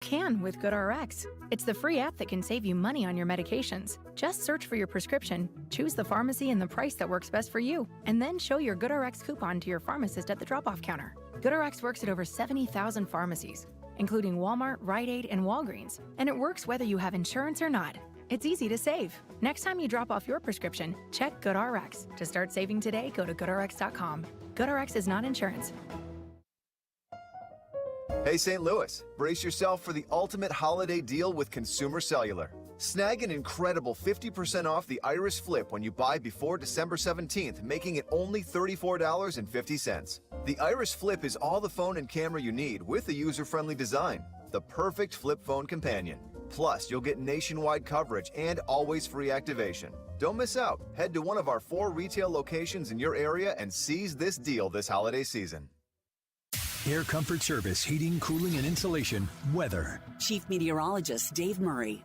Can with GoodRx. It's the free app that can save you money on your medications. Just search for your prescription, choose the pharmacy and the price that works best for you, and then show your GoodRx coupon to your pharmacist at the drop-off counter. GoodRx works at over 70,000 pharmacies, including Walmart, Rite Aid, and Walgreens, and it works whether you have insurance or not. It's easy to save. Next time you drop off your prescription, check GoodRx. To start saving today, go to GoodRx.com. GoodRx is not insurance. Hey St. Louis, brace yourself for the ultimate holiday deal with Consumer Cellular. Snag an incredible 50% off the Iris Flip when you buy before December 17th, making it only $34.50. The Iris Flip is all the phone and camera you need with a user-friendly design. The perfect flip phone companion. Plus, you'll get nationwide coverage and always free activation. Don't miss out. Head to one of our 4 retail locations in your area and seize this deal this holiday season. Air Comfort Service, heating, cooling, and insulation. Weather. Chief Meteorologist Dave Murray.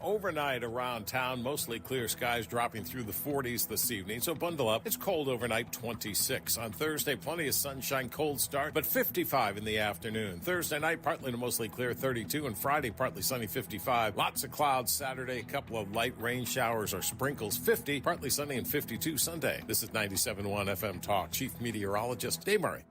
Overnight around town, mostly clear skies dropping through the 40s this evening, so bundle up. It's cold overnight, 26. On Thursday, plenty of sunshine, cold start, but 55 in the afternoon. Thursday night, partly to mostly clear, 32, and Friday, partly sunny, 55. Lots of clouds Saturday, a couple of light rain showers or sprinkles, 50, partly sunny, and 52 Sunday. This is 97.1 FM Talk. Chief Meteorologist Dave Murray.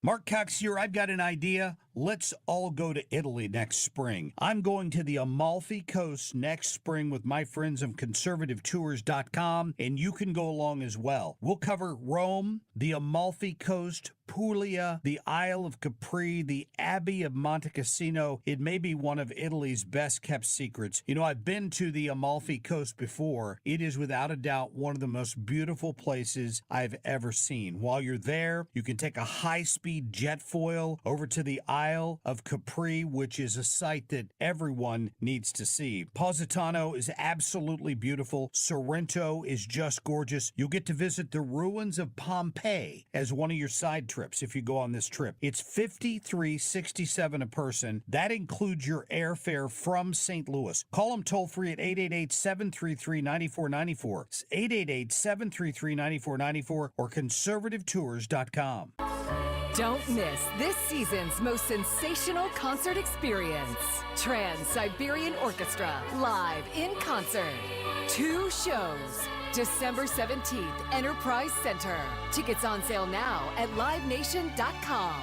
Mark Cox here. I've got an idea. Let's all go to Italy next spring. I'm going to the Amalfi Coast next spring with my friends of conservativetours.com, and you can go along as well. We'll cover Rome, the Amalfi Coast, Puglia, the Isle of Capri, the Abbey of Monte Cassino. It may be one of Italy's best-kept secrets. You know, I've been to the Amalfi Coast before. It is without a doubt one of the most beautiful places I've ever seen. While you're there, you can take a high-speed jet foil over to the Isle of Capri, which is a site that everyone needs to see. Positano is absolutely beautiful. Sorrento is just gorgeous. You'll get to visit the ruins of Pompeii as one of your side trips if you go on this trip. It's $53.67 a person. That includes your airfare from St. Louis. Call them toll-free at 888-733-9494. It's 888-733-9494 or conservativetours.com. Don't miss this season's most sensational concert experience. Trans-Siberian Orchestra, live in concert. 2 shows. December 17th, Enterprise Center. Tickets on sale now at livenation.com.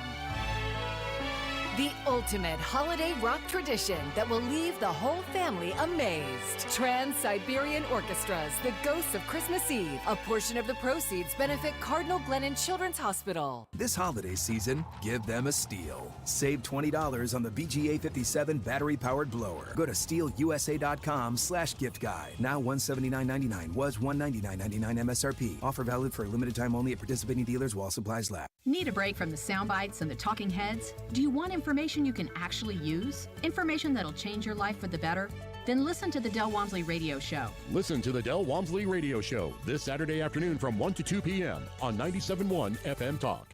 The ultimate holiday rock tradition that will leave the whole family amazed. Trans-Siberian Orchestra's The Ghosts of Christmas Eve. A portion of the proceeds benefit Cardinal Glennon Children's Hospital. This holiday season, give them a steal. Save $20 on the BGA 57 battery-powered blower. Go to steelusa.com/gift guide. Now $179.99 was $199.99 MSRP. Offer valid for a limited time only at participating dealers while supplies last. Need a break from the sound bites and the talking heads? Do you want information you can actually use? Information that'll change your life for the better? Then listen to the Del Walmsley Radio Show. Listen to the Del Walmsley Radio Show this Saturday afternoon from 1 to 2 p.m. on 97.1 FM Talk.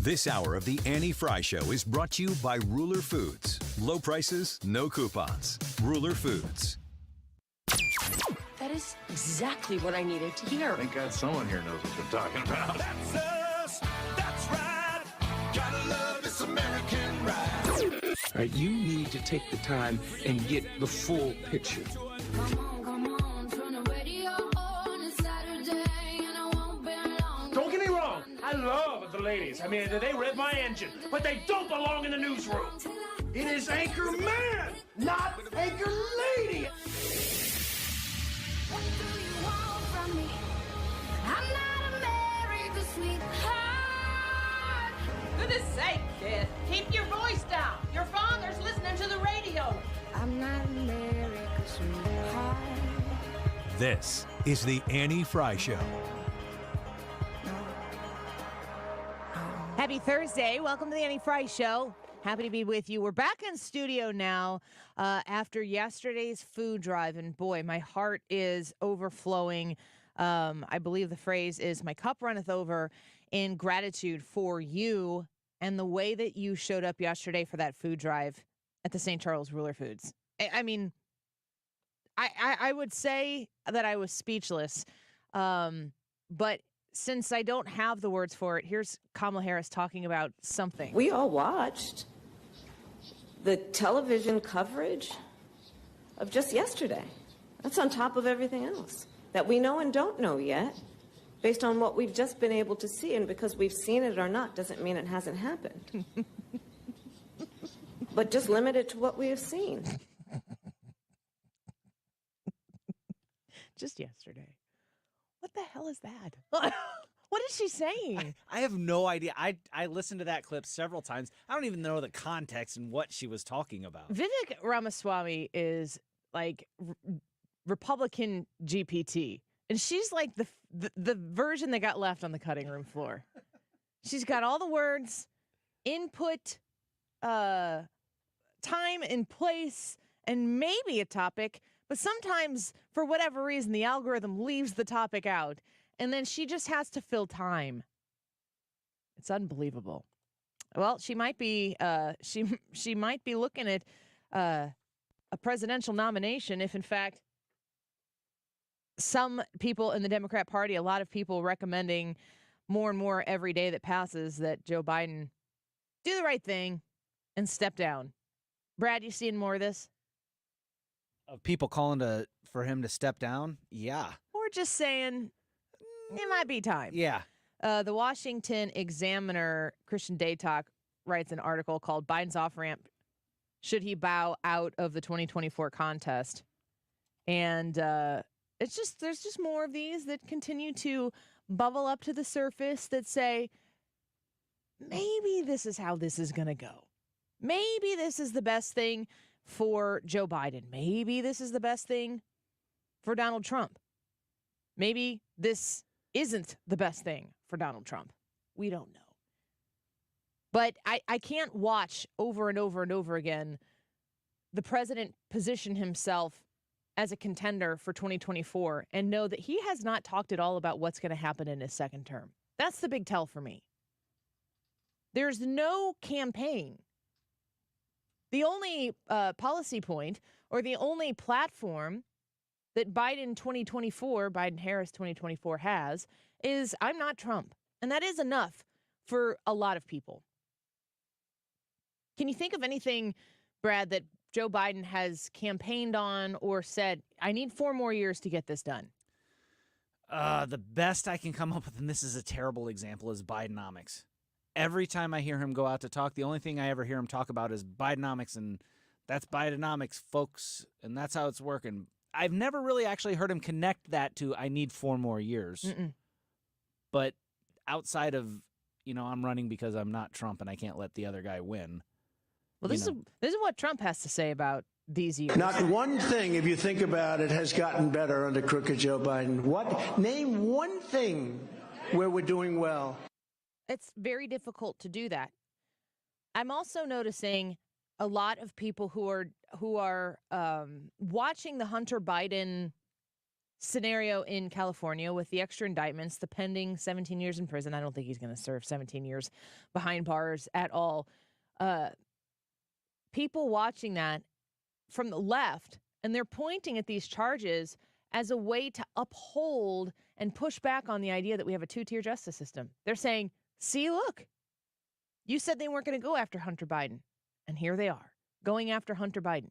This hour of the Annie Frey Show is brought to you by Ruler Foods. Low prices, no coupons. Ruler Foods. That is exactly what I needed to hear. Thank God someone here knows what they're talking about. That's us. That's right. Gotta love this American ride. All right, you need to take the time and get the full picture. Come on, turn the radio on. It's Saturday and I won't be long. Don't get me wrong. I love the ladies. I mean, they rev my engine, but they don't belong in the newsroom. It is Anchor Man, not Anchor Lady. What do you want from me? I'm not America's sweetheart. For goodness sake, kid, keep your voice down. Your father's listening to the radio. I'm not America's sweetheart. This is the Annie Frey Show. Happy Thursday. Welcome to the Annie Frey Show. Happy to be with you. We're back in studio now after yesterday's food drive. And boy, my heart is overflowing. I believe the phrase is, my cup runneth over, in gratitude for you and the way that you showed up yesterday for that food drive at the St. Charles Ruler Foods. I mean, I would say that I was speechless. But since I don't have the words for it, here's Kamala Harris talking about something. We all watched. the television coverage of just yesterday. That's on top of everything else that we know and don't know yet, based on what we've just been able to see. And because we've seen it or not doesn't mean it hasn't happened. But just limit it to what we have seen. Just yesterday. What the hell is that? What is she saying? I have no idea. I listened to that clip several times. I don't even know the context and what she was talking about. Vivek Ramaswamy is like Republican GPT. And she's like the version that got left on the cutting room floor. She's got all the words, input, time and place, and maybe a topic. But sometimes, for whatever reason, the algorithm leaves the topic out. And then she just has to fill time. It's unbelievable. Well, she might be she might be looking at a presidential nomination if, in fact, some people in the Democrat Party, a lot of people recommending more and more every day that passes that Joe Biden do the right thing and step down. Brad, you seeing more of this? Of people calling for him to step down? Yeah. Or just saying it might be time. Yeah. The Washington Examiner, Christian Daytalk, writes an article called Biden's Off-Ramp, Should He Bow Out of the 2024 Contest? And there's just more of these that continue to bubble up to the surface that say, maybe this is how this is going to go. Maybe this is the best thing for Joe Biden. Maybe this is the best thing for Donald Trump. Maybe this isn't the best thing for Donald Trump. We don't know. But I can't watch over and over and over again the president position himself as a contender for 2024 and know that he has not talked at all about what's going to happen in his second term. That's the big tell for me. There's no campaign. The only policy point or the only platform that Biden 2024, Biden-Harris 2024 has is I'm not Trump. And that is enough for a lot of people. Can you think of anything, Brad, that Joe Biden has campaigned on or said, I need 4 more years to get this done? The best I can come up with, and this is a terrible example, is Bidenomics. Every time I hear him go out to talk, the only thing I ever hear him talk about is Bidenomics, and that's Bidenomics, folks, and that's how it's working. I've never really actually heard him connect that to I need 4 more years. Mm-mm. But outside of, I'm running because I'm not Trump and I can't let the other guy win. Well, this is what Trump has to say about these years. Not one thing, if you think about it, has gotten better under crooked Joe Biden. Name one thing where we're doing well. It's very difficult to do that. I'm also noticing a lot of people who are watching the Hunter Biden scenario in California with the extra indictments, the pending 17 years in prison. I don't think he's going to serve 17 years behind bars at all. People watching that from the left, and they're pointing at these charges as a way to uphold and push back on the idea that we have a 2-tier justice system. They're saying, see, look, you said they weren't going to go after Hunter Biden. And here they are, going after Hunter Biden.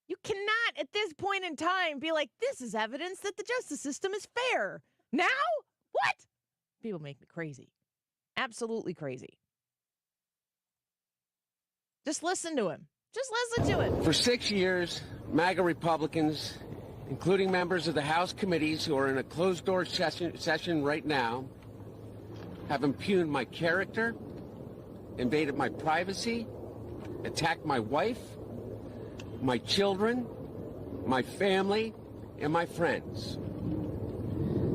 You cannot, at this point in time, be like, this is evidence that the justice system is fair. Now? What? People make me crazy. Absolutely crazy. Just listen to him. Just listen to him. For 6 years, MAGA Republicans, including members of the House committees who are in a closed-door session right now, have impugned my character, invaded my privacy, attacked my wife, my children, my family, and my friends.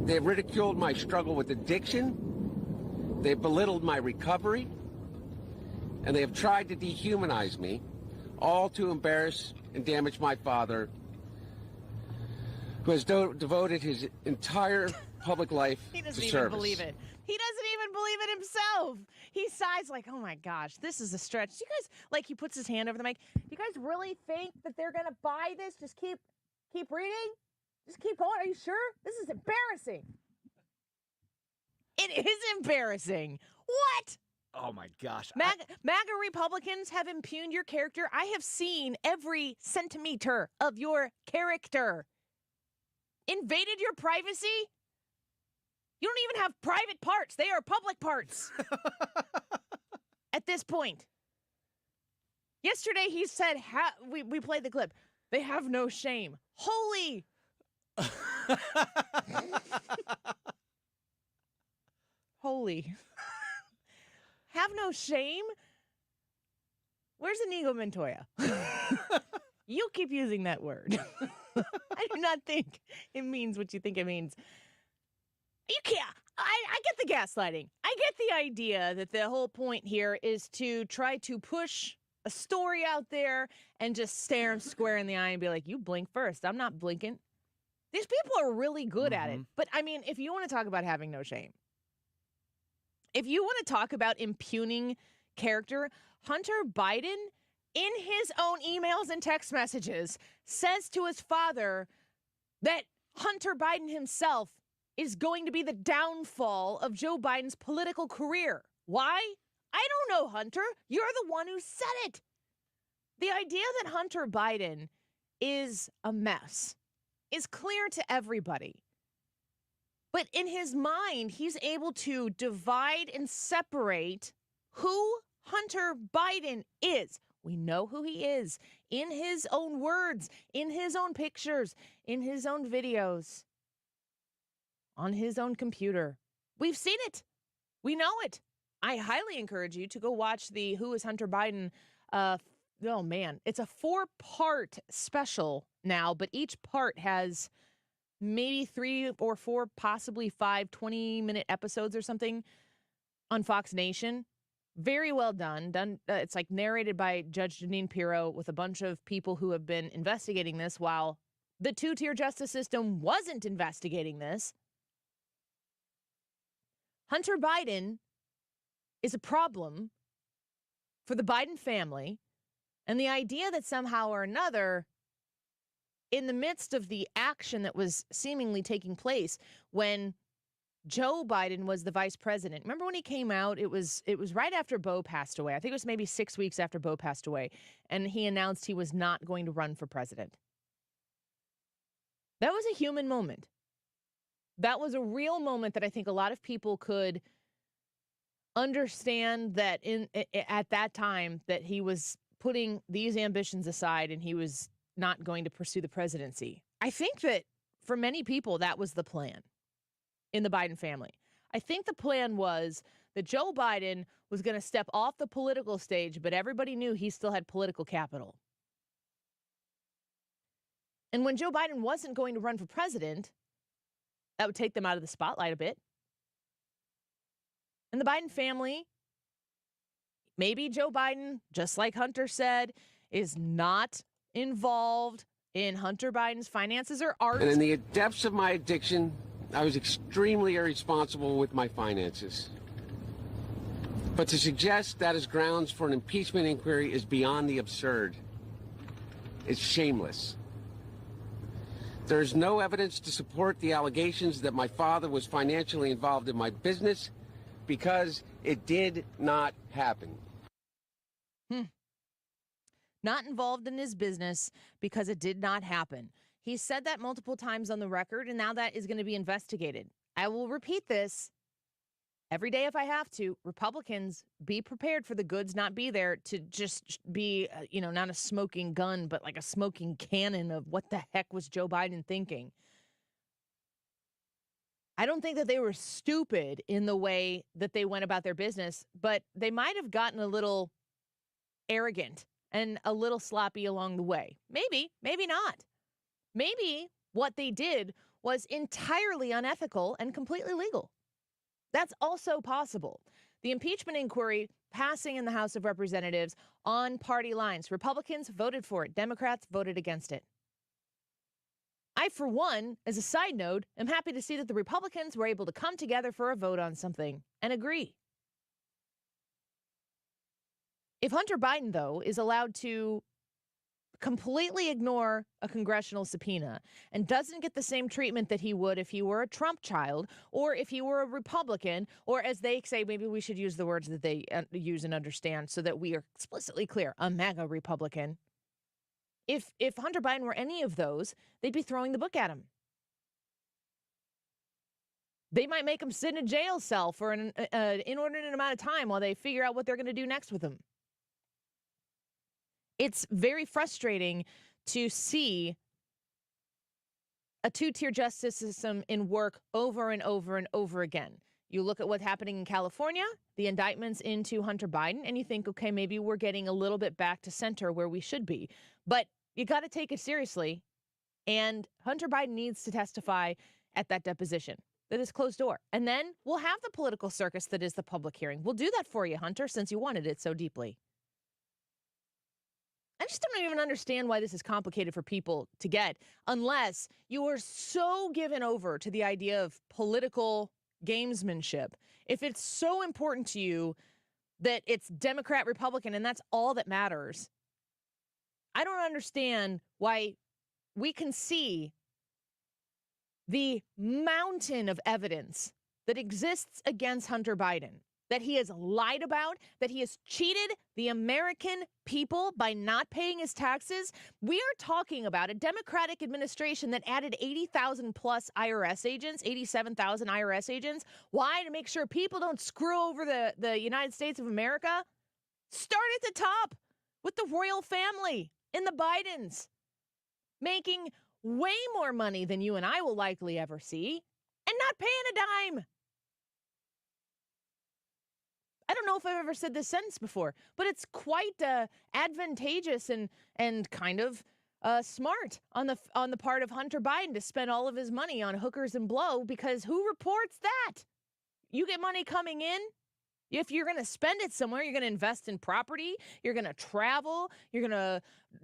They have ridiculed my struggle with addiction. They have belittled my recovery. And they have tried to dehumanize me, all to embarrass and damage my father, who has devoted his entire public life to service. He doesn't even believe it. He doesn't even believe it himself. He sighs like, oh my gosh, this is a stretch. Do you guys, like, he puts his hand over the mic. Do you guys really think that they're going to buy this? Just keep reading? Just keep going? Are you sure? This is embarrassing. It is embarrassing. What? Oh, my gosh. MAGA Republicans have impugned your character. I have seen every centimeter of your character. Invaded your privacy? You don't even have private parts. They are public parts. At this point. Yesterday he said, we played the clip, they have no shame. Holy. Holy. Have no shame? Where's Inigo Montoya? You keep using that word. I do not think it means what you think it means. You can't. I get the gaslighting. I get the idea that the whole point here is to try to push a story out there and just stare him square in the eye and be like, you blink first. I'm not blinking. These people are really good at it. But, I mean, if you want to talk about having no shame, if you want to talk about impugning character, Hunter Biden, in his own emails and text messages, says to his father that Hunter Biden himself is going to be the downfall of Joe Biden's political career. Why? I don't know, Hunter. You're the one who said it. The idea that Hunter Biden is a mess is clear to everybody. But in his mind, he's able to divide and separate who Hunter Biden is. We know who he is in his own words, in his own pictures, in his own videos, on his own computer. We've seen it. We know it. I highly encourage you to go watch the Who is Hunter Biden. Oh, man. It's a 4-part special now, but each part has maybe 3 or 4, possibly 5 20-minute episodes or something on Fox Nation. Very well done. It's like narrated by Judge Jeanine Pirro with a bunch of people who have been investigating this while the 2-tier justice system wasn't investigating this. Hunter Biden is a problem for the Biden family, and the idea that somehow or another, in the midst of the action that was seemingly taking place when Joe Biden was the vice president. Remember when he came out? It was right after Beau passed away. I think it was maybe 6 weeks after Beau passed away, and he announced he was not going to run for president. That was a human moment. That was a real moment that I think a lot of people could understand that at that time that he was putting these ambitions aside and he was not going to pursue the presidency. I think that for many people, that was the plan in the Biden family. I think the plan was that Joe Biden was going to step off the political stage, but everybody knew he still had political capital. And when Joe Biden wasn't going to run for president, that would take them out of the spotlight a bit. And the Biden family, maybe Joe Biden, just like Hunter said, is not involved in Hunter Biden's finances or art. And in the depths of my addiction, I was extremely irresponsible with my finances. But to suggest that is grounds for an impeachment inquiry is beyond the absurd. It's shameless. There is no evidence to support the allegations that my father was financially involved in my business because it did not happen. Not involved in his business because it did not happen. He said that multiple times on the record, and now that is going to be investigated. I will repeat this every day if I have to. Republicans, be prepared for the goods not be there to just be, not a smoking gun, but like a smoking cannon of what the heck was Joe Biden thinking. I don't think that they were stupid in the way that they went about their business, but they might have gotten a little arrogant and a little sloppy along the way. Maybe, maybe not. Maybe what they did was entirely unethical and completely legal. That's also possible. The impeachment inquiry passing in the House of Representatives on party lines. Republicans voted for it. Democrats voted against it. I, for one, as a side note, am happy to see that the Republicans were able to come together for a vote on something and agree. If Hunter Biden, though, is allowed to completely ignore a congressional subpoena and doesn't get the same treatment that he would if he were a Trump child or if he were a Republican, or as they say, maybe we should use the words that they use and understand so that we are explicitly clear, a MAGA Republican. If Hunter Biden were any of those, they'd be throwing the book at him. They might make him sit in a jail cell for an inordinate amount of time while they figure out what they're going to do next with him. It's very frustrating to see a two-tier justice system in work over and over and over again. You look at what's happening in California, the indictments into Hunter Biden, and you think, okay, maybe we're getting a little bit back to center where we should be. But you got to take it seriously. And Hunter Biden needs to testify at that deposition. That is closed door. And then we'll have the political circus that is the public hearing. We'll do that for you, Hunter, since you wanted it so deeply. I just don't even understand why this is complicated for people to get unless you are so given over to the idea of political gamesmanship. If it's so important to you that it's Democrat, Republican, and that's all that matters, I don't understand why we can see the mountain of evidence that exists against Hunter Biden, that he has lied about, that he has cheated the American people by not paying his taxes. We are talking about a Democratic administration that added 80,000 plus IRS agents, 87,000 IRS agents. Why? To make sure people don't screw over the United States of America. Start at the top with the royal family and the Bidens, making way more money than you and I will likely ever see and not paying a dime. I don't know if I've ever said this sentence before, but it's quite advantageous and kind of smart on the part of Hunter Biden to spend all of his money on hookers and blow, because who reports that? You get money coming in. If you're going to spend it somewhere, you're going to invest in property, you're going to travel, you're going to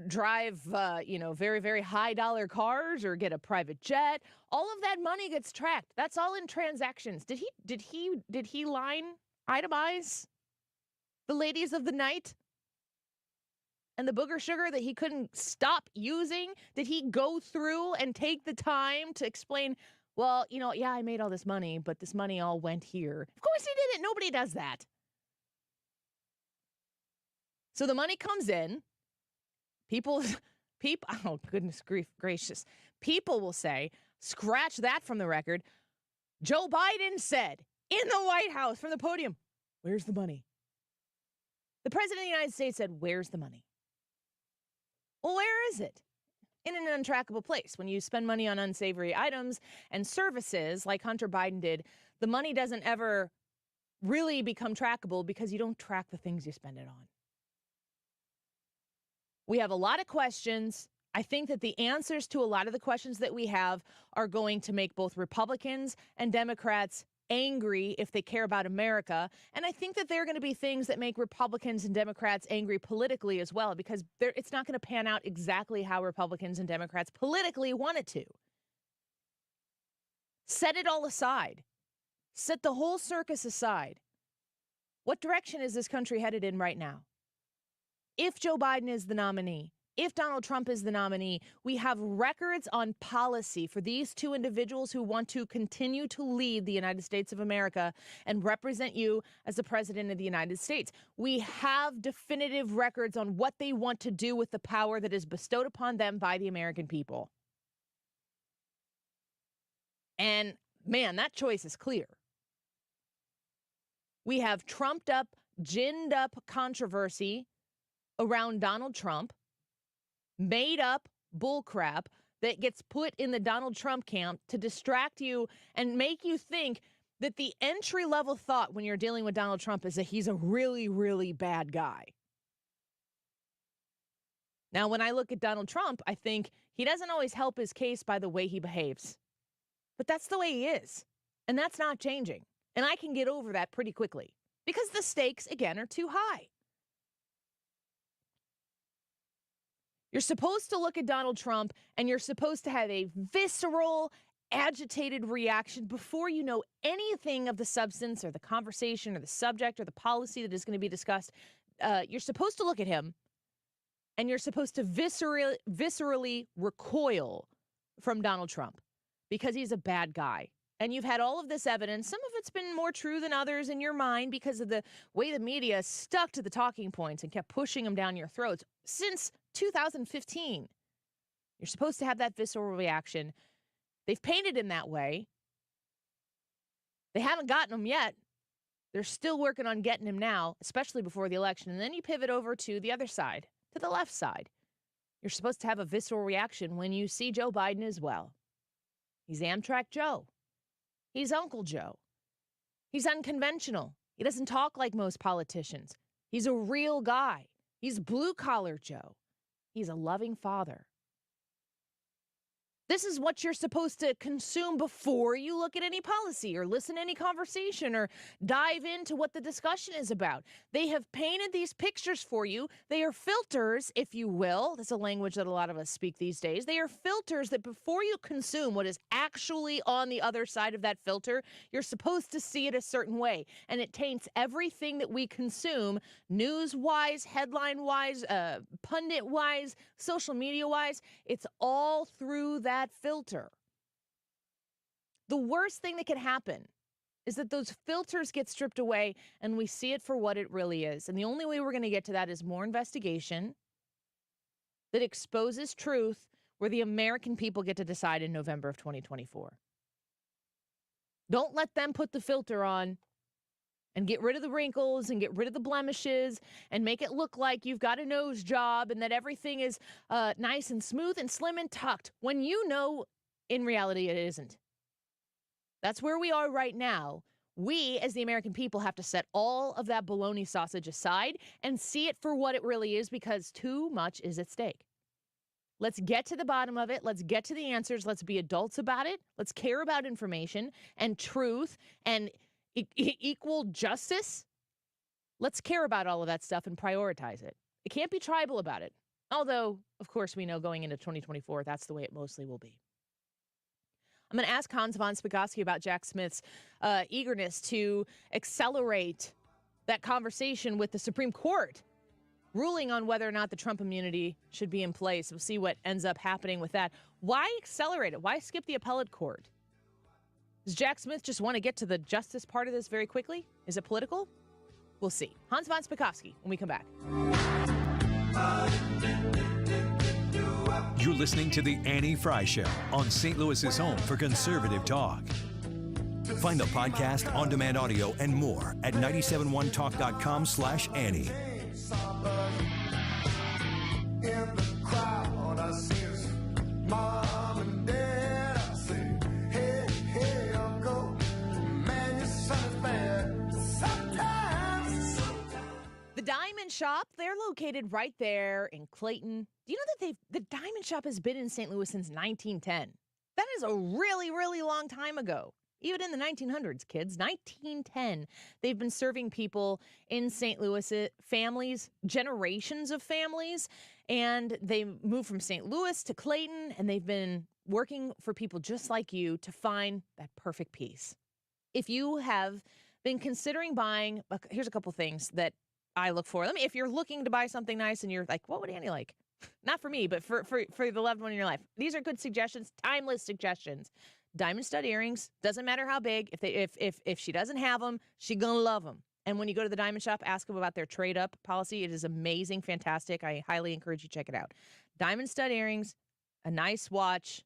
drive, very, very high dollar cars or get a private jet. All of that money gets tracked. That's all in transactions. Did he itemize the ladies of the night and the booger sugar that he couldn't stop using? Did he go through and take the time to explain, well, yeah, I made all this money, but this money all went here? Of course he didn't. Nobody does that. So the money comes in. People, oh, goodness gracious. People will say, scratch that from the record. Joe Biden said in the White House from the podium, where's the money? The president of the United States said, where's the money? Well, where is it? In an untrackable place. When you spend money on unsavory items and services like Hunter Biden did, the money doesn't ever really become trackable because you don't track the things you spend it on. We have a lot of questions. I think that the answers to a lot of the questions that we have are going to make both Republicans and Democrats angry if they care about America. And I think that there are going to be things that make Republicans and Democrats angry politically as well, because it's not going to pan out exactly how Republicans and Democrats politically want it to. Set it all aside. Set the whole circus aside. What direction is this country headed in right now? If Joe Biden is the nominee, if Donald Trump is the nominee, we have records on policy for these two individuals who want to continue to lead the United States of America and represent you as the president of the United States. We have definitive records on what they want to do with the power that is bestowed upon them by the American people. And man, that choice is clear. We have trumped up, ginned up controversy around Donald Trump, made up bullcrap that gets put in the Donald Trump camp to distract you and make you think that the entry-level thought when you're dealing with Donald Trump is that he's a really, really bad guy. Now, when I look at Donald Trump, I think he doesn't always help his case by the way he behaves. But that's the way he is. And that's not changing. And I can get over that pretty quickly because the stakes, again, are too high. You're supposed to look at Donald Trump and you're supposed to have a visceral, agitated reaction before you know anything of the substance or the conversation or the subject or the policy that is going to be discussed. You're supposed to look at him And you're supposed to viscerally recoil from Donald Trump because he's a bad guy. And you've had all of this evidence. Some of it's been more true than others in your mind because of the way the media stuck to the talking points and kept pushing them down your throats since 2015. You're supposed to have that visceral reaction. They've painted him that way. They haven't gotten him yet. They're still working on getting him now, especially before the election. And then you pivot over to the other side, to the left side. You're supposed to have a visceral reaction when you see Joe Biden as well. He's Amtrak Joe. He's Uncle Joe. He's unconventional. He doesn't talk like most politicians. He's a real guy. He's blue-collar Joe. He's a loving father. This is what you're supposed to consume before you look at any policy or listen to any conversation or dive into what the discussion is about. They have painted these pictures for you. They are filters, if you will. That's a language that a lot of us speak these days. They are filters that before you consume what is actually on the other side of that filter, you're supposed to see it a certain way. And it taints everything that we consume, news-wise, headline-wise, pundit-wise, social media-wise. It's all through that filter. The worst thing that could happen is that those filters get stripped away and we see it for what it really is. And the only way we're going to get to that is more investigation that exposes truth where the American people get to decide in November of 2024. Don't let them put the filter on and get rid of the wrinkles and get rid of the blemishes and make it look like you've got a nose job and that everything is nice and smooth and slim and tucked when you know in reality it isn't. That's where we are right now. We, as the American people, have to set all of that bologna sausage aside and see it for what it really is because too much is at stake. Let's get to the bottom of it. Let's get to the answers. Let's be adults about it. Let's care about information and truth and equal justice. Let's care about all of that stuff and prioritize it. It can't be tribal about it. Although, of course, we know going into 2024, that's the way it mostly will be. I'm going to ask Hans von Spakovsky about Jack Smith's eagerness to accelerate that conversation with the Supreme Court, ruling on whether or not the Trump immunity should be in place. We'll see what ends up happening with that. Why accelerate it? Why skip the appellate court? Does Jack Smith just want to get to the justice part of this very quickly? Is it political? We'll see. Hans von Spakovsky when we come back. You're listening to The Annie Frey Show on St. Louis's home for conservative talk. Find the podcast, on-demand audio, and more at 971talk.com/Annie. The Diamond Shop, they're located right there in Clayton. Do you know that the Diamond Shop has been in St. Louis since 1910? That is a really, really long time ago. Even in the 1900s, kids, 1910. They've been serving people in St. Louis, families, generations of families, and they moved from St. Louis to Clayton, and they've been working for people just like you to find that perfect piece. If you have been considering buying, here's a couple things that I look for. If you're looking to buy something nice and you're like, what would Annie like? Not for me, but for the loved one in your life. These are good suggestions, timeless suggestions. Diamond stud earrings, doesn't matter how big. If she doesn't have them, she gonna love them. And when you go to the Diamond Shop, ask them about their trade up policy. It is amazing, fantastic. I highly encourage you to check it out. Diamond stud earrings, a nice watch,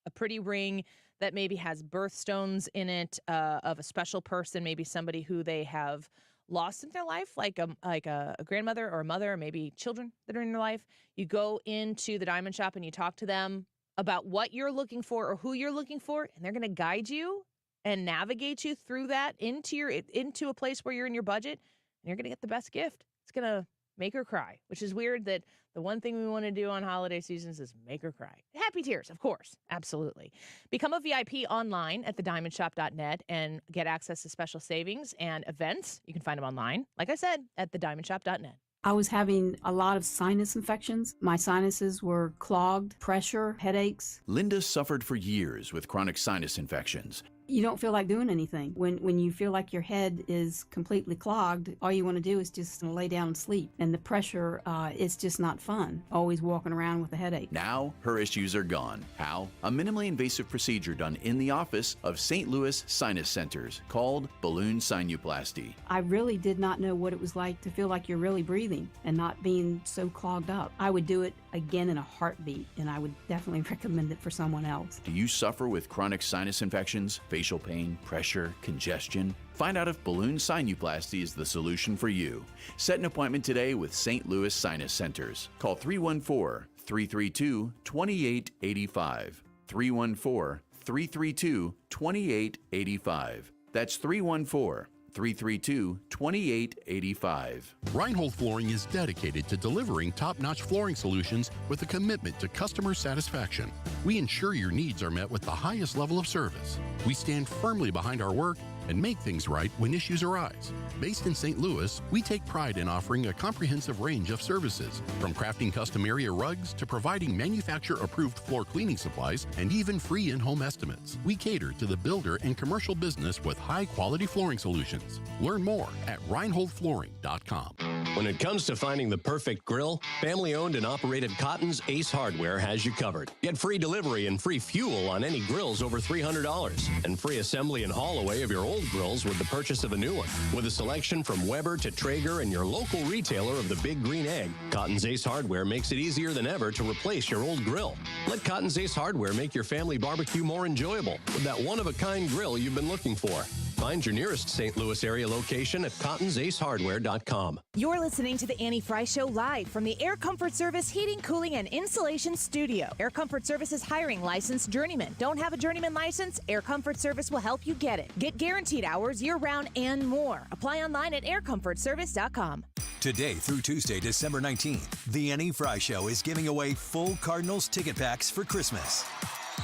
a pretty ring that maybe has birthstones in it of a special person, maybe somebody who they have lost in their life, like a grandmother or a mother, or maybe children that are in their life. You go into the Diamond Shop and you talk to them about what you're looking for or who you're looking for, and they're going to guide you and navigate you through that into a place where you're in your budget, and you're going to get the best gift. It's going to make her cry, which is weird that the one thing we want to do on holiday seasons is make her cry. Happy tears, of course. Absolutely. Become a VIP online at thediamondshop.net and get access to special savings and events. You can find them online, like I said, at thediamondshop.net. I was having a lot of sinus infections. My sinuses were clogged, pressure, headaches. Linda suffered for years with chronic sinus infections. You don't feel like doing anything. When you feel like your head is completely clogged, all you want to do is just lay down and sleep. And the pressure, it's just not fun, always walking around with a headache. Now, her issues are gone. How? A minimally invasive procedure done in the office of St. Louis Sinus Centers called balloon sinuplasty. I really did not know what it was like to feel like you're really breathing and not being so clogged up. I would do it again in a heartbeat, and I would definitely recommend it for someone else. Do you suffer with chronic sinus infections, facial pain, pressure, congestion? Find out if balloon sinuplasty is the solution for you. Set an appointment today with St. Louis Sinus Centers. Call 314-332-2885. 314-332-2885. That's 314-332-2885. Reinhold Flooring is dedicated to delivering top-notch flooring solutions with a commitment to customer satisfaction. We ensure your needs are met with the highest level of service. We stand firmly behind our work and make things right when issues arise. Based in St. Louis, we take pride in offering a comprehensive range of services, from crafting custom area rugs to providing manufacturer-approved floor cleaning supplies and even free in-home estimates. We cater to the builder and commercial business with high-quality flooring solutions. Learn more at reinholdflooring.com. When it comes to finding the perfect grill, family-owned and operated Cotton's Ace Hardware has you covered. Get free delivery and free fuel on any grills over $300, and free assembly and haul away of your old grills with the purchase of a new one. With a selection from Weber to Traeger and your local retailer of the Big Green Egg, Cotton's Ace Hardware makes it easier than ever to replace your old grill. Let Cotton's Ace Hardware make your family barbecue more enjoyable with that one-of-a-kind grill you've been looking for. Find your nearest St. Louis area location at cottonsacehardware.com. You're listening to the Annie Frey Show live from the Air Comfort Service Heating, Cooling, and Insulation Studio. Air Comfort Service is hiring licensed journeymen. Don't have a journeyman license? Air Comfort Service will help you get it. Get guaranteed hours year-round and more. Apply online at aircomfortservice.com. Today through Tuesday, December 19th, the Annie Frey Show is giving away full Cardinals ticket packs for Christmas.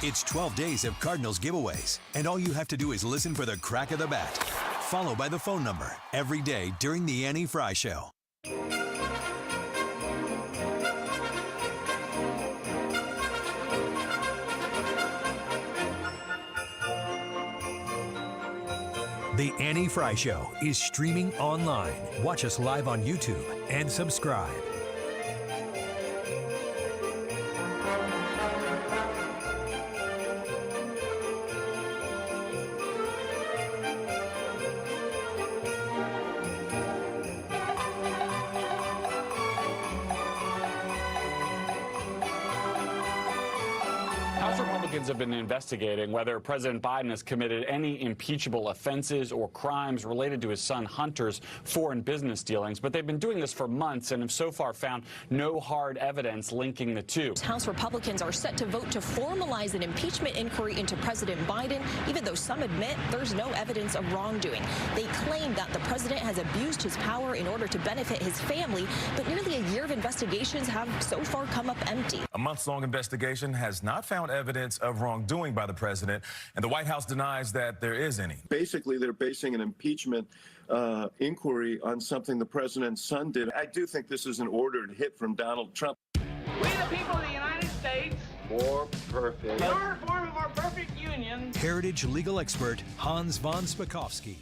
It's 12 days of Cardinals giveaways, and all you have to do is listen for the crack of the bat, followed by the phone number, every day during the Annie Frey Show. The Annie Frey Show is streaming online. Watch us live on YouTube and subscribe. Republicans have been investigating whether President Biden has committed any impeachable offenses or crimes related to his son Hunter's foreign business dealings. But they've been doing this for months and have so far found no hard evidence linking the two. House Republicans are set to vote to formalize an impeachment inquiry into President Biden, even though some admit there's no evidence of wrongdoing. They claim that the president has abused his power in order to benefit his family, but nearly a year of investigations have so far come up empty. A months-long investigation has not found evidence of wrongdoing by the president, and the White House denies that there is any. Basically, they're basing an impeachment inquiry on something the president's son did. I do think this is an ordered hit from Donald Trump. We the people of the United States, More perfect. in our form of our perfect union. Heritage legal expert Hans von Spakovsky.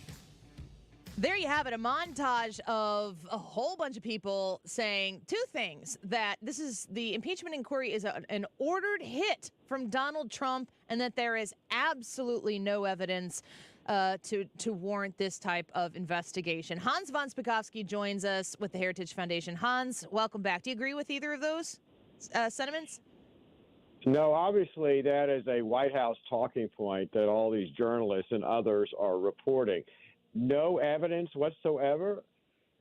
There you have it, a montage of a whole bunch of people saying two things: that this is the impeachment inquiry is an ordered hit from Donald Trump, and that there is absolutely no evidence to warrant this type of investigation. Hans von Spakovsky joins us with the Heritage Foundation. Hans, welcome back. Do you agree with either of those sentiments? No, obviously that is a White House talking point that all these journalists and others are reporting. No evidence whatsoever.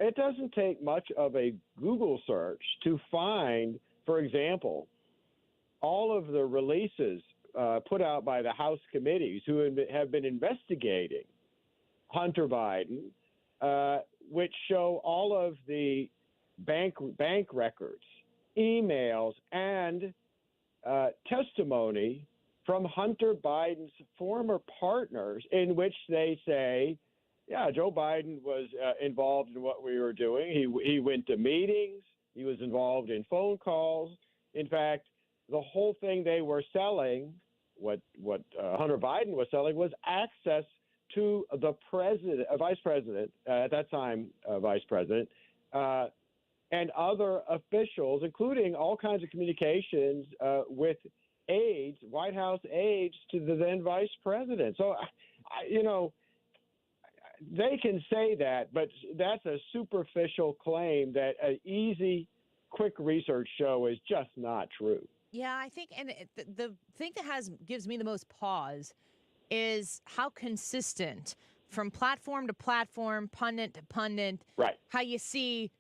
It doesn't take much of a Google search to find, for example, all of the releases put out by the House committees who have been investigating Hunter Biden, which show all of the bank records, emails, and testimony from Hunter Biden's former partners, in which they say, yeah, Joe Biden was involved in what we were doing. He went to meetings. He was involved in phone calls. In fact, the whole thing they were selling Hunter Biden was selling was access to the president, vice president at that time, vice president, and other officials, including all kinds of communications with aides, White House aides to the then vice president. So, they can say that, but that's a superficial claim that an easy, quick research show is just not true. Yeah, I think, and the thing that gives me the most pause is how consistent from platform to platform, pundit to pundit, right? How you see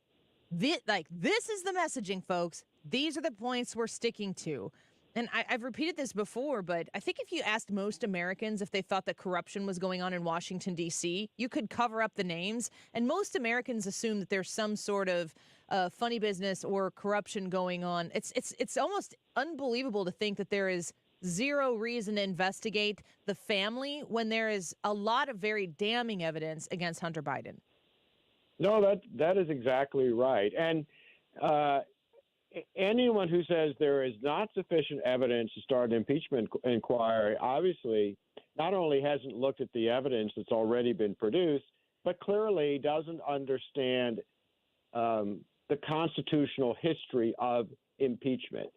this is the messaging, folks. These are the points we're sticking to. And I've repeated this before, but I think if you asked most Americans if they thought that corruption was going on in Washington, D.C., you could cover up the names. And most Americans assume that there's some sort of funny business or corruption going on. It's almost unbelievable to think that there is zero reason to investigate the family when there is a lot of very damning evidence against Hunter Biden. No, that is exactly right. And anyone who says there is not sufficient evidence to start an impeachment inquiry obviously not only hasn't looked at the evidence that's already been produced, but clearly doesn't understand the constitutional history of impeachment.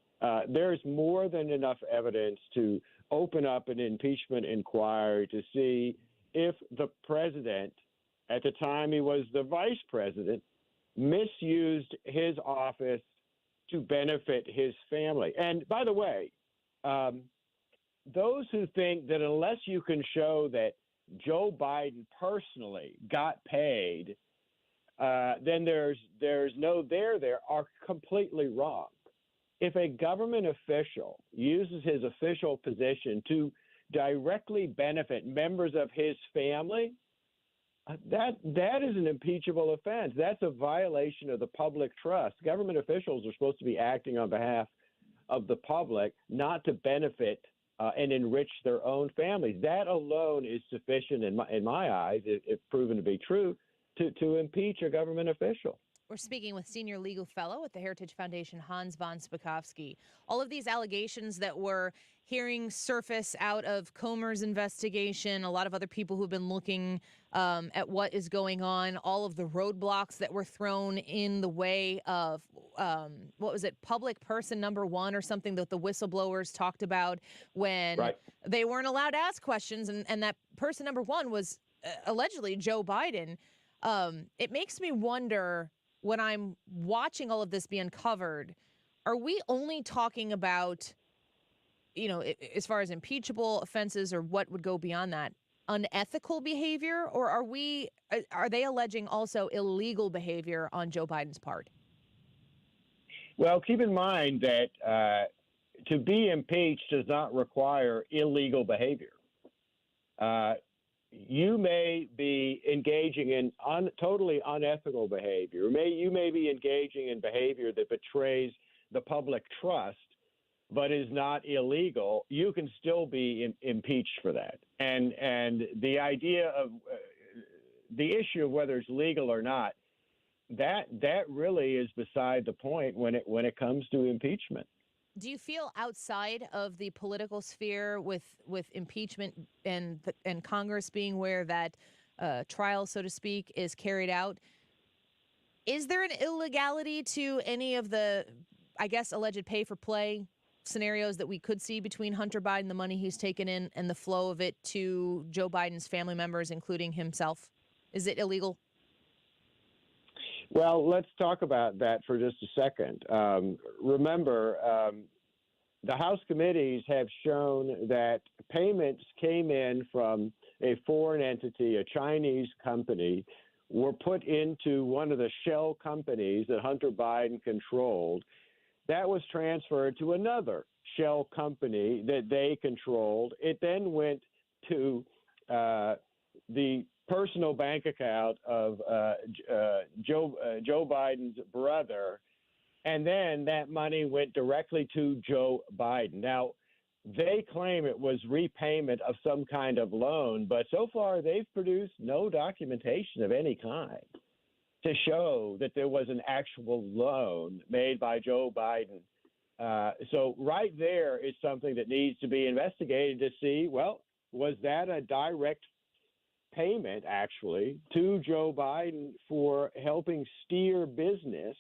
There's more than enough evidence to open up an impeachment inquiry to see if the president, at the time he was the vice president, misused his office to benefit his family. And by the way, those who think that unless you can show that Joe Biden personally got paid, then there's no there are completely wrong. If a government official uses his official position to directly benefit members of his family, that is an impeachable offense. That's a violation of the public trust. Government officials are supposed to be acting on behalf of the public, not to benefit and enrich their own families. That alone is sufficient in my eyes, if proven to be true, to impeach a government official. We're speaking with Senior Legal Fellow at the Heritage Foundation, Hans von Spakovsky. All of these allegations that we're hearing surface out of Comer's investigation, a lot of other people who've been looking at what is going on, all of the roadblocks that were thrown in the way of, public person number one or something that the whistleblowers talked about when they weren't allowed to ask questions, and that person number one was allegedly Joe Biden. It makes me wonder, when I'm watching all of this be uncovered, are we only talking about, as far as impeachable offenses or what would go beyond that, unethical behavior, or are they alleging also illegal behavior on Joe Biden's part? Well, keep in mind that to be impeached does not require illegal behavior. You may be engaging in totally unethical behavior. You may be engaging in behavior that betrays the public trust, but is not illegal. You can still be impeached for that. And the idea of the issue of whether it's legal or not, that really is beside the point when it comes to impeachment. Do you feel outside of the political sphere with impeachment and Congress being where that trial, so to speak, is carried out? Is there an illegality to any of the, I guess, alleged pay for play scenarios that we could see between Hunter Biden, the money he's taken in, and the flow of it to Joe Biden's family members, including himself? Is it illegal? Well, let's talk about that for just a second. Remember, the House committees have shown that payments came in from a foreign entity, a Chinese company, were put into one of the shell companies that Hunter Biden controlled. That was transferred to another shell company that they controlled. It then went to the personal bank account of Joe Biden's brother, and then that money went directly to Joe Biden. Now, they claim it was repayment of some kind of loan, but so far they've produced no documentation of any kind to show that there was an actual loan made by Joe Biden So right there is something that needs to be investigated to see, well, was that a direct payment, actually, to Joe Biden for helping steer business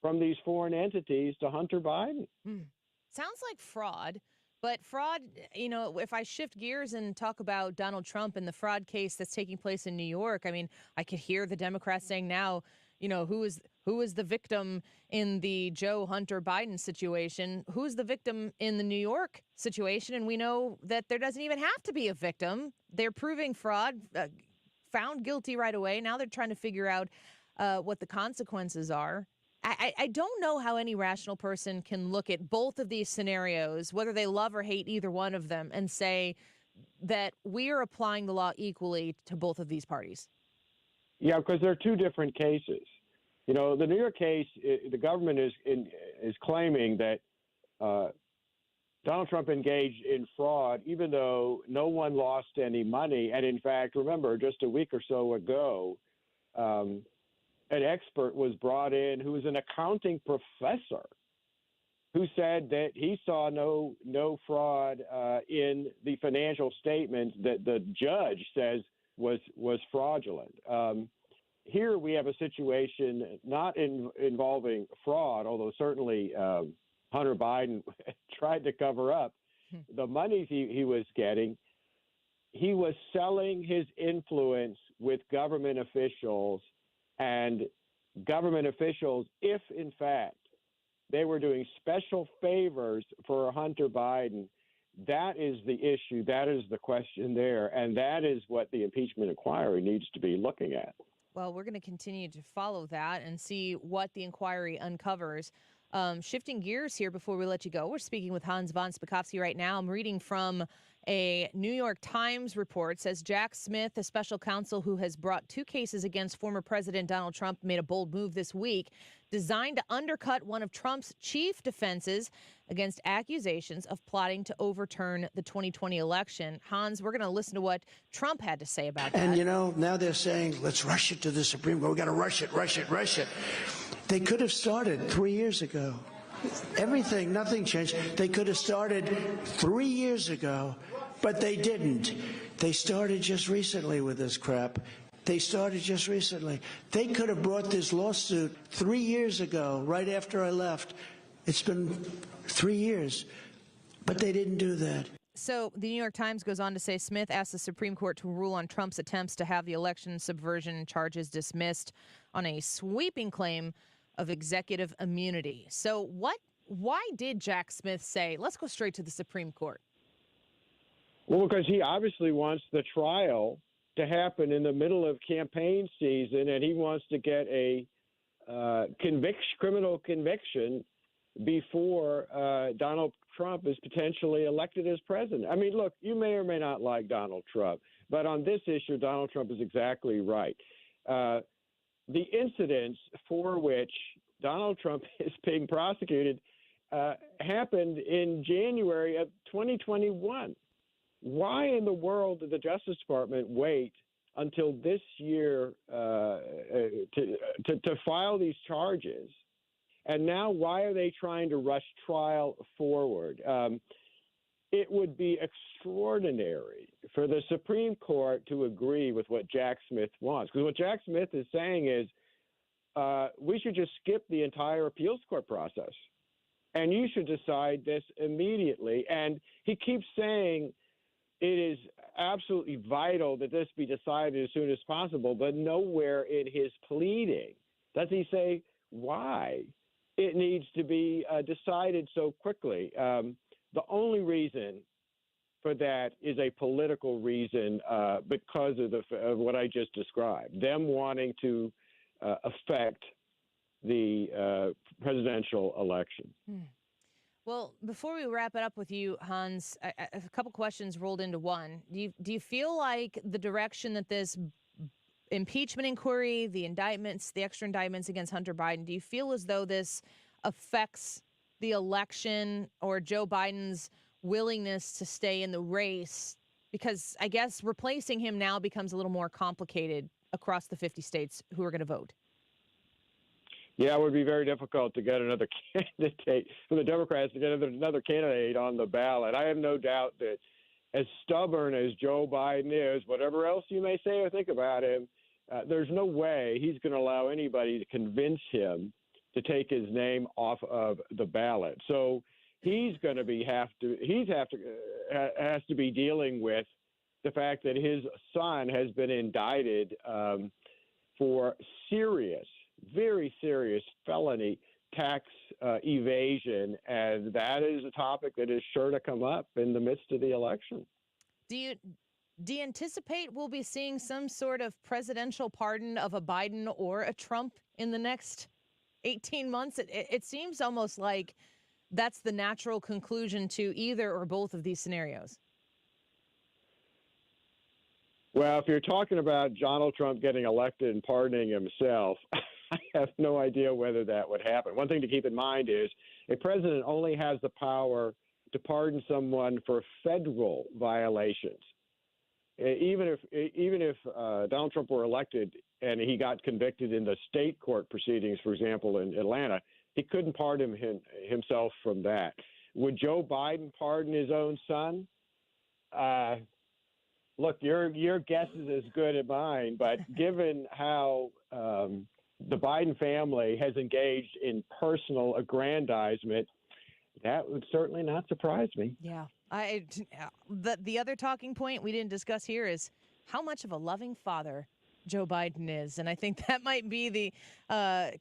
from these foreign entities to Hunter Biden? Sounds like fraud. But fraud, if I shift gears and talk about Donald Trump and the fraud case that's taking place in New York, I mean, I could hear the Democrats saying now, who is the victim in the Joe Hunter Biden situation? Who's the victim in the New York situation? And we know that there doesn't even have to be a victim. They're proving fraud, found guilty right away. Now they're trying to figure out what the consequences are. I don't know how any rational person can look at both of these scenarios, whether they love or hate either one of them, and say that we are applying the law equally to both of these parties. Yeah, because they're two different cases. The New York case, the government is claiming that Donald Trump engaged in fraud, even though no one lost any money. And in fact, remember, just a week or so ago, an expert was brought in who was an accounting professor who said that he saw no fraud in the financial statements that the judge says was fraudulent. Here we have a situation not involving fraud, although certainly Hunter Biden tried to cover up the money he was getting. He was selling his influence with government officials, and government officials, if in fact they were doing special favors for Hunter Biden, that is the issue. That is the question there. And that is what the impeachment inquiry needs to be looking at. Well, we're going to continue to follow that and see what the inquiry uncovers. Shifting gears here before we let you go, we're speaking with Hans von Spakovsky right now. I'm reading from a New York Times report. Says Jack Smith, a special counsel who has brought 2 cases against former President Donald Trump, made a bold move this week designed to undercut one of Trump's chief defenses against accusations of plotting to overturn the 2020 election. Hans, we're going to listen to what Trump had to say about that. And, now they're saying, let's rush it to the Supreme Court. We got to rush it. They could have started 3 years ago. Nothing changed. They could have started 3 years ago, but they didn't. They started just recently with this crap. They could have brought this lawsuit 3 years ago, right after I left. It's been 3 years, but they didn't do that. So the New York Times goes on to say Smith asked the Supreme Court to rule on Trump's attempts to have the election subversion charges dismissed on a sweeping claim of executive immunity. So why did Jack Smith say, let's go straight to the Supreme Court? Well, because he obviously wants the trial to happen in the middle of campaign season, and he wants to get a criminal conviction before Donald Trump is potentially elected as president. I mean, look, you may or may not like Donald Trump, but on this issue, Donald Trump is exactly right. The incidents for which Donald Trump is being prosecuted happened in January of 2021. Why in the world did the Justice Department wait until this year to file these charges? And now why are they trying to rush trial forward? It would be extraordinary for the Supreme Court to agree with what Jack Smith wants. Because what Jack Smith is saying is we should just skip the entire appeals court process. And you should decide this immediately. And he keeps saying it is absolutely vital that this be decided as soon as possible, but nowhere in his pleading does he say why it needs to be decided so quickly. The only reason for that is a political reason because of what I just described, them wanting to affect the presidential election. Well, before we wrap it up with you, Hans, a couple questions rolled into one. Do you feel like the direction that this impeachment inquiry, the indictments, the extra indictments against Hunter Biden, do you feel as though this affects the election or Joe Biden's willingness to stay in the race? Because I guess replacing him now becomes a little more complicated across the 50 states who are going to vote. Yeah, it would be very difficult to get another candidate for the Democrats to get another candidate on the ballot. I have no doubt that as stubborn as Joe Biden is, whatever else you may say or think about him, there's no way he's going to allow anybody to convince him to take his name off of the ballot. So he's going to has to be dealing with the fact that his son has been indicted for very serious felony tax evasion, and that is a topic that is sure to come up in the midst of the election. Do you anticipate we'll be seeing some sort of presidential pardon of a Biden or a Trump in the next 18 months? It seems almost like that's the natural conclusion to either or both of these scenarios. Well, if you're talking about Donald Trump getting elected and pardoning himself, I have no idea whether that would happen. One thing to keep in mind is a president only has the power to pardon someone for federal violations. Even if Donald Trump were elected and he got convicted in the state court proceedings, for example, in Atlanta, he couldn't pardon himself from that. Would Joe Biden pardon his own son? Look, your guess is as good as mine, but given how the Biden family has engaged in personal aggrandizement, that would certainly not surprise me. Yeah. The other talking point we didn't discuss here is how much of a loving father Joe Biden is. And I think that might be the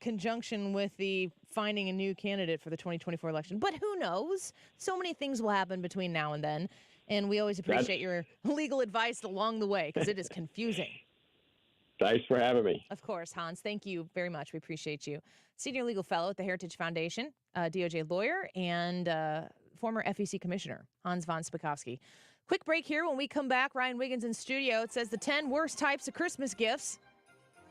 conjunction with the finding a new candidate for the 2024 election. But who knows? So many things will happen between now and then. And we always appreciate your legal advice along the way because it is confusing. Thanks for having me. Of course, Hans. Thank you very much. We appreciate you. Senior legal fellow at the Heritage Foundation, DOJ lawyer, and former FEC commissioner, Hans von Spakovsky. Quick break here. When we come back, Ryan Wiggins in studio. It says the 10 worst types of Christmas gifts,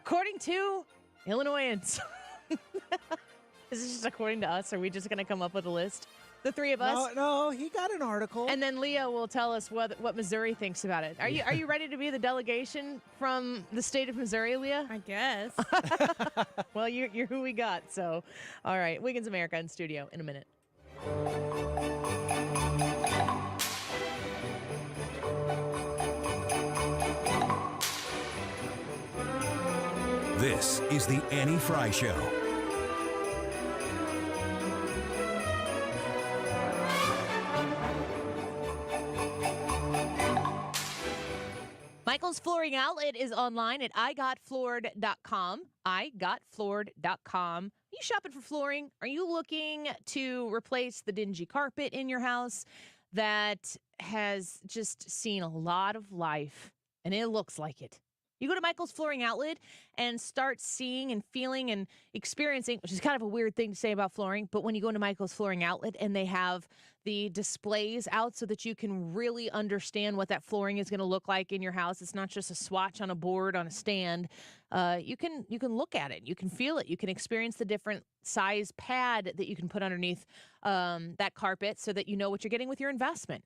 according to Illinoisans. Is this just according to us? Are we just going to come up with a list? The three of us? No, he got an article. And then Leo will tell us what Missouri thinks about it. Are you ready to be the delegation from the state of Missouri, Leah? I guess. Well, you're who we got. So, all right. Wiggins America in studio in a minute. This is the Annie Frey Show. Michael's Flooring Outlet is online at igotfloored.com. igotfloored.com. Are you shopping for flooring? Are you looking to replace the dingy carpet in your house that has just seen a lot of life, and it looks like it? You go to Michael's Flooring Outlet and start seeing and feeling and experiencing, which is kind of a weird thing to say about flooring, but when you go into Michael's Flooring Outlet and they have the displays out so that you can really understand what that flooring is going to look like in your house. It's not just a swatch on a board on a stand. You can look at it. You can feel it. You can experience the different size pad that you can put underneath that carpet so that you know what you're getting with your investment.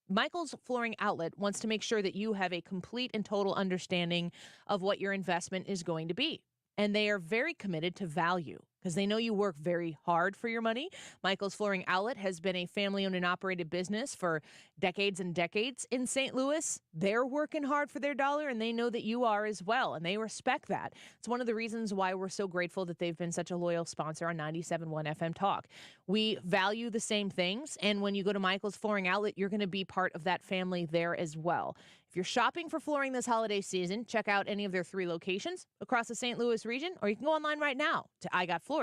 Michael's Flooring Outlet wants to make sure that you have a complete and total understanding of what your investment is going to be. And they are very committed to value because they know you work very hard for your money. Michael's Flooring Outlet has been a family-owned and operated business for decades and decades in St. Louis. They're working hard for their dollar, and they know that you are as well, and they respect that. It's one of the reasons why we're so grateful that they've been such a loyal sponsor on 97.1 FM Talk. We value the same things, and when you go to Michael's Flooring Outlet, you're going to be part of that family there as well. If you're shopping for flooring this holiday season, check out any of their 3 locations across the St. Louis region, or you can go online right now to igotfloored.com.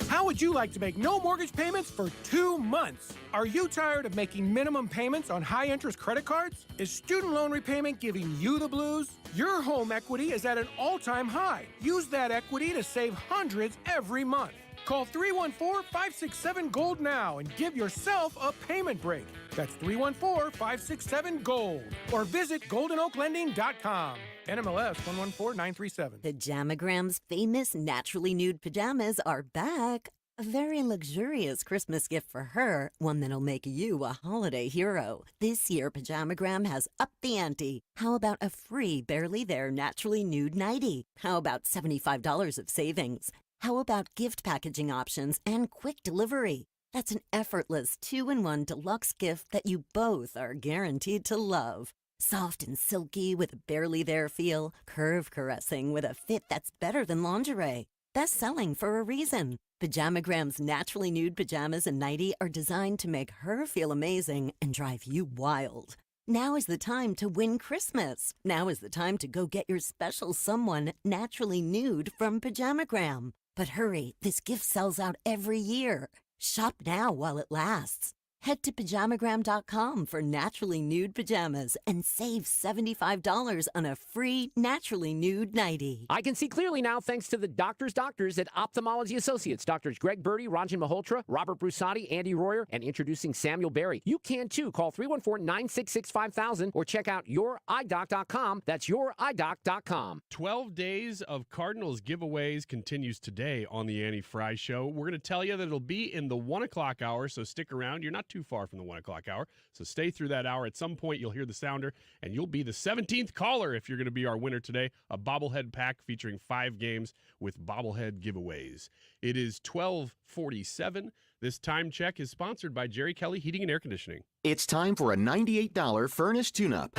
How would you like to make no mortgage payments for 2 months? Are you tired of making minimum payments on high-interest credit cards? Is student loan repayment giving you the blues? Your home equity is at an all-time high. Use that equity to save hundreds every month. Call 314-567-GOLD now and give yourself a payment break. That's 314-567-GOLD. Or visit goldenoaklending.com. NMLS 114937. Pajamagram's famous naturally nude pajamas are back. A very luxurious Christmas gift for her, one that'll make you a holiday hero. This year, Pajamagram has upped the ante. How about a free, barely there, naturally nude nightie? How about $75 of savings? How about gift packaging options and quick delivery? That's an effortless 2-in-1 deluxe gift that you both are guaranteed to love. Soft and silky with a barely there feel, curve caressing with a fit that's better than lingerie. Best selling for a reason. Pajamagram's naturally nude pajamas and nightie are designed to make her feel amazing and drive you wild. Now is the time to win Christmas. Now is the time to go get your special someone naturally nude from Pajamagram. But hurry, this gift sells out every year. Shop now while it lasts. Head to pajamagram.com for naturally nude pajamas and save $75 on a free naturally nude nightie. I can see clearly now thanks to the doctors at Ophthalmology Associates. Doctors Greg Birdie, Ranjan Malhotra, Robert Brusati, Andy Royer, and introducing Samuel Berry. You can too. Call 314-966-5000 or check out youridoc.com. That's youridoc.com. 12 days of Cardinals giveaways continues today on the Annie Frey Show. We're going to tell you that it'll be in the 1 o'clock hour, so stick around. You're not too far from the 1 o'clock hour, so stay through that hour. At some point, you'll hear the sounder, and you'll be the 17th caller if you're going to be our winner today. A bobblehead pack featuring 5 games with bobblehead giveaways. It is 12:47. This time check is sponsored by Jerry Kelly Heating and Air Conditioning. It's time for a $98 furnace tune-up.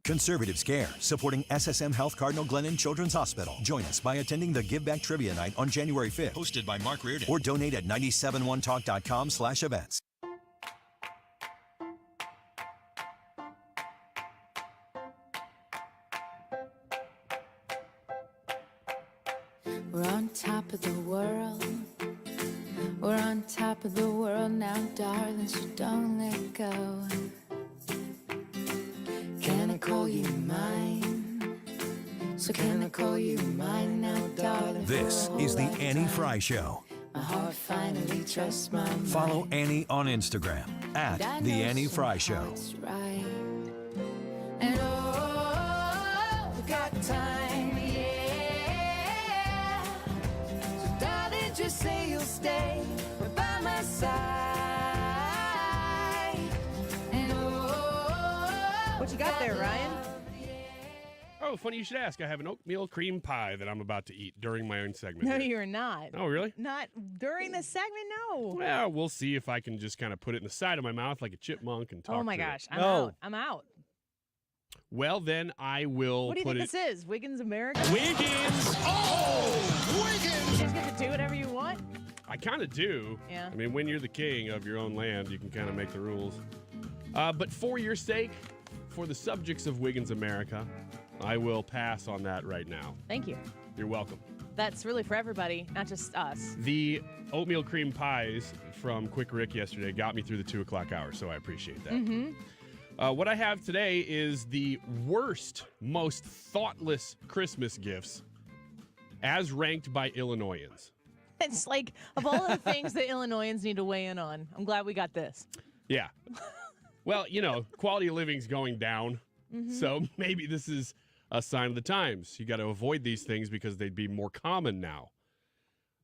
Conservatives Care, supporting SSM Health Cardinal Glennon Children's Hospital. Join us by attending the Give Back Trivia Night on January 5th. Hosted by Mark Reardon. Or donate at 971talk.com/events. We're on top of the world. We're on top of the world now, darling, so don't let go. Can I call you mine? So can I call you mine now, darling? This is the Annie Frey Show. My heart finally trusts my mind. Follow Annie on Instagram at The Annie Frey Show. It's right. And oh, we got time, yeah. So darling, just say you'll stay by my side. And oh, What you got there, Ryan? Oh, funny you should ask. I have an oatmeal cream pie that I'm about to eat during my own segment. No, here. you're not. Oh, really? Not during the segment, no. Well, we'll see if I can just kind of put it in the side of my mouth like a chipmunk and talk Oh my to gosh, it. I'm out. I'm out. Well, then I will What do you put think it... this is? Wiggins America? Wiggins! Oh! Wiggins! You just get to do whatever you want? I kind of do. Yeah. I mean, when you're the king of your own land, you can kind of make the rules. But for your sake, for the subjects of Wiggins America, I will pass on that right now. Thank you. You're welcome. That's really for everybody, not just us. The oatmeal cream pies from Quick Rick yesterday got me through the 2 o'clock hour, so I appreciate that. Mm-hmm. What I have today is the worst, most thoughtless Christmas gifts as ranked by Illinoisans. It's like, of all the things that Illinoisans need to weigh in on, I'm glad we got this. Yeah. Well, you know, quality of living's going down, Mhm. so maybe this is a sign of the times. You got to avoid these things because they'd be more common now.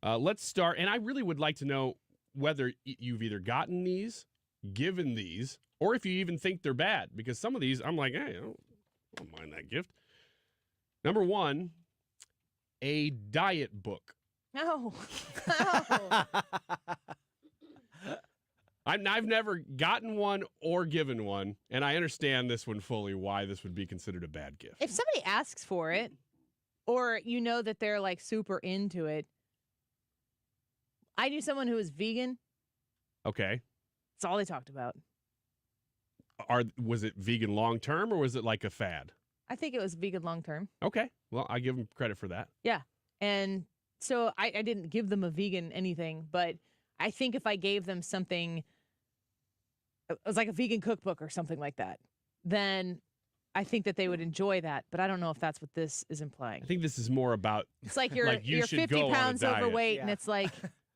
Let's start, and I really would like to know whether you've either gotten these, given these, or if you even think they're bad, because some of these, I'm like, hey, I don't mind that gift. Number one, a diet book. No. I've never gotten one or given one, and I understand this one fully, why this would be considered a bad gift. If somebody asks for it, or you know that they're like super into it, I knew someone who was vegan. Okay. That's all they talked about. Was it vegan long term, or was it like a fad? I think it was vegan long term. Okay. Well, I give them credit for that. Yeah. And so I didn't give them a vegan anything, but I think if I gave them something, it was like a vegan cookbook or something like that, then I think that they would enjoy that. But I don't know if that's what this is implying. I think this is more about. It's like you're you should 50 go on a pounds diet. overweight, and it's like,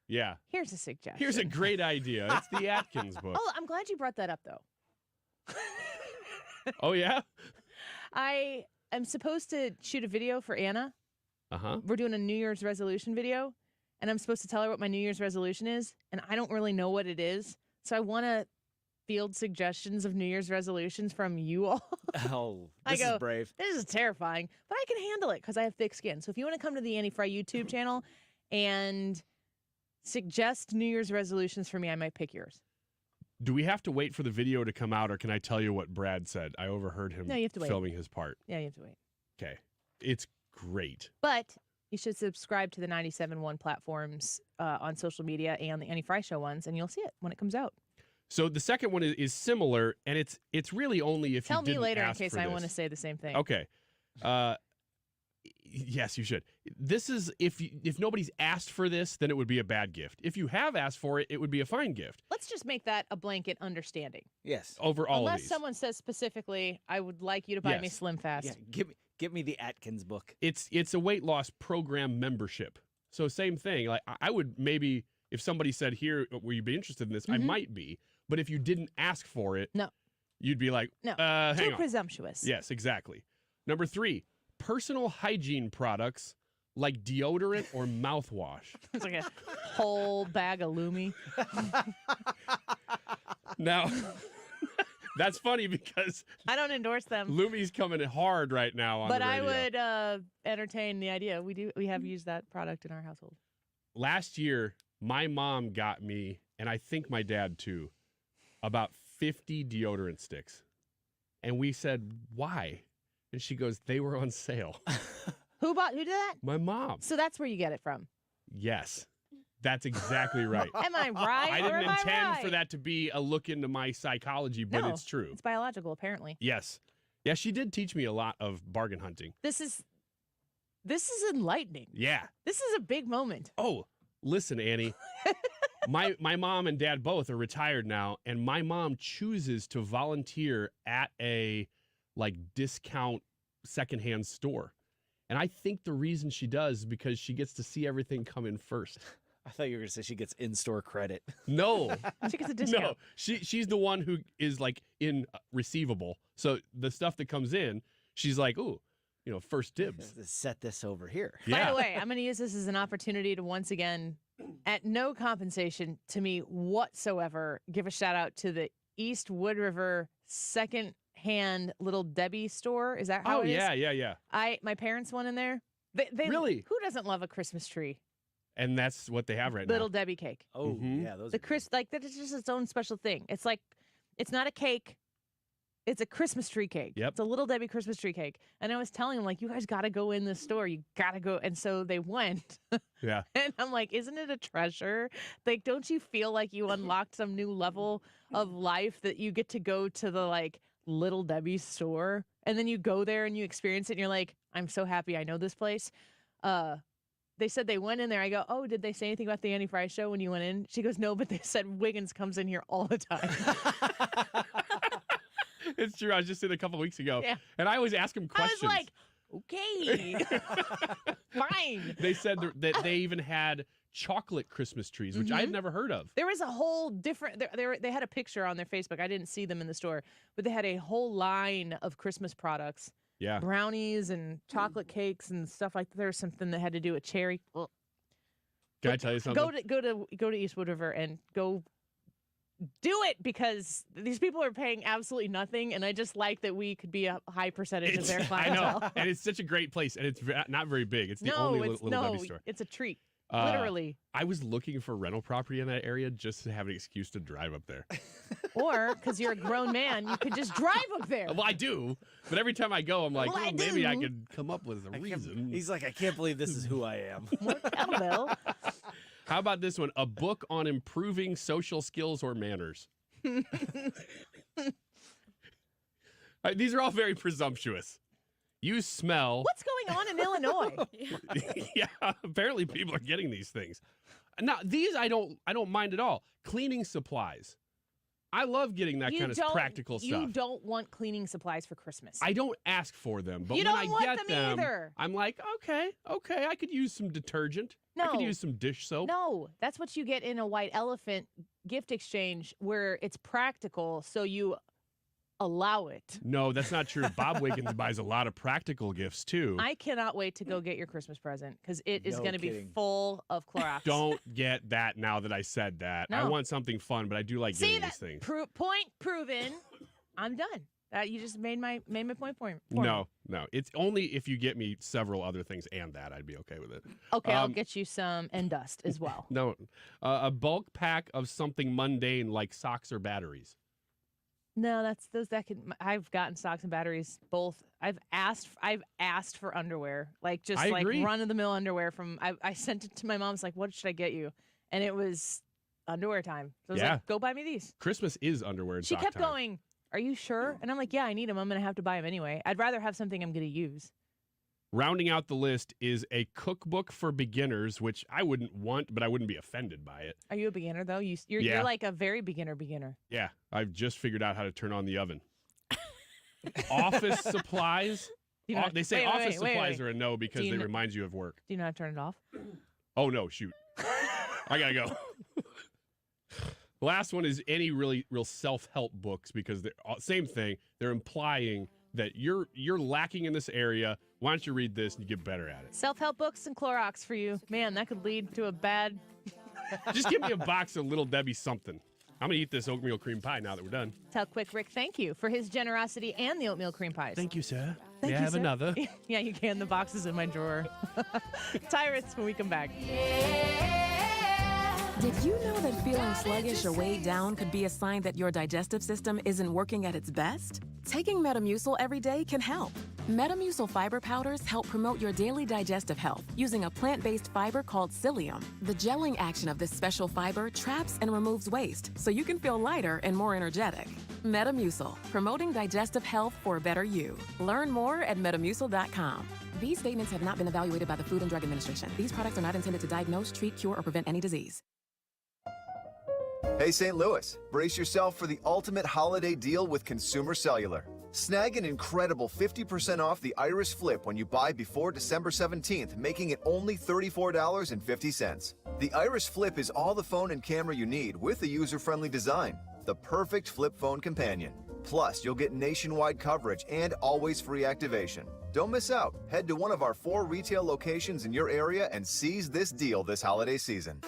Yeah. here's a suggestion. Here's a great idea. It's the Atkins book. Oh, I'm glad you brought that up, though. Oh, yeah? I am supposed to shoot a video for Anna. Uh-huh. We're doing a New Year's resolution video, and I'm supposed to tell her what my New Year's resolution is, and I don't really know what it is. So I want to field suggestions of New Year's resolutions from you all. Oh, this is brave. This is terrifying, but I can handle it because I have thick skin. So if you want to come to the Annie Frey YouTube channel and suggest New Year's resolutions for me, I might pick yours. Do we have to wait for the video to come out, or can I tell you what Brad said? I overheard him you have to wait. filming his part. Yeah, you have to wait. Okay. It's great. But you should subscribe to the 97.1 platforms on social media and the Annie Frey Show ones, and you'll see it when it comes out. So the second one is similar, and it's really only if Tell you me didn't later in ask case for I this. want to say the same thing. Okay. Yes, you should. This is if nobody's asked for this, then it would be a bad gift. If you have asked for it, it would be a fine gift. Let's just make that a blanket understanding. Yes. Over all of Unless these. someone says specifically, I would like you to buy me Yes. Slim Fast. Yeah, give me the Atkins book. It's a weight loss program membership. So same thing. Like I would maybe, if somebody said, here, will you be interested in this? I might be. But if you didn't ask for it, no, you'd be like, no, hang too on. presumptuous. Yes, exactly. Number 3, personal hygiene products like deodorant or mouthwash. It's like a whole bag of Lumi. Now, that's funny because I don't endorse them. Lumi's coming hard right now on But the radio. I would entertain the idea. We have used that product in our household. Last year, my mom got me, and I think my dad too, about 50 deodorant sticks. And we said, why? And she goes, they were on sale. Who did that? My mom. So that's where you get it from. Yes. That's exactly right. Am I right? I or didn't am intend I right? for that to be a look into my psychology, but No, it's true. It's biological, apparently. Yes. Yeah, she did teach me a lot of bargain hunting. This is enlightening. Yeah. This is a big moment. Oh, listen, Annie. My mom and dad both are retired now, and my mom chooses to volunteer at a discount secondhand store. And I think the reason she does is because she gets to see everything come in first. I thought you were going to say she gets in-store credit. No. She gets a discount. No. She's the one who is in receivable. So the stuff that comes in, she's like, ooh, first dibs. Set this over here. Yeah. By the way, I'm going to use this as an opportunity to once again, at no compensation to me whatsoever, give a shout out to the East Wood River second-hand Little Debbie store. Is that how it is? Yeah. My parents went in there. They Really? Who doesn't love a Christmas tree? And that's what they have right Little now. Debbie cake. Oh, Mhm. yeah. Those That is just its own special thing. It's it's not a cake. It's a Christmas tree cake. Yep. It's a Little Debbie Christmas tree cake. And I was telling them, you guys got to go in this store. You got to go. And so they went. Yeah. And I'm like, isn't it a treasure? Don't you feel like you unlocked some new level of life that you get to go to the Little Debbie store? And then you go there and you experience it and you're like, I'm so happy I know this place. They said they went in there. I go, oh, did they say anything about the Annie Frey show when you went in? She goes, no, but they said Wiggins comes in here all the time. It's true. I was just in a couple weeks ago. Yeah. And I always ask him questions. I was like, okay, fine. They said that they even had chocolate Christmas trees, which I had never heard of. There was a whole different, they had a picture on their Facebook. I didn't see them in the store, but they had a whole line of Christmas products. Yeah. Brownies and chocolate cakes and stuff like that. There was something that had to do with cherry. Ugh. Can I tell you something? Go to Eastwood River and go do it, because these people are paying absolutely nothing, and I just like that we could be a high percentage of their I clientele. know. And it's such a great place, and it's not very big. It's the only little Debbie store. It's a treat. Literally. I was looking for rental property in that area just to have an excuse to drive up there. Or, because you're a grown man, you could just drive up there. Well, I do, but every time I go, I'm like, Well, I maybe I do. could come up with a reason. He's like, I can't believe this is who I am. More kettlebell. How about this one? A book on improving social skills or manners. These are all very presumptuous. You smell. What's going on in Illinois? Yeah, apparently people are getting these things. Now, these I don't mind at all. Cleaning supplies. I love getting that kind of practical stuff. You don't want cleaning supplies for Christmas. I don't ask for them, but You when don't I want get them either. I'm like, okay, I could use some detergent. I could No. use some dish soap. No, that's what you get in a white elephant gift exchange, where it's practical. So you allow it. No, that's not true. Bob Wiggins buys a lot of practical gifts, too. I cannot wait to go get your Christmas present because it is No going to be kidding. full of Clorox. Don't get that now that I said that. I No. want something fun, but I do like See getting that? these things. Point proven. I'm done. You just made my point for me. No. It's only if you get me several other things and that, I'd be okay with it. Okay, I'll get you some and dust as well. No, a bulk pack of something mundane like socks or batteries. No, that's those that could. I've gotten socks and batteries both. I've asked for underwear, like just I like agree. run of the mill underwear. I sent it to my mom's like, what should I get you? And it was underwear time. So I was Yeah. like, go buy me these. Christmas is underwear and She sock kept time. going, are you sure? And I'm like, yeah, I need them. I'm going to have to buy them anyway. I'd rather have something I'm going to use. Rounding out the list is a cookbook for beginners, which I wouldn't want, but I wouldn't be offended by it. Are you a beginner, though? You're Yeah. like a very beginner. Yeah, I've just figured out how to turn on the oven. Office supplies. You know, They say wait, office wait, supplies wait. are a no because Do you they know- remind you of work. Do you know how to turn it off? Oh, no, shoot. I got to go. Last one is any real self-help books because they're same thing. They're implying that you're lacking in this area. Why don't you read this and you get better at it? Self-help books and Clorox for you. Man, that could lead to a bad... Just give me a box of Little Debbie something. I'm going to eat this oatmeal cream pie now that we're done. Tell Quick Rick thank you for his generosity and the oatmeal cream pies. Thank you, sir. Thank May I you, have sir. another? Yeah, you can. The box is in my drawer. Tyrus, when we come back. Did you know that feeling sluggish or weighed down could be a sign that your digestive system isn't working at its best? Taking Metamucil every day can help. Metamucil fiber powders help promote your daily digestive health using a plant-based fiber called psyllium. The gelling action of this special fiber traps and removes waste so you can feel lighter and more energetic. Metamucil, promoting digestive health for a better you. Learn more at metamucil.com. These statements have not been evaluated by the Food and Drug Administration. These products are not intended to diagnose, treat, cure, or prevent any disease. Hey, St. Louis, brace yourself for the ultimate holiday deal with Consumer Cellular. Snag an incredible 50% off the Iris Flip when you buy before December 17th, making it only $34.50. The Iris Flip is all the phone and camera you need with a user-friendly design, the perfect flip phone companion. Plus, you'll get nationwide coverage and always free activation. Don't miss out. Head to one of our 4 retail locations in your area and seize this deal this holiday season.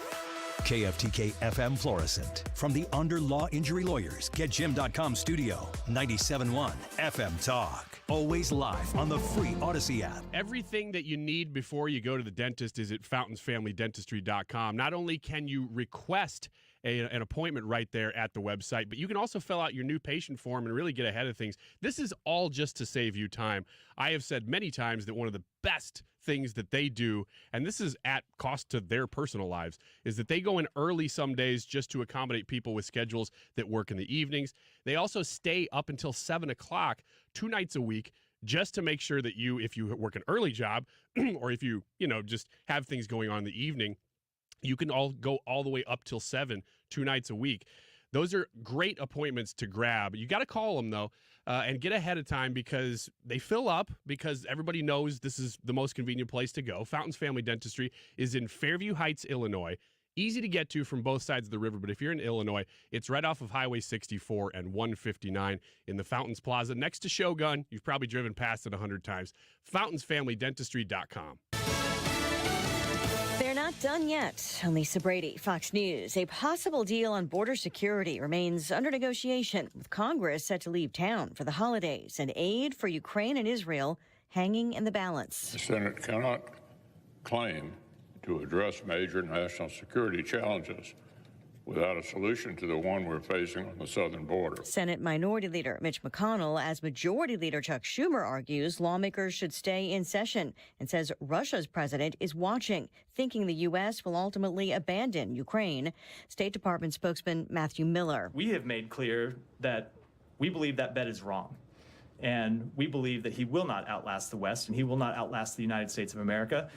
KFTK FM Florissant. From the Under Law Injury Lawyers, GetJim.com studio. 97.1 FM Talk. Always live on the free Odyssey app. Everything that you need before you go to the dentist is at FountainsFamilyDentistry.com. Not only can you request an appointment right there at the website, but you can also fill out your new patient form and really get ahead of things. This is all just to save you time. I have said many times that one of the best things that they do, and this is at cost to their personal lives, is that they go in early some days just to accommodate people with schedules that work in the evenings. They also stay up until 7 o'clock 2 nights a week just to make sure that you, if you work an early job or if you just have things going on in the evening, you can all go all the way up till 7, 2 nights a week. Those are great appointments to grab. You got to call them, though, and get ahead of time because they fill up because everybody knows this is the most convenient place to go. Fountains Family Dentistry is in Fairview Heights, Illinois. Easy to get to from both sides of the river, but if you're in Illinois, it's right off of Highway 64 and 159 in the Fountains Plaza next to Shogun. You've probably driven past it 100 times. FountainsFamilyDentistry.com. They're not done yet. I'm Lisa Brady, Fox News. A possible deal on border security remains under negotiation, with Congress set to leave town for the holidays and aid for Ukraine and Israel hanging in the balance. The Senate cannot claim to address major national security challenges without a solution to the one we're facing on the southern border. Senate Minority Leader Mitch McConnell, as Majority Leader Chuck Schumer argues, lawmakers should stay in session and says Russia's president is watching, thinking the U.S. will ultimately abandon Ukraine. State Department spokesman Matthew Miller. We have made clear that we believe that bet is wrong. And we believe that he will not outlast the West and he will not outlast the United States of America.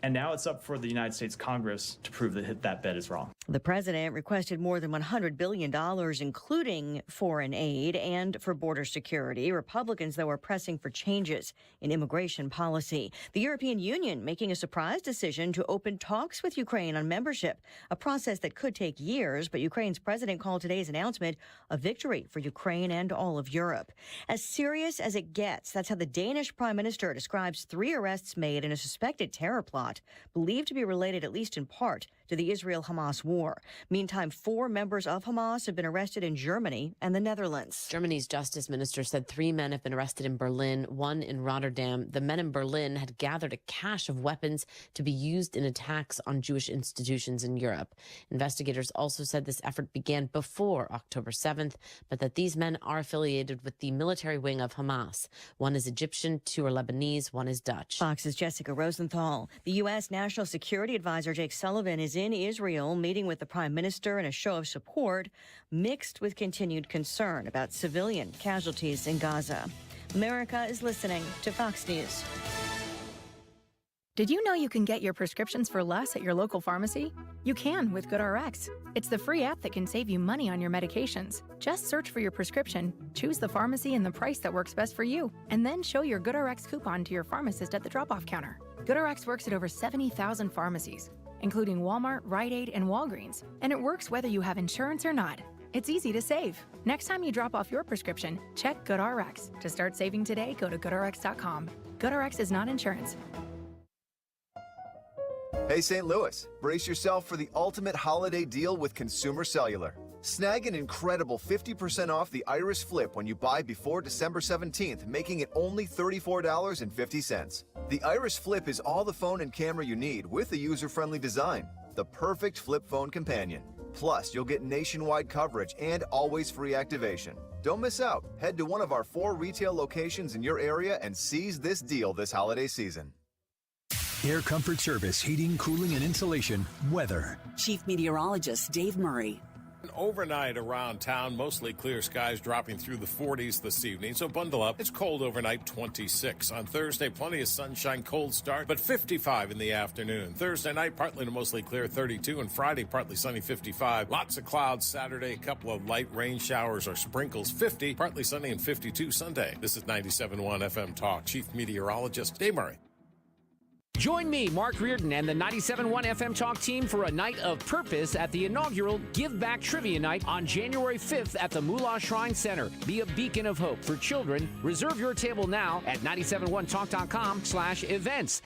And now it's up for the United States Congress to prove that that bet is wrong. The president requested more than $100 billion, including foreign aid and for border security. Republicans, though, are pressing for changes in immigration policy. The European Union making a surprise decision to open talks with Ukraine on membership, a process that could take years, but Ukraine's president called today's announcement a victory for Ukraine and all of Europe. As serious as it gets, that's how the Danish prime minister describes 3 arrests made in a suspected terror plot, believed to be related at least in part to the Israel-Hamas war. Meantime, 4 members of Hamas have been arrested in Germany and the Netherlands. Germany's justice minister said 3 men have been arrested in Berlin, 1 in Rotterdam. The men in Berlin had gathered a cache of weapons to be used in attacks on Jewish institutions in Europe. Investigators also said this effort began before October 7th, but that these men are affiliated with the military wing of Hamas. 1 is Egyptian, 2 are Lebanese, 1 is Dutch. Fox's Jessica Rosenthal. The U.S. National Security Advisor Jake Sullivan is in Israel meeting with the prime minister in a show of support, mixed with continued concern about civilian casualties in Gaza. America is listening to Fox News. Did you know you can get your prescriptions for less at your local pharmacy? You can with GoodRx. It's the free app that can save you money on your medications. Just search for your prescription, choose the pharmacy and the price that works best for you, and then show your GoodRx coupon to your pharmacist at the drop-off counter. GoodRx works at over 70,000 pharmacies, including Walmart, Rite Aid, and Walgreens, and it works whether you have insurance or not. It's easy to save. Next time you drop off your prescription, check GoodRx. To start saving today, go to GoodRx.com. GoodRx is not insurance. Hey, St. Louis, brace yourself for the ultimate holiday deal with Consumer Cellular. Snag an incredible 50% off the Iris Flip when you buy before December 17th, making it only $34.50. The Iris Flip is all the phone and camera you need with a user-friendly design, the perfect flip phone companion. Plus, you'll get nationwide coverage and always free activation. Don't miss out. Head to one of our 4 retail locations in your area and seize this deal this holiday season. Air Comfort Service, heating, cooling, and insulation, weather. Chief Meteorologist Dave Murray. Overnight around town, mostly clear skies dropping through the 40s this evening, so bundle up. It's cold overnight, 26. On Thursday, plenty of sunshine, cold start, but 55 in the afternoon. Thursday night, partly to mostly clear, 32, and Friday, partly sunny, 55. Lots of clouds Saturday, a couple of light rain showers or sprinkles, 50, partly sunny, and 52 Sunday. This is 97.1 FM Talk. Chief Meteorologist Dave Murray. Join me, Mark Reardon, and the 97.1 FM Talk team for a night of purpose at the inaugural Give Back Trivia Night on January 5th at the Moolah Shrine Center. Be a beacon of hope for children. Reserve your table now at 971talk.com/events.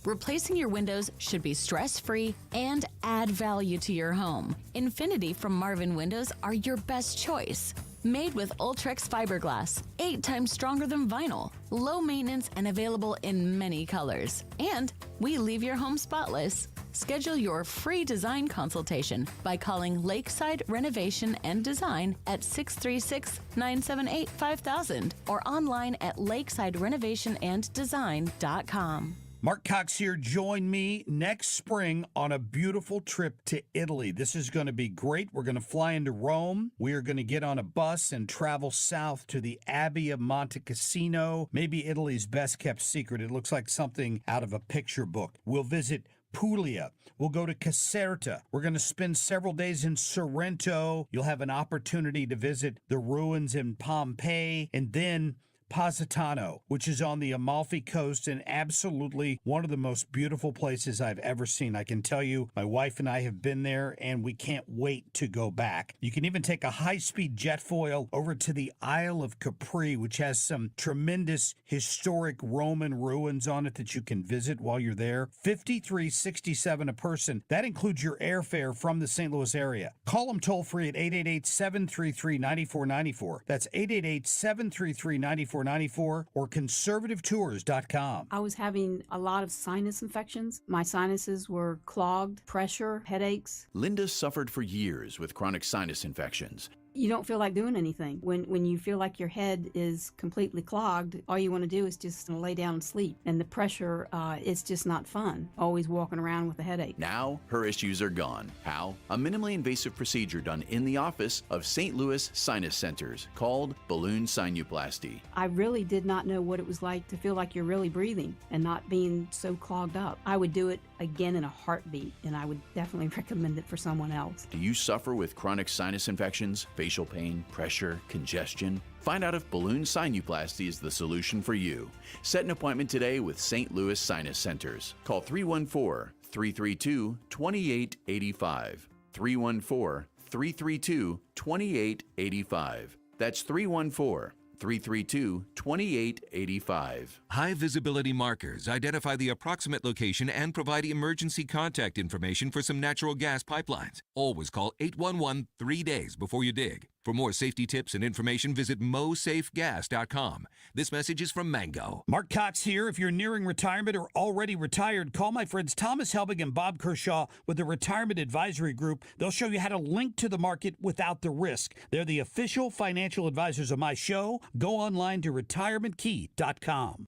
Replacing your windows should be stress-free and add value to your home. Infinity from Marvin Windows are your best choice. Made with Ultrex fiberglass, 8 times stronger than vinyl, low maintenance and available in many colors. And we leave your home spotless. Schedule your free design consultation by calling Lakeside Renovation and Design at 636-978-5000 or online at lakesiderenovationanddesign.com. Mark Cox here. Join me next spring on a beautiful trip to Italy. This is going to be great. We're going to fly into Rome. We are going to get on a bus and travel south to the Abbey of Monte Cassino, maybe Italy's best kept secret. It looks like something out of a picture book. We'll visit Puglia. We'll go to Caserta. We're going to spend several days in Sorrento. You'll have an opportunity to visit the ruins in Pompeii, and then Positano, which is on the Amalfi Coast and absolutely one of the most beautiful places I've ever seen. I can tell you, my wife and I have been there, and we can't wait to go back. You can even take a high-speed jet foil over to the Isle of Capri, which has some tremendous historic Roman ruins on it that you can visit while you're there. $53.67 a person. That includes your airfare from the St. Louis area. Call them toll-free at 888-733-9494. That's 888-733-9494. or conservativetours.com. I was having a lot of sinus infections. My sinuses were clogged, pressure, headaches. Linda suffered for years with chronic sinus infections. you don't feel like doing anything. When you feel like your head is completely clogged, all you want to do is just lay down and sleep. And the pressure, it's just not fun, always walking around with a headache. Now, her issues are gone. How? A minimally invasive procedure done in the office of St. Louis Sinus Centers called balloon sinuplasty. I really did not know what it was like to feel like you're really breathing and not being so clogged up. I would do it again in a heartbeat, and I would definitely recommend it for someone else. Do you suffer with chronic sinus infections, facial pain, pressure, congestion? Find out if balloon sinuplasty is the solution for you. Set an appointment today with St. Louis Sinus Centers. Call 314-332-2885. 314-332-2885. That's 314-332-2885. High visibility markers identify the approximate location and provide emergency contact information for some natural gas pipelines. Always call 811 3 days before you dig. For more safety tips and information, visit mosafegas.com. This message is from Mango. Mark Cox here. If you're nearing retirement or already retired, call my friends Thomas Helbig and Bob Kershaw with the Retirement Advisory Group. They'll show you how to link to the market without the risk. They're the official financial advisors of my show. Go online to retirementkey.com.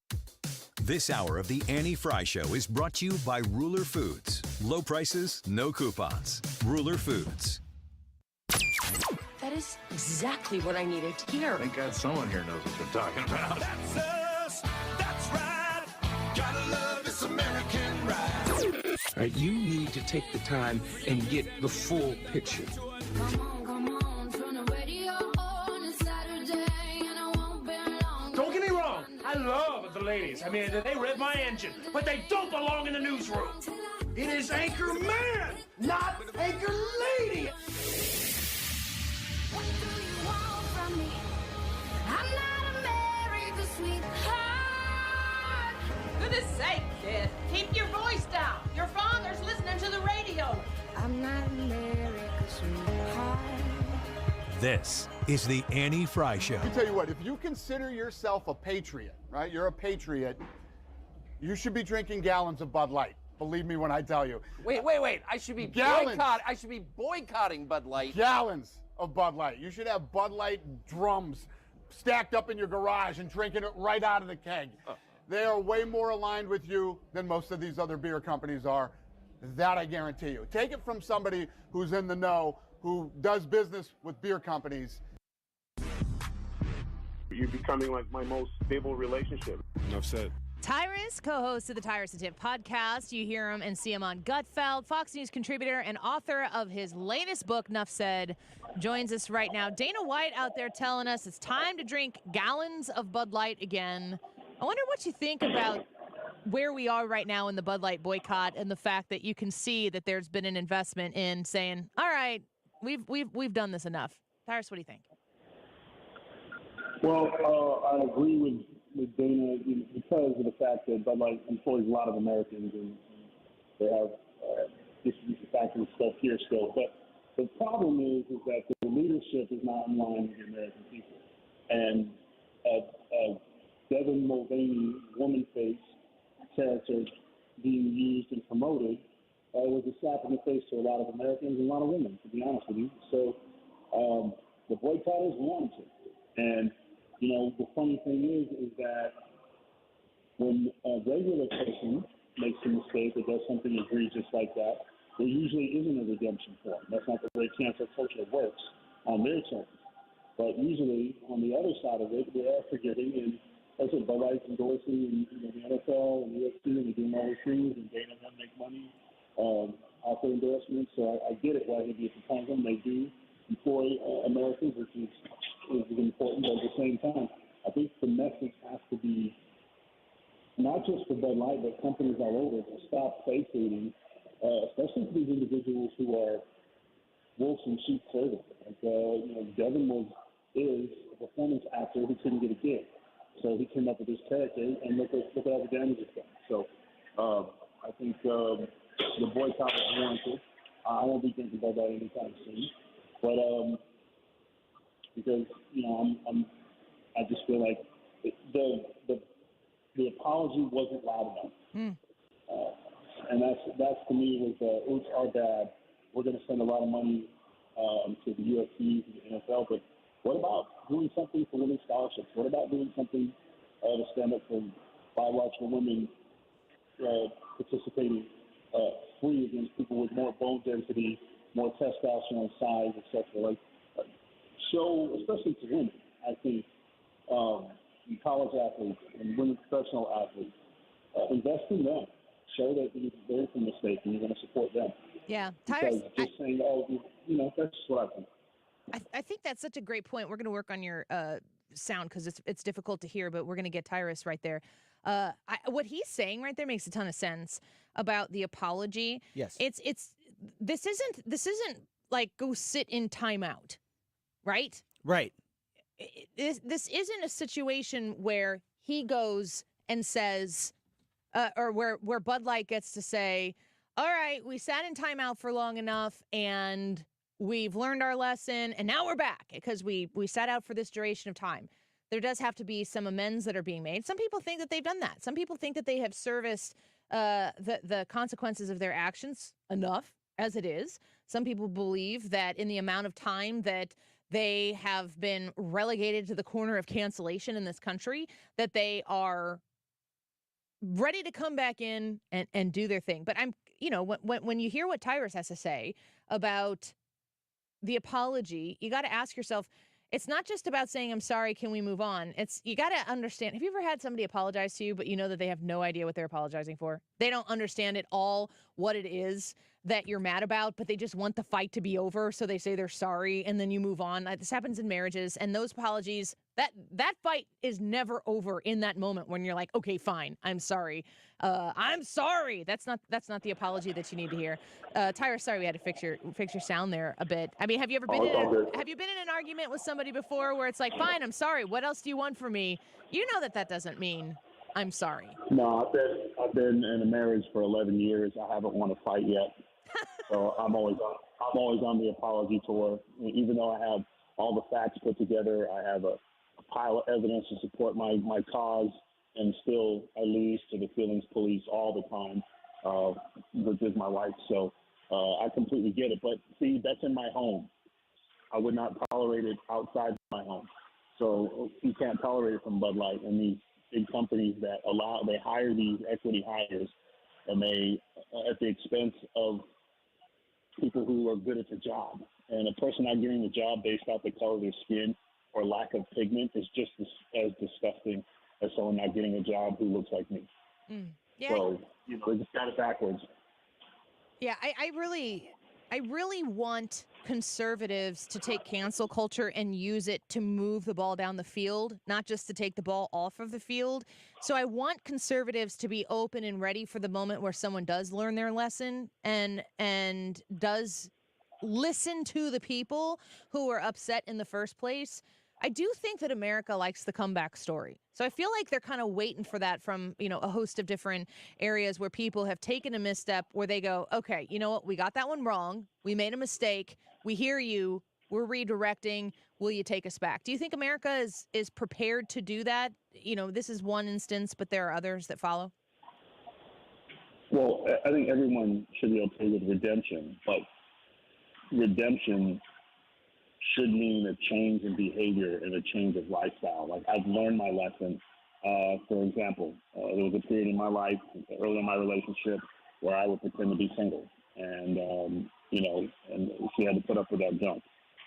This hour of the Annie Frey Show is brought to you by Ruler Foods. Low prices, no coupons. Ruler Foods. That is exactly what I needed to hear. Thank God someone here knows what they're talking about. That's us. That's right. Gotta love this American ride. All right, you need to take the time and get the full picture. Don't get me wrong. I love the ladies. I mean, they rev my engine, but they don't belong in the newsroom. It is Anchor Man, not Anchor Lady. What do you want from me? I'm not America's sweetheart. Goodness sake, kid. Keep your voice down. Your father's listening to the radio. I'm not America's sweetheart. This is the Annie Frey Show. Let me tell you what, if you consider yourself a patriot, right? You're a patriot, you should be drinking gallons of Bud Light. Believe me when I tell you. Wait. I should be boycotting Bud Light. Gallons of Bud Light. You should have Bud Light drums stacked up in your garage and drinking it right out of the keg. They are way more aligned with you than most of these other beer companies are. That I guarantee you. Take it from somebody who's in the know, who does business with beer companies. You're becoming like my most stable relationship. Enough said. Tyrus, co-host of the Tyrus and Tip podcast. You hear him and see him on Gutfeld, Fox News contributor and author of his latest book, Nuff Said, joins us right now. Dana White out there telling us it's time to drink gallons of Bud Light again. I wonder what you think about where we are right now in the Bud Light boycott and the fact that you can see that there's been an investment in saying, all right, we've done this enough. Tyrus, what do you think? Well, I agree with Dana because of the fact that Bud Light employs a lot of Americans and they have distribution factories stuff here still. But the problem is that the leadership is not in line with the American people. And Devin Mulvaney, woman face character being used and promoted was a slap in the face to a lot of Americans and a lot of women, to be honest with you. So the boycotters want it. And you know, the funny thing is that when a regular person makes a mistake or does something egregious like that, there usually isn't a redemption for them. That's not the way cancel culture works on their terms. But usually, on the other side of it, they are forgiving, and that's what Bud Light's endorsing, and the NFL and the UFC, and they're doing all these things, and they don't make money off their endorsements. So I get it why they'd be a proponent of them. They do employ Americans, which is important, but at the same time, I think the message has to be not just for Bud Light, but companies all over to stop placating, especially for these individuals who are wolves in sheep's clothing. Like, Devin is a performance actor who couldn't get a gig, so he came up with this character, and look at all the damage it's done. So I think the boycott is warranted. I won't be drinking Bud Light anytime soon, but because I just feel like the apology wasn't loud enough, and that's to me was oops, our bad. We're going to spend a lot of money to the UFC, to the NFL, but what about doing something for women's scholarships? What about doing something to stand up for biological women participating free against people with more bone density, more testosterone, size, etc. Like, show, especially to women, I think, in college athletes and women professional athletes, invest in them. Show that they're from the mistake and you're going to support them. Yeah, Tyrus, just saying, oh, that's just what I think. I think that's such a great point. We're going to work on your sound because it's difficult to hear, but we're going to get Tyrus right there. What he's saying right there makes a ton of sense about the apology. Yes, this isn't like go sit in timeout, right? Right. This isn't a situation where he goes and says, or where Bud Light gets to say, all right, we sat in timeout for long enough and we've learned our lesson and now we're back because we sat out for this duration of time. There does have to be some amends that are being made. Some people think that they've done that. Some people think that they have serviced the consequences of their actions enough as it is. Some people believe that in the amount of time that they have been relegated to the corner of cancellation in this country, that they are ready to come back in and do their thing. But when you hear what Tyrus has to say about the apology, you got to ask yourself, it's not just about saying, I'm sorry, can we move on? You got to understand. Have you ever had somebody apologize to you, but you know that they have no idea what they're apologizing for? They don't understand at all what it is that you're mad about, but they just want the fight to be over. So they say they're sorry and then you move on. This happens in marriages, and those apologies, that fight is never over in that moment when you're like, okay, fine, I'm sorry. I'm sorry. That's not the apology that you need to hear. Tyrus, sorry we had to fix your sound there a bit. I mean, have you ever been have you been in an argument with somebody before where it's like, fine, I'm sorry. What else do you want from me? You know that doesn't mean I'm sorry. No, I've been in a marriage for 11 years. I haven't won a fight yet. So I'm always on the apology tour. Even though I have all the facts put together, I have a pile of evidence to support my cause, and still I lose to the feelings police all the time, with my wife. So I completely get it. But see, that's in my home. I would not tolerate it outside my home. So you can't tolerate it from Bud Light and these big companies that they hire these equity hires, and they at the expense of people who are good at the job. And a person not getting the job based off the color of their skin or lack of pigment is just as disgusting as someone not getting a job who looks like me. Yeah. So, they just got it backwards. Yeah, I really want conservatives to take cancel culture and use it to move the ball down the field, not just to take the ball off of the field. So I want conservatives to be open and ready for the moment where someone does learn their lesson and does listen to the people who were upset in the first place. I do think that America likes the comeback story. So I feel like they're kind of waiting for that from, a host of different areas where people have taken a misstep where they go, okay, you know what? We got that one wrong. We made a mistake. We hear you. We're redirecting. Will you take us back? Do you think America is prepared to do that? This is one instance, but there are others that follow. Well, I think everyone should be okay with redemption, but redemption should mean a change in behavior and a change of lifestyle. Like, I've learned my lesson. For example, there was a period in my life, early in my relationship, where I would pretend to be single. And, and she had to put up with that junk.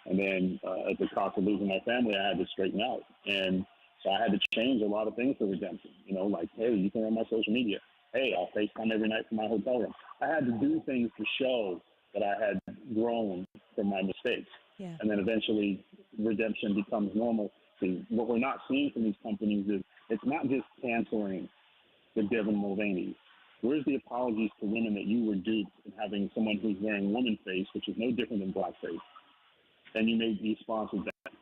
And then at the cost of losing my family, I had to straighten out. And so I had to change a lot of things for redemption. Like, hey, you can run my social media. Hey, I'll FaceTime every night from my hotel room. I had to do things to show that I had grown from my mistakes. Yeah. And then eventually redemption becomes normal. See, what we're not seeing from these companies is it's not just canceling the Devin Mulvaney. Where's the apologies to women that you were duped and having someone who's wearing woman face, which is no different than blackface, and you made these sponsors that,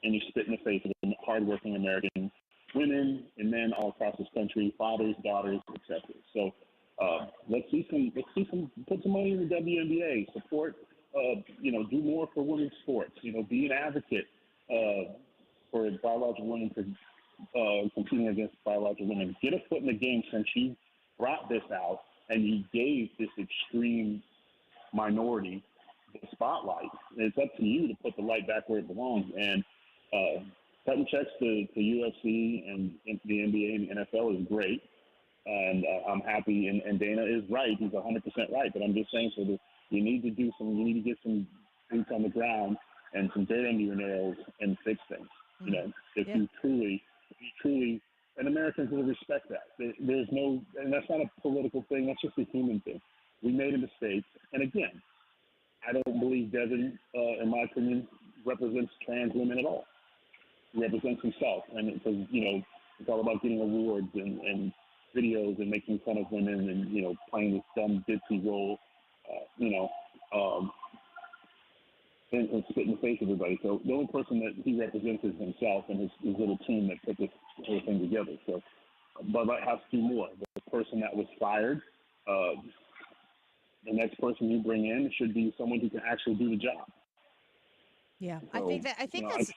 and you spit in the face of hardworking American women and men all across this country, fathers, daughters, etc. So let's see some, put some money in the WNBA, support. Do more for women's sports. Be an advocate for biological women competing against biological women. Get a foot in the game since you brought this out and you gave this extreme minority the spotlight. It's up to you to put the light back where it belongs. And cutting checks to UFC and the NBA and the NFL is great. And I'm happy. And Dana is right. He's 100% right. But I'm just saying, so that you need to get some boots on the ground and some dirt under your nails and fix things. You know, if you truly, and Americans will respect that. There's no, and that's not a political thing. That's just a human thing. We made a mistake. And again, I don't believe Devin, in my opinion, represents trans women at all. He represents himself. And because, you know, it's all about getting awards and videos and making fun of women and, you know, playing this dumb ditzy role, and spit in the face of everybody. So the only person that he represents is himself and his little team that put this whole thing together. So Bud Light has to do more. The person that was fired, the next person you bring in should be someone who can actually do the job. Yeah, So, I think that's.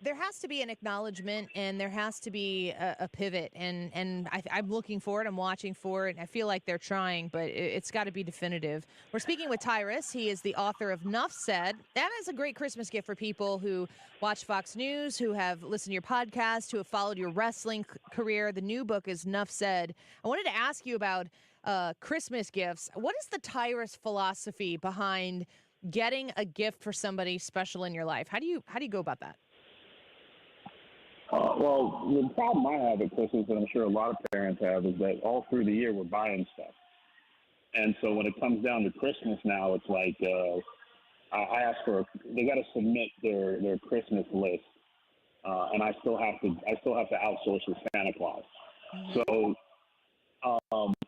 There has to be an acknowledgement, and there has to be a pivot, and I'm looking for it. I'm watching for it. I feel like they're trying, but it's got to be definitive. We're speaking with Tyrus. He is the author of Nuff Said. That is a great Christmas gift for people who watch Fox News, who have listened to your podcast, who have followed your wrestling career. The new book is Nuff Said. I wanted to ask you about Christmas gifts. What is the Tyrus philosophy behind getting a gift for somebody special in your life? How do you go about that? Well, the problem I have at Christmas, and I'm sure a lot of parents have, is that all through the year we're buying stuff. And so when it comes down to Christmas now, it's like I ask they got to submit their Christmas list, and I still have to outsource with Santa Claus. Mm-hmm. So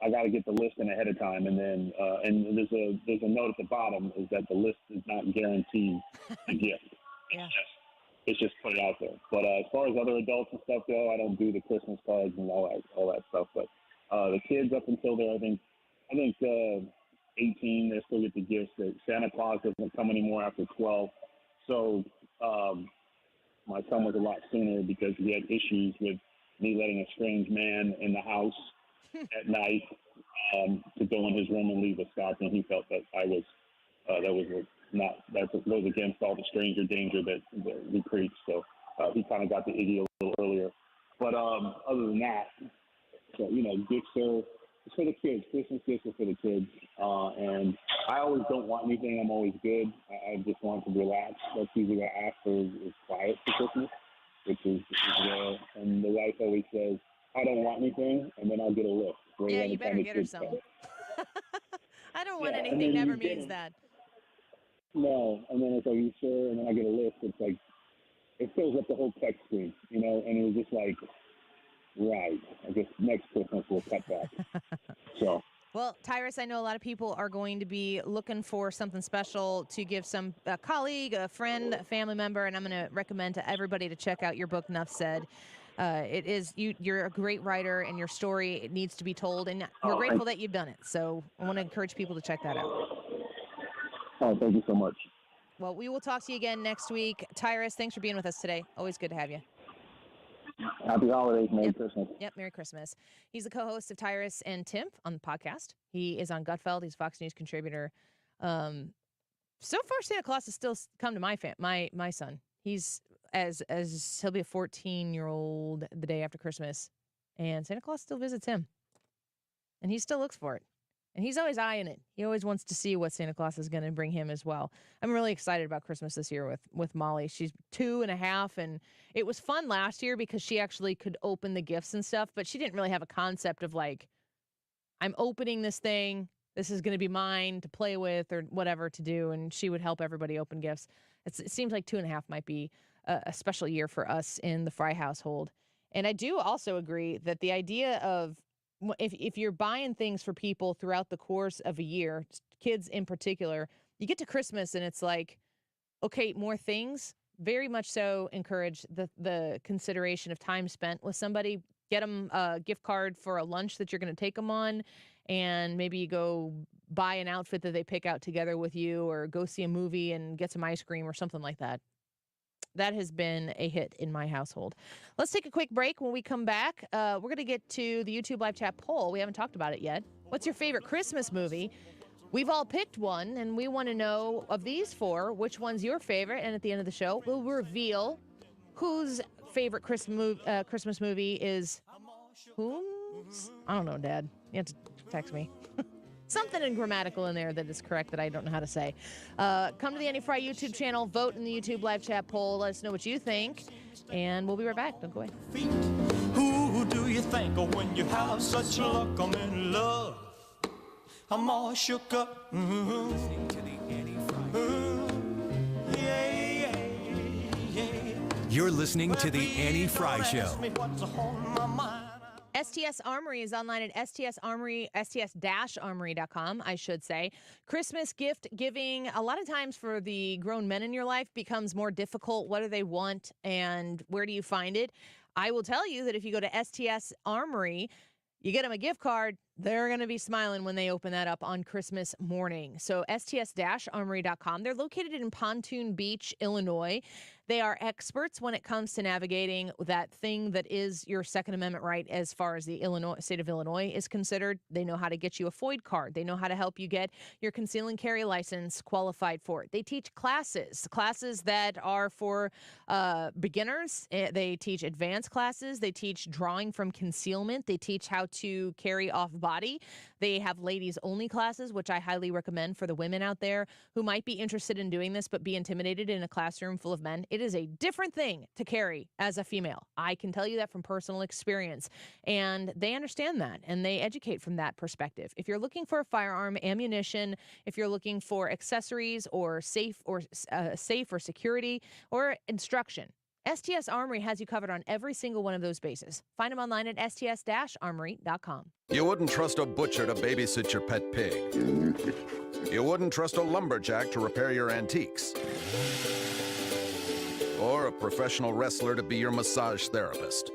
I got to get the list in ahead of time, and then and there's a note at the bottom is that the list is not guaranteed a gift. Yeah. It's just put it out there. But as far as other adults and stuff go, I don't do the Christmas cards and all that stuff. But the kids up until they're I think 18, they still get the gifts. That Santa Claus doesn't come anymore after 12. So my son was a lot sooner because he had issues with me letting a strange man in the house at night to go in his room and leave a scotch, and he felt that that goes against all the stranger danger that we preach. So he kind of got the iggy a little earlier. But other than that, so, you know, gifts are it's for the kids. Christmas gifts are for the kids. And I always don't want anything. I'm always good. I just want to relax. That's usually what I ask for is quiet for Christmas, which is rare. And the wife always says, I don't want anything, and then I'll get a list. Yeah, you better get her something. I don't want anything never means that. No, and then it's like, you sure? And then I get a list. It's like, it fills up the whole text screen, you know, and it was just like, right, I guess next Christmas we'll cut back. So. Well, Tyrus, I know a lot of people are going to be looking for something special to give some colleague, a friend, a family member, and I'm going to recommend to everybody to check out your book, Nuff Said. It is you're a great writer, and your story, it needs to be told, and we're grateful that you've done it. So I want to encourage people to check that out. Oh, thank you so much. Well, we will talk to you again next week. Tyrus, thanks for being with us today. Always good to have you. Happy holidays. Merry Christmas. Yep, Merry Christmas. He's the co-host of Tyrus and Timp on the podcast. He is on Gutfeld. He's a Fox News contributor. So far, Santa Claus has still come to my son. He's as he'll be a 14-year-old the day after Christmas, and Santa Claus still visits him, and he still looks for it. And he's always eyeing it. He always wants to see what Santa Claus is going to bring him as well. I'm really excited about Christmas this year with Molly. She's 2.5, and it was fun last year because she actually could open the gifts and stuff, but she didn't really have a concept of like, I'm opening this thing. This is going to be mine to play with or whatever to do, and she would help everybody open gifts. It seems like 2.5 might be a special year for us in the Frey household. And I do also agree that the idea of if you're buying things for people throughout the course of a year, kids in particular, you get to Christmas and it's like, okay, more things. Very much so encourage the consideration of time spent with somebody. Get them a gift card for a lunch that you're going to take them on, and maybe you go buy an outfit that they pick out together with you, or go see a movie and get some ice cream or something like that. That has been a hit in my household. Let's take a quick break. When we come back, we're going to get to the YouTube live chat poll. We haven't talked about it yet. What's your favorite Christmas movie? We've all picked one, and we want to know, of these four, which one's your favorite. And at the end of the show, we'll reveal whose favorite Christmas movie is whom's? I don't know, Dad. You have to text me. Something grammatical in there that is correct that I don't know how to say. Come to the Annie Frey YouTube channel. Vote in the YouTube live chat poll. Let us know what you think. And we'll be right back. Don't go away. Who do you think of when you have such luck? I'm in love. I'm all shook up. Listening to the Annie Frey. You're listening to the Annie Frey Show. STS Armory is online at sts-armory.com, I should say. Christmas gift giving, a lot of times for the grown men in your life, becomes more difficult. What do they want and where do you find it? I will tell you that if you go to STS Armory, you get them a gift card, they're going to be smiling when they open that up on Christmas morning. So sts-armory.com. They're located in Pontoon Beach, Illinois. They are experts when it comes to navigating that thing that is your Second Amendment right as far as the state of Illinois is considered. They know how to get you a FOID card. They know how to help you get your conceal and carry license qualified for it. They teach classes that are for beginners. They teach advanced classes. They teach drawing from concealment. They teach how to carry off body. They have ladies only classes, which I highly recommend for the women out there who might be interested in doing this but be intimidated in a classroom full of men. It is a different thing to carry as a female. I can tell you that from personal experience. And they understand that and they educate from that perspective. If you're looking for a firearm, ammunition, if you're looking for accessories or safe or security or instruction, STS Armory has you covered on every single one of those bases. Find them online at sts-armory.com. You wouldn't trust a butcher to babysit your pet pig. You wouldn't trust a lumberjack to repair your antiques. Or a professional wrestler to be your massage therapist.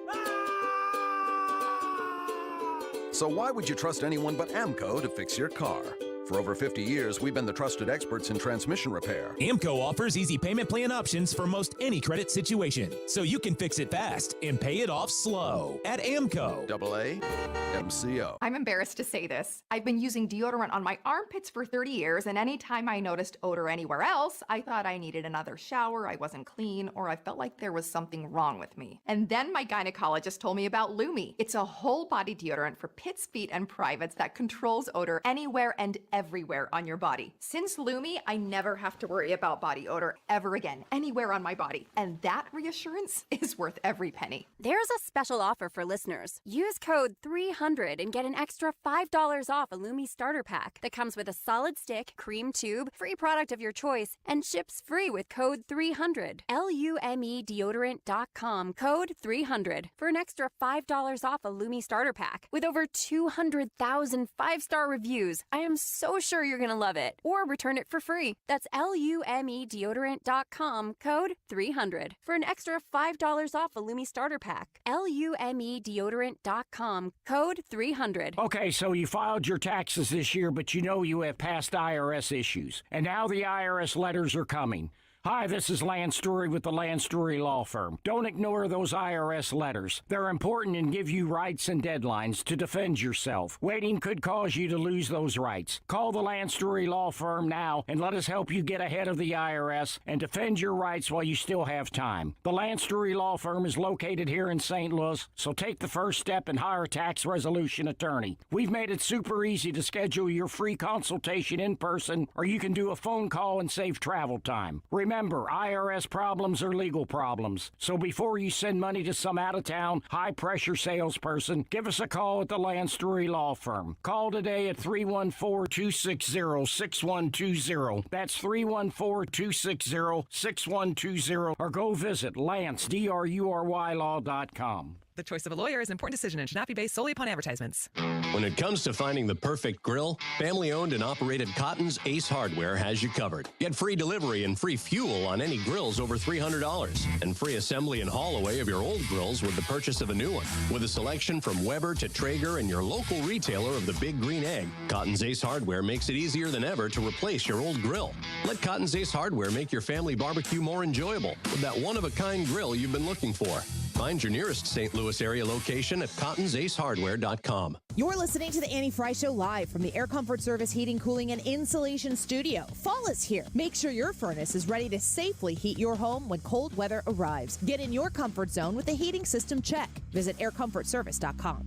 So why would you trust anyone but AMCO to fix your car? For over 50 years, we've been the trusted experts in transmission repair. AMCO offers easy payment plan options for most any credit situation, so you can fix it fast and pay it off slow at AMCO. AAMCO. I'm embarrassed to say this. I've been using deodorant on my armpits for 30 years, and anytime I noticed odor anywhere else, I thought I needed another shower, I wasn't clean, or I felt like there was something wrong with me. And then my gynecologist told me about Lumi. It's a whole body deodorant for pits, feet, and privates that controls odor anywhere and everywhere on your body. Since Lumi, I never have to worry about body odor ever again, anywhere on my body. And that reassurance is worth every penny. There's a special offer for listeners. Use code 300 and get an extra $5 off a Lumi starter pack that comes with a solid stick, cream tube, free product of your choice, and ships free with code 300. LUME deodorant.com, code 300 for an extra $5 off a Lumi starter pack. With over 200,000 5-star reviews, I am so sure you're going to love it. Or return it for free. That's LUME deodorant.com, code 300 for an extra $5 off a Lumi starter pack. LUME deodorant.com, code 300. Okay, so you filed your taxes this year, but you know you have past IRS issues. And now the IRS letters are coming. Hi, this is Lance Story with the Lance Story Law Firm. Don't ignore those IRS letters. They're important and give you rights and deadlines to defend yourself. Waiting could cause you to lose those rights. Call the Lance Story Law Firm now and let us help you get ahead of the IRS and defend your rights while you still have time. The Lance Story Law Firm is located here in St. Louis, so take the first step and hire a tax resolution attorney. We've made it super easy to schedule your free consultation in person, or you can do a phone call and save travel time. Remember, IRS problems are legal problems. So before you send money to some out-of-town, high-pressure salesperson, give us a call at the Lance Story Law Firm. Call today at 314-260-6120. That's 314-260-6120. Or go visit LanceDruryLaw.com. The choice of a lawyer is an important decision and should not be based solely upon advertisements. When it comes to finding the perfect grill, family-owned and operated Cotton's Ace Hardware has you covered. Get free delivery and free fuel on any grills over $300, and free assembly and haul away of your old grills with the purchase of a new one. With a selection from Weber to Traeger and your local retailer of the Big Green Egg, Cotton's Ace Hardware makes it easier than ever to replace your old grill. Let Cotton's Ace Hardware make your family barbecue more enjoyable with that one-of-a-kind grill you've been looking for. Find your nearest St. Louis area location at cottonsace.hardware.com. You're listening to the Annie Frey Show live from the Air Comfort Service Heating, Cooling, and Insulation Studio. Fall is here. Make sure your furnace is ready to safely heat your home when cold weather arrives. Get in your comfort zone with the heating system check. Visit aircomfortservice.com.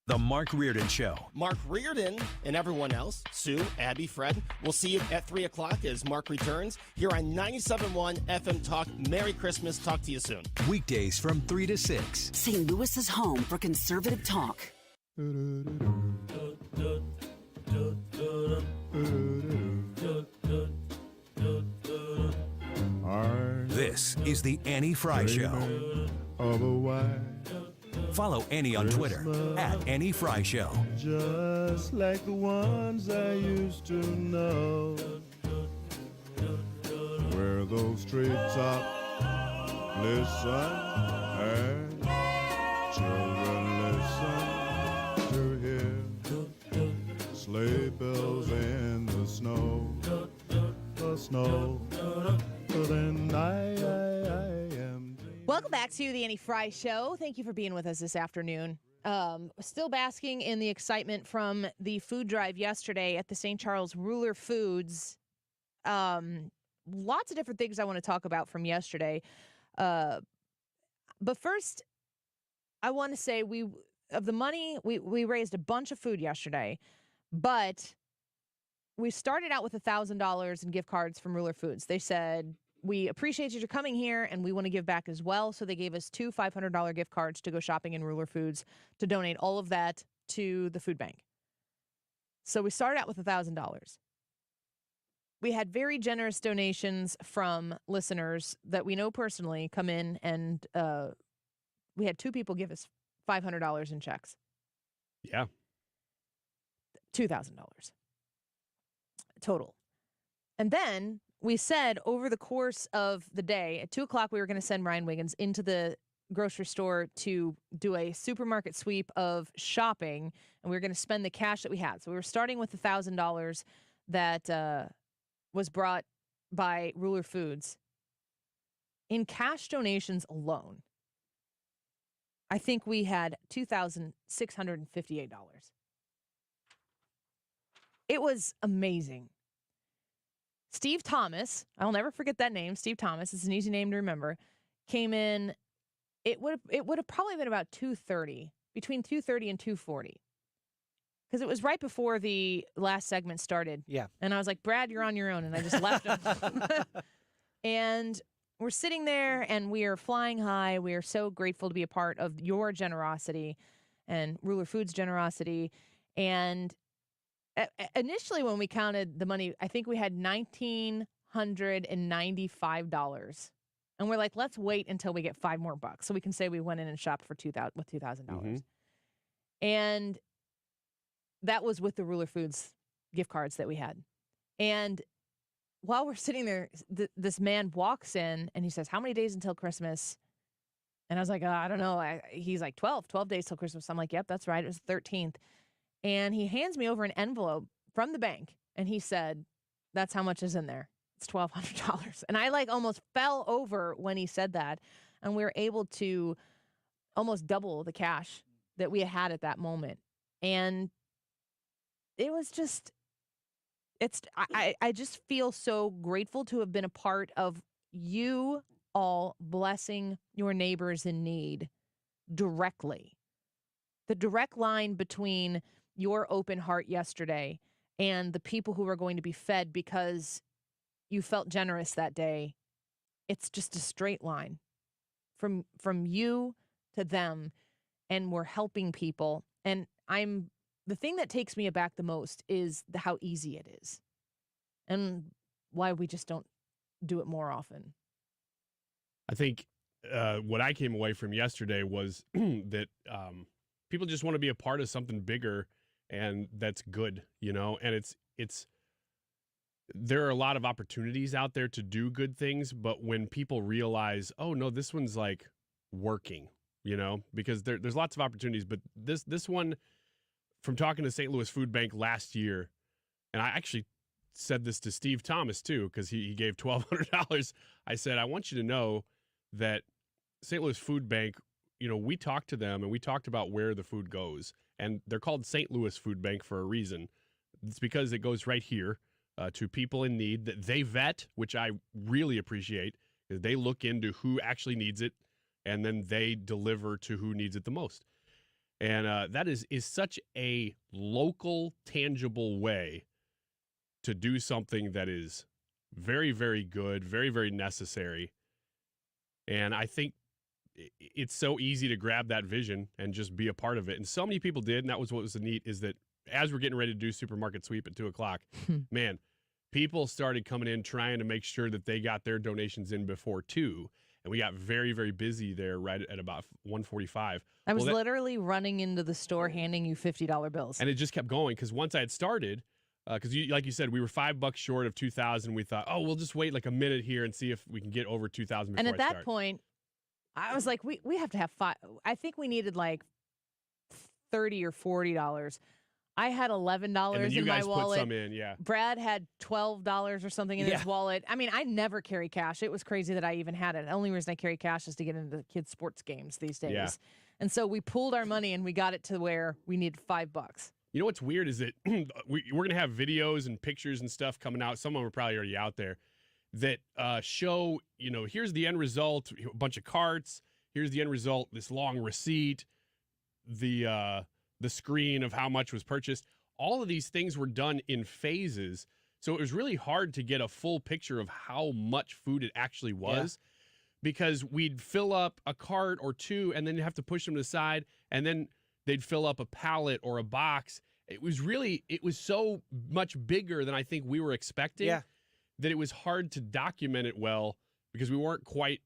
The Mark Reardon Show. Mark Reardon and everyone else, Sue, Abby, Fred, we'll see you at 3 o'clock as Mark returns here on 97.1 FM Talk. Merry Christmas. Talk to you soon. Weekdays from 3 to 6. St. Louis's home for conservative talk. This is the Annie Frey Show. Follow Annie on Twitter at Annie Frey Show. Just like the ones I used to know, where those treetops listen and children listen to hear sleigh bells in the snow, then I am. Welcome back to the Annie Frey Show. Thank you for being with us this afternoon. Still basking in the excitement from the food drive yesterday at the St. Charles Ruler Foods. Lots of different things I want to talk about from yesterday. But first, I want to say we raised a bunch of food yesterday, but we started out with $1,000 in gift cards from Ruler Foods. They said, we appreciate you coming here, and we want to give back as well. So they gave us 2 $500 gift cards to go shopping in Ruler Foods to donate all of that to the food bank. So we started out with $1,000. We had very generous donations from listeners that we know personally come in, and we had 2 people give us $500 in checks. Yeah. $2,000 total. And then we said over the course of the day, at 2 o'clock, we were going to send Ryan Wiggins into the grocery store to do a supermarket sweep of shopping, and we were going to spend the cash that we had. So we were starting with $1,000 that was brought by Ruler Foods. In cash donations alone, I think we had $2,658. It was amazing. Steve Thomas, I'll never forget that name. Steve Thomas, it's an easy name to remember. Came in. It would have probably been about 2:30, between 2:30 and 2:40, because it was right before the last segment started. Yeah. And I was like, Brad, you're on your own, and I just left him. And we're sitting there, and we are flying high. We are so grateful to be a part of your generosity and Ruler Foods' generosity. And initially, when we counted the money, I think we had $1,995, and we're like, let's wait until we get $5 more so we can say we went in and shopped for $2,000. Mm-hmm. And that was with the Ruler Foods gift cards that we had. And while we're sitting there, this man walks in and he says, "How many days until Christmas?" And I was like, I don't know. He's like, 12 days till Christmas. I'm like, yep, that's right. It was the 13th. And he hands me over an envelope from the bank, and he said, "That's how much is in there. It's $1,200. And I almost fell over when he said that. And we were able to almost double the cash that we had at that moment. And it was just, I just feel so grateful to have been a part of you all blessing your neighbors in need directly. The direct line between your open heart yesterday and the people who are going to be fed because you felt generous that day, it's just a straight line from you to them, and we're helping people. And the thing that takes me aback the most is how easy it is and why we just don't do it more often. I think what I came away from yesterday was that people just want to be a part of something bigger, and that's good, and it's there are a lot of opportunities out there to do good things, but when people realize, oh no, this one's working, because there's lots of opportunities, but this one, from talking to St. Louis Food Bank last year, and I actually said this to Steve Thomas too, because he gave $1,200. I said, I want you to know that St. Louis Food Bank, we talked to them and we talked about where the food goes. And they're called St. Louis Food Bank for a reason. It's because it goes right here to people in need that they vet, which I really appreciate. They look into who actually needs it, and then they deliver to who needs it the most. And that is such a local, tangible way to do something that is very, very good, very, very necessary. And I think it's so easy to grab that vision and just be a part of it. And so many people did, and that was what was neat, is that as we're getting ready to do supermarket sweep at 2 o'clock, man, people started coming in trying to make sure that they got their donations in before 2. And we got very, very busy there right at about 1:45. I was literally running into the store handing you $50 bills. And it just kept going because once I had started, because like you said, we were $5 short of 2,000. We thought, we'll just wait like a minute here and see if we can get over 2,000 before And at that start. point, I was like, we have to have 5. I think we needed like $30 or $40. I had $11 in my wallet. And then you guys put some in, yeah. Brad had $12 or something in his wallet. I mean, I never carry cash. It was crazy that I even had it. The only reason I carry cash is to get into the kids' sports games these days. Yeah. And so we pooled our money and we got it to where we needed $5. You know what's weird is that we're going to have videos and pictures and stuff coming out. Some of them are probably already out there that show, here's the end result, a bunch of carts. Here's the end result, this long receipt, the screen of how much was purchased. All of these things were done in phases. So it was really hard to get a full picture of how much food it actually was because we'd fill up a cart or two and then you'd have to push them to the side and then they'd fill up a pallet or a box. It was so much bigger than I think we were expecting that it was hard to document it well because we weren't quite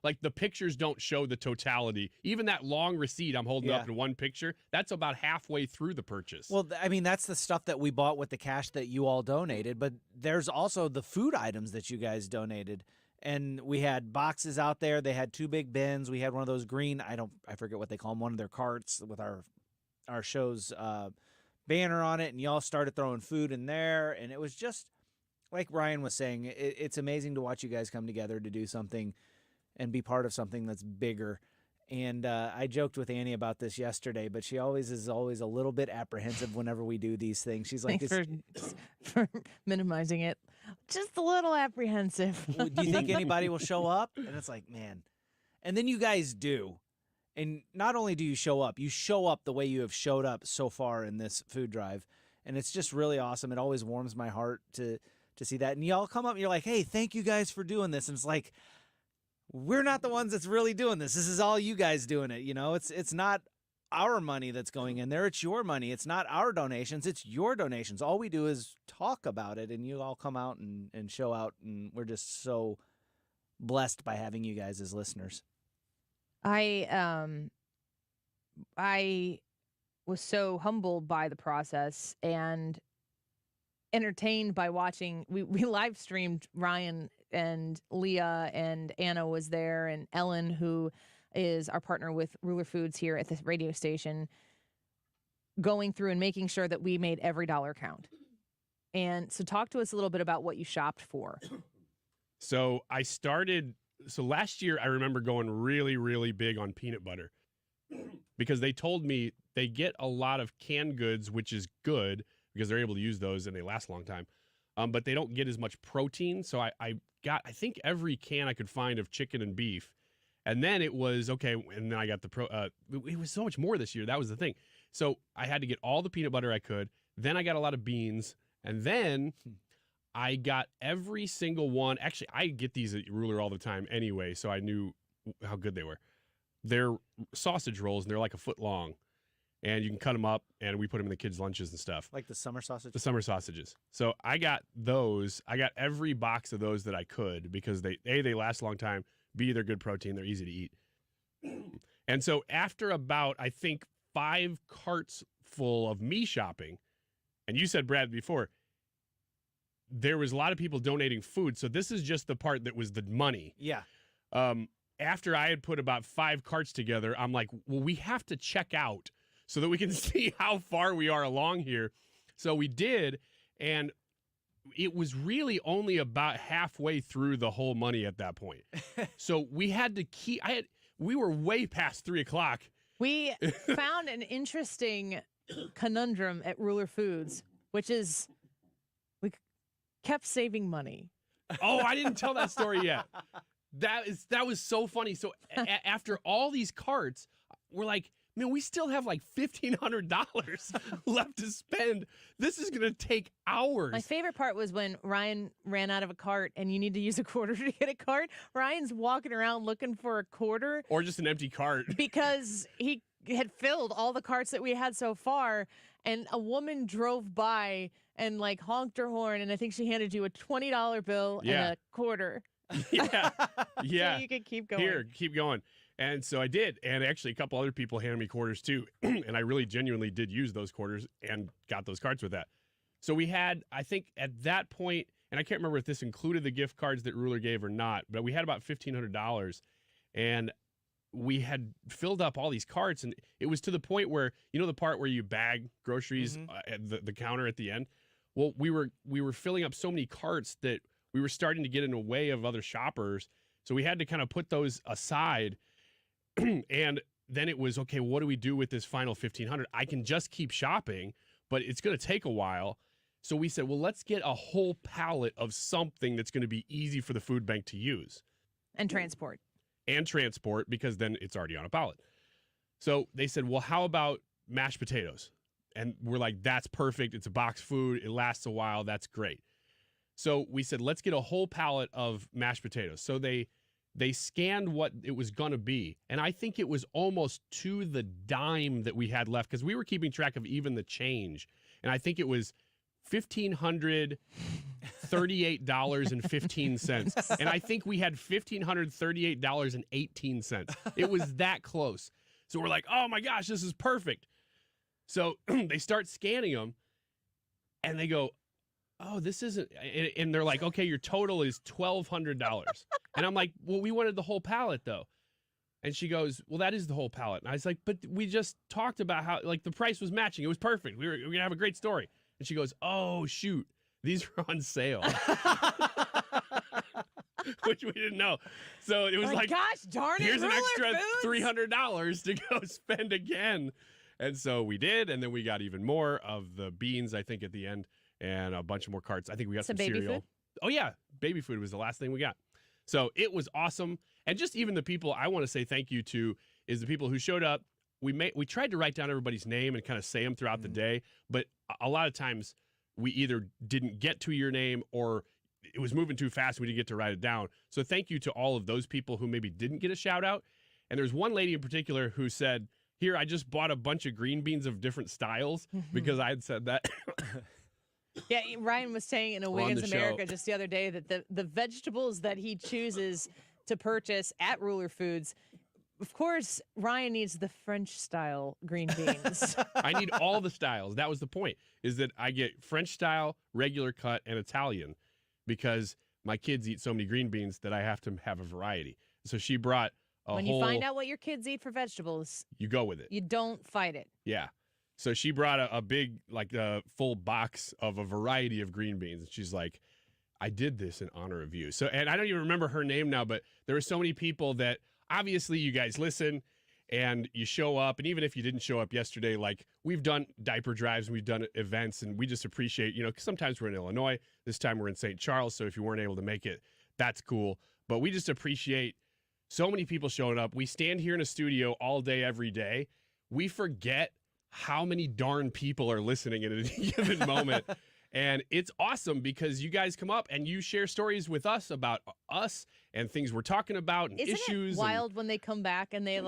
like the pictures don't show the totality. Even that long receipt I'm holding up in one picture, that's about halfway through the purchase. Well, I mean, that's the stuff that we bought with the cash that you all donated, but there's also the food items that you guys donated. And we had boxes out there. They had 2 big bins. We had one of those green, I forget what they call them, one of their carts with our show's banner on it. And y'all started throwing food in there. And it was just, like Ryan was saying, it's amazing to watch you guys come together to do something and be part of something that's bigger. And I joked with Annie about this yesterday, but she is always a little bit apprehensive whenever we do these things. She's like, Thanks for minimizing it. Just a little apprehensive. Do you think anybody will show up? And it's like, man. And then you guys do. And not only do you show up the way you have showed up so far in this food drive. And it's just really awesome. It always warms my heart to see that. And y'all come up and you're like, hey, thank you guys for doing this. And it's like, we're not the ones that's really doing this. This is all you guys doing it. It's not our money that's going in there. It's your money. It's not our donations. It's your donations. All we do is talk about it, and you all come out and show out, and we're just so blessed by having you guys as listeners. I was so humbled by the process and entertained by watching. We live streamed Ryan and Leah, and Anna was there, and Ellen, who is our partner with Ruler Foods here at the radio station, going through and making sure that we made every dollar count. And so talk to us a little bit about what you shopped for. So last year I remember going really, really big on peanut butter because they told me they get a lot of canned goods, which is good because they're able to use those and they last a long time. But they don't get as much protein. So I got, I think, every can I could find of chicken and beef. And then it was, okay, and then I got it was so much more this year. That was the thing. So I had to get all the peanut butter I could. Then I got a lot of beans. And then I got every single one. Actually, I get these at Ruler all the time anyway, so I knew how good they were. They're sausage rolls, and they're like a foot long. And you can cut them up, and we put them in the kids' lunches and stuff. Like the summer sausage? The summer sausages. So I got those. I got every box of those that I could because they last a long time. B, they're good protein. They're easy to eat. And so after about, I think, 5 carts full of me shopping, and you said, Brad, before, there was a lot of people donating food. So this is just the part that was the money. Yeah. After I had put about 5 carts together, I'm like, well, we have to check out so that we can see how far we are along here. So we did, and it was really only about halfway through the whole money at that point. So we had to we were way past 3 o'clock. We found an interesting conundrum at Ruler Foods, which is we kept saving money. Oh, I didn't tell that story yet. That was so funny. So after all these carts, we're like, man, we still have like $1,500 left to spend. This is going to take hours. My favorite part was when Ryan ran out of a cart and you need to use a quarter to get a cart. Ryan's walking around looking for a quarter. Or just an empty cart. Because he had filled all the carts that we had so far, and a woman drove by and like honked her horn, and I think she handed you a $20 bill and a quarter. Yeah. So you could keep going. Here, keep going. And so I did. And actually, a couple other people handed me quarters too. And I really genuinely did use those quarters and got those cards with that. So we had, I think at that point, and I can't remember if this included the gift cards that Ruler gave or not, but we had about $1,500. And we had filled up all these carts. And it was to the point where, you know, the part where you bag groceries at the counter at the end? Well, we were filling up so many carts that we were starting to get in the way of other shoppers. So we had to kind of put those aside. And then it was, okay, what do we do with this final $1,500? I can just keep shopping, but it's going to take a while. So we said, well, let's get a whole pallet of something that's going to be easy for the food bank to use. And transport. Because then it's already on a pallet. So they said, well, how about mashed potatoes? And we're like, that's perfect. It's a box food. It lasts a while. That's great. So we said, let's get a whole pallet of mashed potatoes. So they scanned what it was going to be. And I think it was almost to the dime that we had left because we were keeping track of even the change. And I think it was $1,538.15. And I think we had $1,538.18. It was that close. So we're like, oh my gosh, this is perfect. So they start scanning them and they go, oh, this isn't, and they're like, okay, your total is $1,200. And I'm like, well, we wanted the whole pallet though. And she goes, well, that is the whole pallet. And I was like, but we just talked about how, like, the price was matching. It was perfect. We're going to have a great story. And she goes, oh, shoot, these are on sale. Which we didn't know. So it was like gosh darn it, here's an extra Foods. $300 to go spend again. And so we did. And then we got even more of the beans, I think, at the end. And a bunch of more carts. I think we got some baby cereal. Food? Oh, yeah. Baby food was the last thing we got. So it was awesome. And just even the people I want to say thank you to is the people who showed up. We tried to write down everybody's name and kind of say them throughout the day. But a lot of times we either didn't get to your name or it was moving too fast. We didn't get to write it down. So thank you to all of those people who maybe didn't get a shout out. And there's one lady in particular who said, here, I just bought a bunch of green beans of different styles because I had said that. Yeah, Ryan was saying in a Wiggins America just the other day that the vegetables that he chooses to purchase at Ruler Foods, of course, Ryan needs the French-style green beans. I need all the styles. That was the point, is that I get French style, regular cut, and Italian because my kids eat so many green beans that I have to have a variety. So she brought when you find out what your kids eat for vegetables, you go with it. You don't fight it. Yeah. So she brought a big, like a full box of a variety of green beans. And she's like, I did this in honor of you. So, and I don't even remember her name now, but there were so many people that obviously you guys listen and you show up. And even if you didn't show up yesterday, like we've done diaper drives and we've done events and we just appreciate, 'cause sometimes we're in Illinois. This time we're in St. Charles. So if you weren't able to make it, that's cool. But we just appreciate so many people showing up. We stand here in a studio all day, every day. We forget how many darn people are listening at any given moment. And it's awesome because you guys come up and you share stories with us about us and things we're talking about and Isn't issues. It wild when they come back and they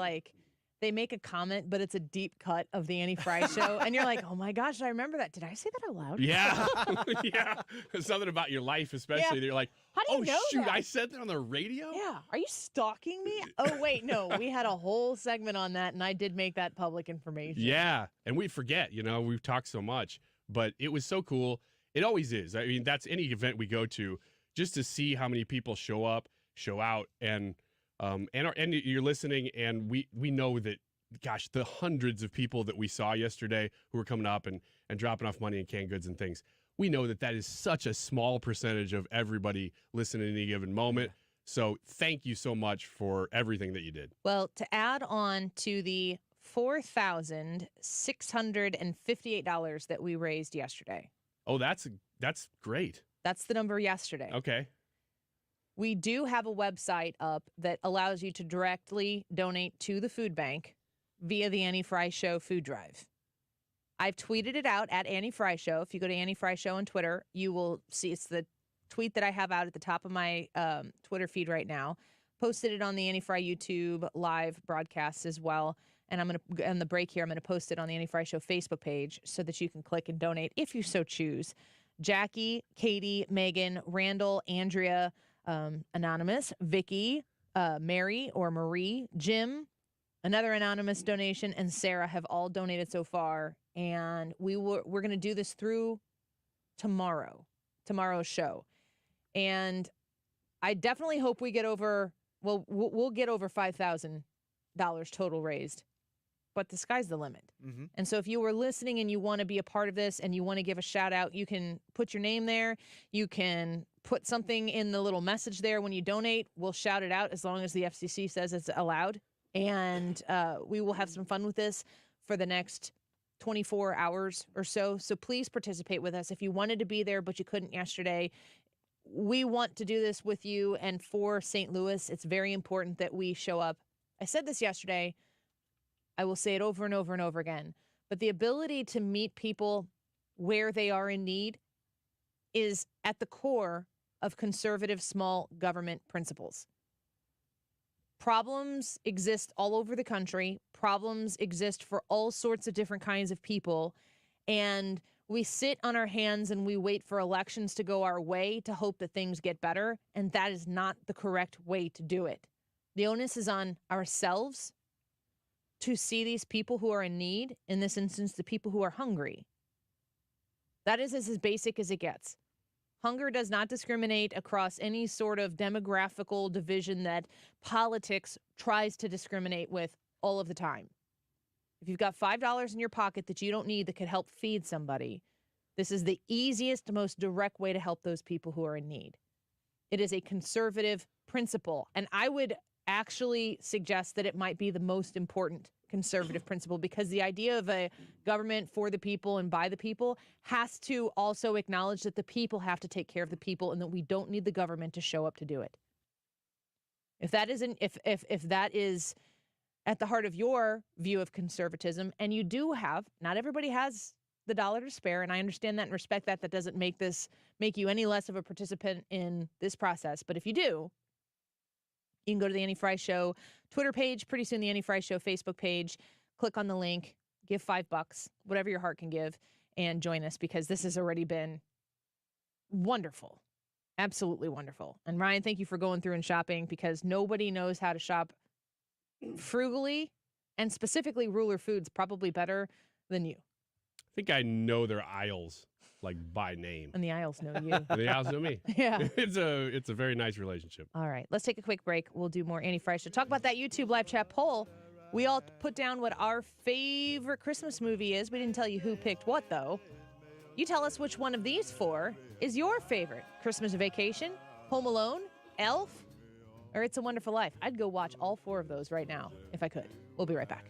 make a comment, but it's a deep cut of the Annie Frey show. And you're like, oh my gosh, I remember that. Did I say that out loud? Yeah. Yeah. Something about your life, especially. They're like, how do you know shoot, that? I said that on the radio? Yeah. Are you stalking me? Oh, wait, no. We had a whole segment on that, and I did make that public information. Yeah. And we forget, we've talked so much, but it was so cool. It always is. I mean, that's any event we go to, just to see how many people show up, show out, and you're listening, and we know that, gosh, the hundreds of people that we saw yesterday who were coming up and dropping off money and canned goods and things, we know that is such a small percentage of everybody listening at any given moment. So thank you so much for everything that you did. Well, to add on to the $4,658 that we raised yesterday. Oh, that's great. That's the number yesterday. Okay. We do have a website up that allows you to directly donate to the food bank via the Annie Frey Show food drive. I've tweeted it out at Annie Frey Show. If you go to Annie Frey Show on Twitter, you will see it's the tweet that I have out at the top of my Twitter feed right now. Posted it on the Annie Frey YouTube live broadcasts as well. And I'm going to, on the break here, I'm going to post it on the Annie Frey Show Facebook page so that you can click and donate if you so choose. Jackie, Katie, Megan, Randall, Andrea, Anonymous, Vicky, Mary or Marie, Jim, another anonymous donation, and Sarah have all donated so far. And we're going to do this through tomorrow's show. And I definitely hope we get over, we'll get over $5,000 total raised. But the sky's the limit. Mm-hmm. And so if you were listening and you want to be a part of this and you want to give a shout out, you can put your name there. You can put something in the little message there when you donate. We'll shout it out as long as the FCC says it's allowed. And we will have some fun with this for the next 24 hours or so. So please participate with us. If you wanted to be there but you couldn't yesterday, we want to do this with you and for St. Louis. It's very important that we show up. I said this yesterday. I will say it over and over and over again. But the ability to meet people where they are in need is at the core of conservative small government principles. Problems exist all over the country. Problems exist for all sorts of different kinds of people. And we sit on our hands and we wait for elections to go our way to hope that things get better. And that is not the correct way to do it. The onus is on ourselves to see these people who are in need, in this instance, the people who are hungry. That is as basic as it gets. Hunger does not discriminate across any sort of demographical division that politics tries to discriminate with all of the time. If you've got $5 in your pocket that you don't need that could help feed somebody, this is the easiest, most direct way to help those people who are in need. It is a conservative principle, and I would actually suggest that it might be the most important conservative principle, because the idea of a government for the people and by the people has to also acknowledge that the people have to take care of the people and that we don't need the government to show up to do it. If that isn't, if that is at the heart of your view of conservatism, and you do have, not everybody has the dollar to spare, and I understand that and respect that. That doesn't make you any less of a participant in this process. But if you do, you can go to the Annie Frey Show Twitter page, pretty soon the Annie Frey Show Facebook page, click on the link, give $5, whatever your heart can give, and join us, because this has already been wonderful. Absolutely wonderful. And Ryan, thank you for going through and shopping, because nobody knows how to shop frugally, and specifically Ruler Foods probably better than you. I think I know their aisles like by name. And the aisles know you. And the aisles know me. Yeah. It's a very nice relationship. All right, let's take a quick break. We'll do more Annie Frey Show. Talk about that YouTube live chat poll. We all put down what our favorite Christmas movie is. We didn't tell you who picked what, though. You tell us which one of these four is your favorite. Christmas Vacation, Home Alone, Elf, or It's a Wonderful Life. I'd go watch all four of those right now if I could. We'll be right back.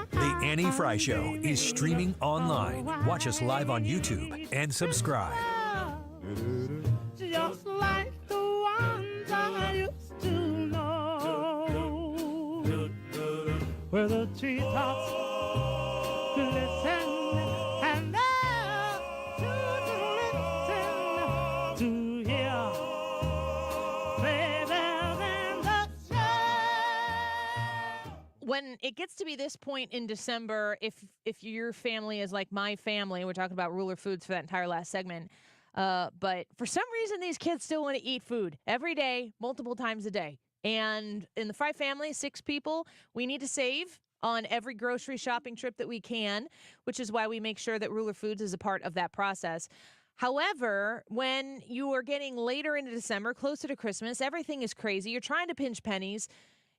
The Annie Frey Show is streaming online. Watch us live on YouTube and subscribe. Just like the ones I used to know, where the treetops glisten and there to listen to hear flavors in the sky. When it gets to be this point in December, if your family is like my family, we're talking about Ruler Foods for that entire last segment, but for some reason, these kids still want to eat food every day, multiple times a day. And in the Frey family, 6 people, we need to save on every grocery shopping trip that we can, which is why we make sure that Ruler Foods is a part of that process. However, when you are getting later into December, closer to Christmas, everything is crazy. You're trying to pinch pennies.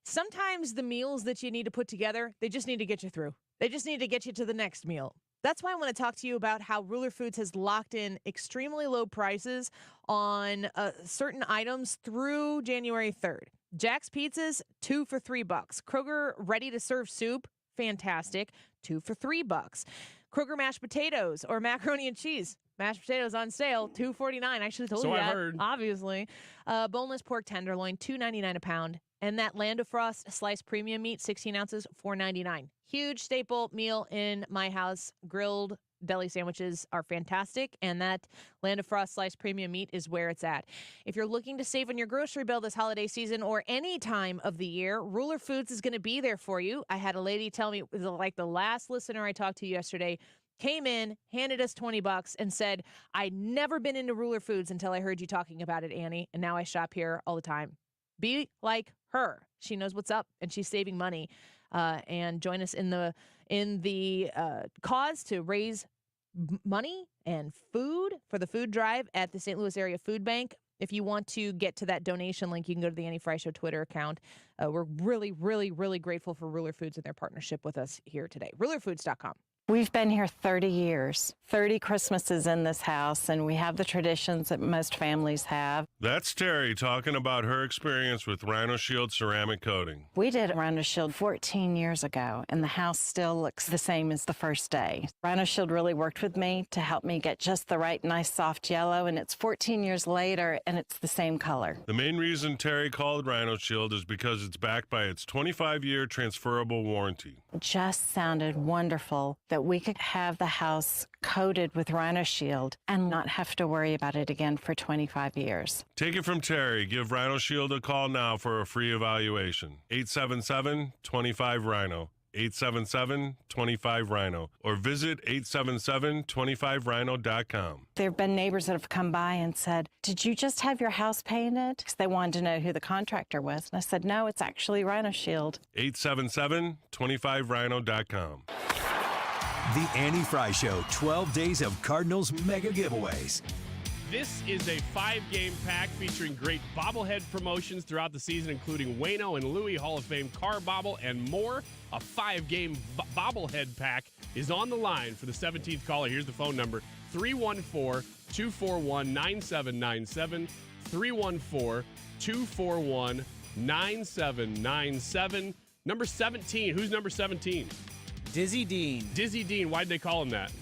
Sometimes the meals that you need to put together, they just need to get you through. They just need to get you to the next meal. That's why I want to talk to you about how Ruler Foods has locked in extremely low prices on certain items through January 3rd. Jack's Pizzas, 2 for $3. Kroger ready-to-serve soup, fantastic, 2 for $3. Kroger mashed potatoes or macaroni and cheese. Mashed potatoes on sale, $2.49. I actually told you that, heard. obviously. Boneless pork tenderloin, $2.99 a pound. And that Land of Frost sliced premium meat, 16 ounces, $4.99. Huge staple meal in my house. Grilled deli sandwiches are fantastic, and that Land of Frost sliced premium meat is where it's at. If you're looking to save on your grocery bill this holiday season or any time of the year, Ruler Foods is going to be there for you. I had a lady tell me, like the last listener I talked to yesterday, came in, handed us $20, and said, I'd never been into Ruler Foods until I heard you talking about it, Annie, and now I shop here all the time. Be like her. She knows what's up, and she's saving money. And join us in the cause to raise money and food for the food drive at the St. Louis Area Food Bank. If you want to get to that donation link, you can go to the Annie Frey Show Twitter account. We're really, really, really grateful for Ruler Foods and their partnership with us here today. RulerFoods.com. We've been here 30 years, 30 Christmases in this house, and we have the traditions that most families have. That's Terry talking about her experience with Rhino Shield ceramic coating. We did Rhino Shield 14 years ago, and the house still looks the same as the first day. Rhino Shield really worked with me to help me get just the right, nice, soft yellow, and it's 14 years later, and it's the same color. The main reason Terry called Rhino Shield is because it's backed by its 25-year transferable warranty. It just sounded wonderful that we could have the house coated with Rhino Shield and not have to worry about it again for 25 years. Take it from Terry. Give Rhino Shield a call now for a free evaluation. 877-25-RHINO. 877-25-RHINO. Or visit 877-25rhino.com. There have been neighbors that have come by and said, did you just have your house painted? Because they wanted to know who the contractor was. And I said, no, it's actually Rhino Shield. 877-25rhino.com. The Annie Frey Show, 12 days of Cardinals mega giveaways. This is a 5-game pack featuring great bobblehead promotions throughout the season, including Wayno and Louie Hall of Fame car bobble and more. A 5-game bobblehead pack is on the line for the 17th caller. Here's the phone number, 314-241-9797, 314-241-9797. Number 17. Who's number 17? Dizzy Dean. Dizzy Dean. Why'd they call him that?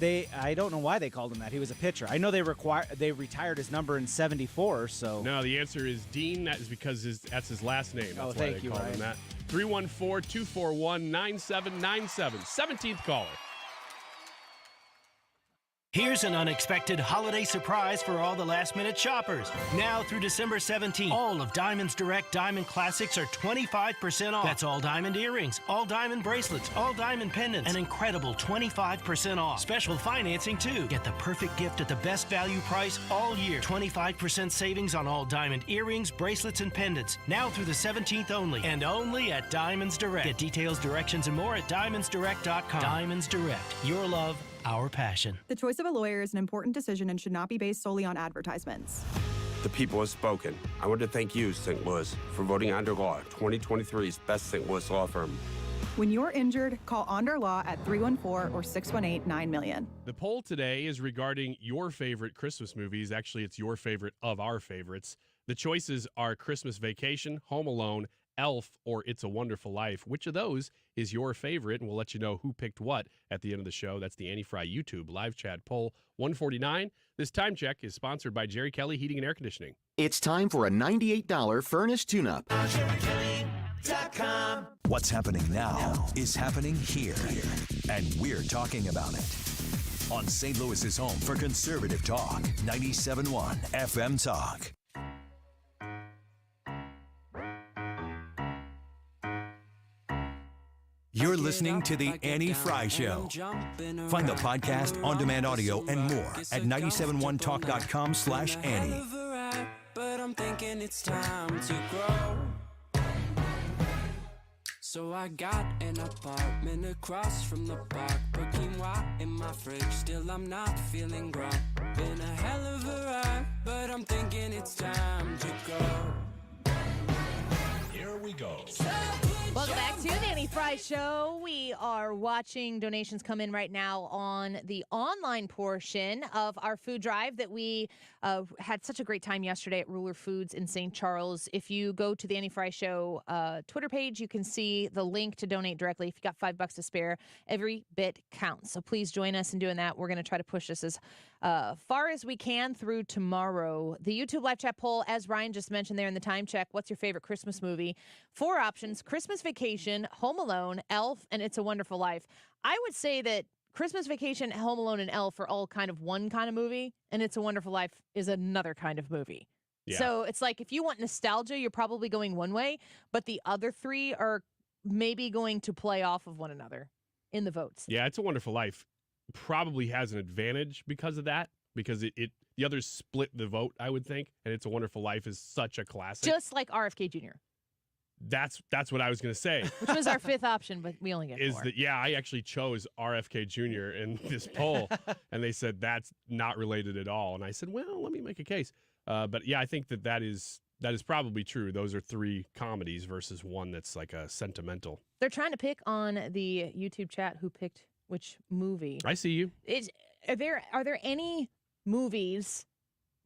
I don't know why they called him that. He was a pitcher. I know they retired his number in 74, so. No, the answer is Dean. That is because that's his last name. That's why they called him that. 314-241-9797. 17th caller. Here's an unexpected holiday surprise for all the last-minute shoppers. Now through December 17th, all of Diamond's Direct Diamond Classics are 25% off. That's all diamond earrings, all diamond bracelets, all diamond pendants, an incredible 25% off. Special financing, too. Get the perfect gift at the best value price all year. 25% savings on all diamond earrings, bracelets, and pendants. Now through the 17th only, and only at Diamonds Direct. Get details, directions, and more at diamondsdirect.com. Diamonds Direct. Your love, our passion. The choice of a lawyer is an important decision and should not be based solely on advertisements. The people have spoken. I want to thank you, St. Louis, for voting Onder Law 2023's best St. Louis law firm. When you're injured, call Onder Law at 314 or 618-9000000. The poll today is regarding your favorite Christmas movies. Actually, it's your favorite of our favorites. The choices are Christmas Vacation, Home Alone, Elf, or It's a Wonderful Life. Which of those is your favorite? And we'll let you know who picked what at the end of the show. That's the Annie Frey YouTube live chat poll 149. This time check is sponsored by Jerry Kelly Heating and Air Conditioning. It's time for a $98 furnace tune-up. What's happening now is happening here, and we're talking about it. On St. Louis's home for conservative talk, 97.1 FM Talk. You're listening to The Annie Frey Show. Find the podcast, on-demand audio, and more at 971talk.com/Annie. But I'm thinking it's time to grow. So I got an apartment across from the park. Put quinoa in my fridge, still I'm not feeling grown. Been a hell of a ride, but I'm thinking it's time to go. Here we go. Welcome back to the Annie Frey Fry Show. We are watching donations come in right now on the online portion of our food drive that we had such a great time yesterday at Ruler Foods in St. Charles. If you go to the Annie Fry Show Twitter page, you can see the link to donate directly. If you got $5 to spare, every bit counts. So please join us in doing that. We're going to try to push this as far as we can through tomorrow. The YouTube live chat poll, as Ryan just mentioned there in the time check, what's your favorite Christmas movie? 4 options: Christmas Vacation, Home Alone, Elf, and It's a Wonderful Life. I would say that Christmas Vacation, Home Alone, and Elf are all kind of one kind of movie, and It's a Wonderful Life is another kind of movie. Yeah. So it's like if you want nostalgia, you're probably going one way, but the other 3 are maybe going to play off of one another in the votes. Yeah, It's a Wonderful Life probably has an advantage because of that, because the others split the vote, I would think, and It's a Wonderful Life is such a classic. Just like RFK Jr. That's what I was going to say. Which was our 5th option, but we only get 4. I actually chose RFK Jr. in this poll, and they said that's not related at all. And I said, well, let me make a case. But yeah, I think that is probably true. Those are 3 comedies versus one that's like a sentimental. They're trying to pick on the YouTube chat who picked which movie. I see you. Are there any movies,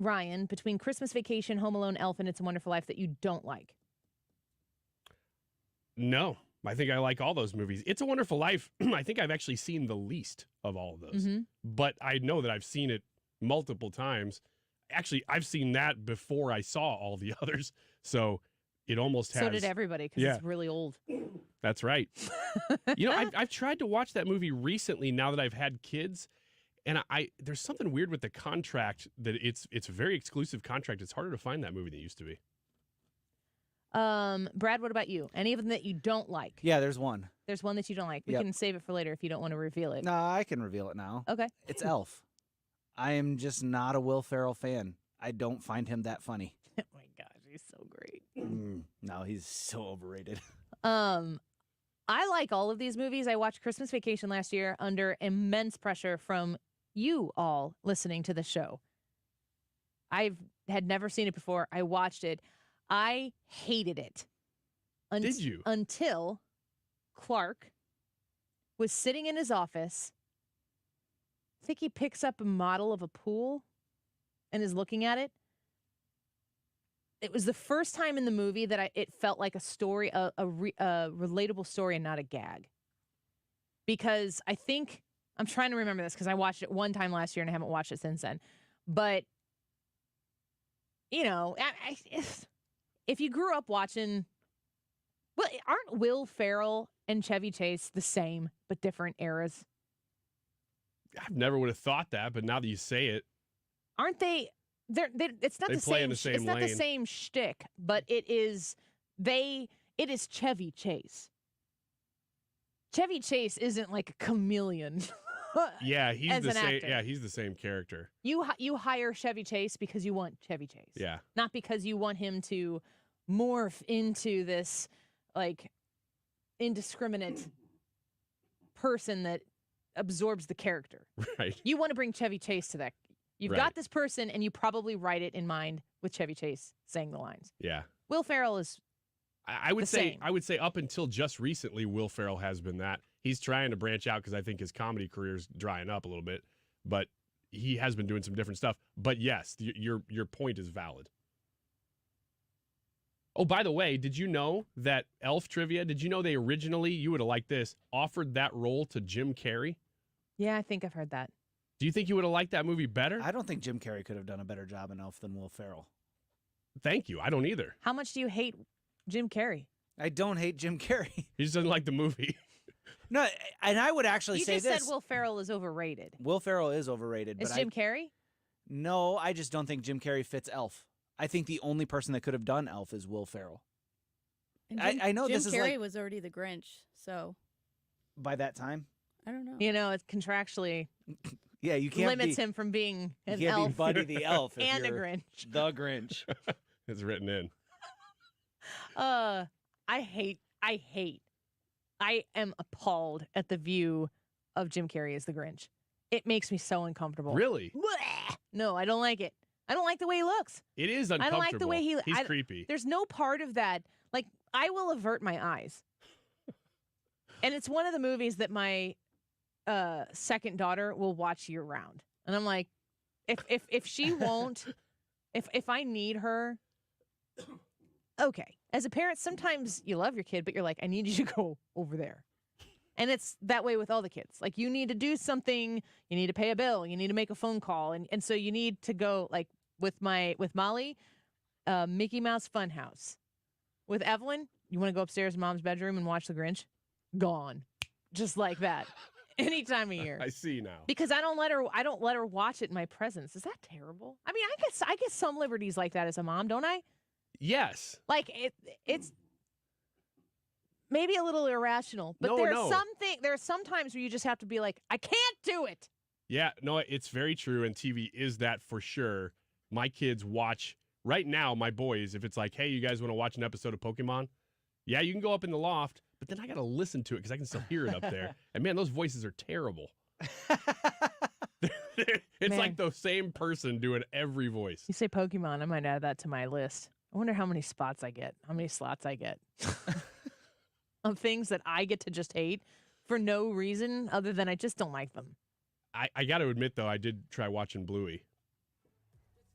Ryan, between Christmas Vacation, Home Alone, Elf, and It's a Wonderful Life that you don't like? No, I think I like all those movies. It's a Wonderful Life, I think I've actually seen the least of all of those. Mm-hmm. But I know that I've seen it multiple times. Actually, I've seen that before I saw all the others. So it almost has. So did everybody, because it's really old. That's right. I've tried to watch that movie recently now that I've had kids. And there's something weird with the contract that it's a very exclusive contract. It's harder to find that movie than it used to be. Brad, what about you? Any of them that you don't like? Yeah, there's one. There's one that you don't like. We can save it for later if you don't want to reveal it. No, I can reveal it now. Okay. It's Elf. I am just not a Will Ferrell fan. I don't find him that funny. Oh my gosh, he's so great. No, he's so overrated. I like all of these movies. I watched Christmas Vacation last year under immense pressure from you all listening to the show. I had never seen it before. I watched it. I hated it. Did you? Until Clark was sitting in his office. I think he picks up a model of a pool and is looking at it. It was the first time in the movie that it felt like a story, a relatable story and not a gag. Because I think, I'm trying to remember this because I watched it one time last year and I haven't watched it since then. But, if you grew up watching, well, aren't Will Ferrell and Chevy Chase the same but different eras? I never would have thought that, but now that you say it, aren't they? It's not the same. It's not the same shtick, but it is. It is Chevy Chase. Chevy Chase isn't like a chameleon. Yeah, he's the same. Yeah, he's the same character. You hire Chevy Chase because you want Chevy Chase. Yeah, not because you want him to morph into this like indiscriminate person that absorbs the character. Right. You want to bring Chevy Chase to that. You've got this person, and you probably write it in mind with Chevy Chase saying the lines. Yeah. Will Ferrell is. I would say up until just recently, Will Ferrell has been that. He's trying to branch out because I think his comedy career's drying up a little bit, but he has been doing some different stuff. But yes, your point is valid. Oh, by the way, did you know that Elf trivia? Did you know they originally, you would have liked this, offered that role to Jim Carrey? Yeah, I think I've heard that. Do you think you would have liked that movie better? I don't think Jim Carrey could have done a better job in Elf than Will Ferrell. Thank you. I don't either. How much do you hate Jim Carrey? I don't hate Jim Carrey. He just doesn't like the movie. No, and I would actually say this. You just said Will Ferrell is overrated. Will Ferrell is overrated. Is Jim Carrey? No, I just don't think Jim Carrey fits Elf. I think the only person that could have done Elf is Will Ferrell. And I know Jim this is Carrey like, was already the Grinch, so. By that time? I don't know. It's contractually. Yeah, you can't limits him from being an you can't elf. Be Buddy the Elf if and you're a Grinch. The Grinch. It's written in. I am appalled at the view of Jim Carrey as the Grinch. It makes me so uncomfortable. Really? No, I don't like it. I don't like the way he looks. It is uncomfortable. I don't like the way he's creepy. There's no part of that. Like, I will avert my eyes. And it's one of the movies that my second daughter will watch year round. And I'm like, if she won't, if I need her, okay. As a parent, sometimes you love your kid, but you're like, I need you to go over there. And it's that way with all the kids. Like, you need to do something, you need to pay a bill, you need to make a phone call. And so you need to go, like, with Molly, Mickey Mouse Funhouse. With Evelyn, you want to go upstairs in Mom's bedroom and watch The Grinch? Gone. Just like that. Any time of year. I see now. Because I don't let her watch it in my presence. Is that terrible? I mean, I get some liberties like that as a mom, don't I? Yes. Like, it's maybe a little irrational, but there are some times where you just have to be like, I can't do it. Yeah, no, it's very true, and TV is that for sure. My kids watch, right now, my boys, if it's like, hey, you guys want to watch an episode of Pokemon? Yeah, you can go up in the loft, but then I got to listen to it because I can still hear it up there. And man, those voices are terrible. It's like the same person doing every voice. You say Pokemon, I might add that to my list. I wonder how many slots I get of things that I get to just hate for no reason other than I just don't like them. I got to admit, though, I did try watching Bluey.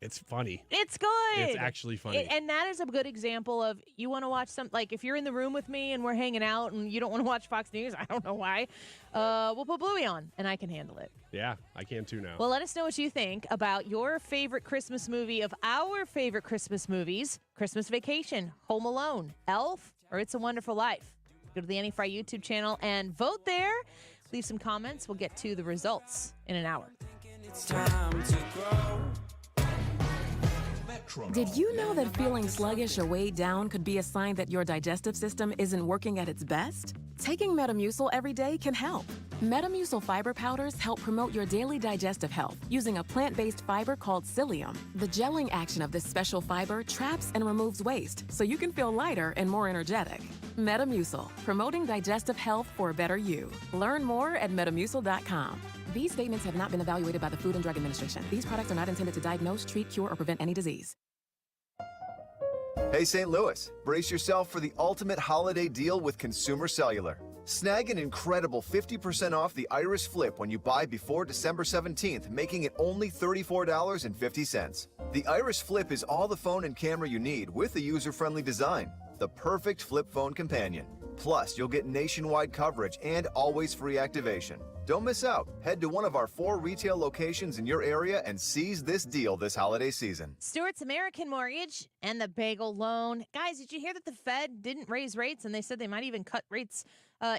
It's funny. It's good. It's actually funny. And that is a good example of, you want to watch like if you're in the room with me and we're hanging out and you don't want to watch Fox News, I don't know why, we'll put Bluey on and I can handle it. Yeah, I can too now. Well, let us know what you think about your favorite Christmas movie of our favorite Christmas movies. Christmas Vacation, Home Alone, Elf, or It's a Wonderful Life. Go to the Annie Frey YouTube channel and vote there. Leave some comments. We'll get to the results in an hour. It's time to grow. Did you know that feeling sluggish or weighed down could be a sign that your digestive system isn't working at its best? Taking Metamucil every day can help. Metamucil fiber powders help promote your daily digestive health using a plant-based fiber called psyllium. The gelling action of this special fiber traps and removes waste so you can feel lighter and more energetic. Metamucil, promoting digestive health for a better you. Learn more at metamucil.com. These statements have not been evaluated by the Food and Drug Administration. These products are not intended to diagnose, treat, cure, or prevent any disease. Hey, St. Louis, brace yourself for the ultimate holiday deal with Consumer Cellular. Snag an incredible 50% off the Iris Flip when you buy before December 17th, making it only $34.50. The Iris Flip is all the phone and camera you need with a user-friendly design. The perfect flip phone companion. Plus, you'll get nationwide coverage and always free activation. Don't miss out. Head to one of our 4 retail locations in your area and seize this deal this holiday season. Stewart's American Mortgage and the Bagel Loan. Guys, did you hear that the Fed didn't raise rates and they said they might even cut rates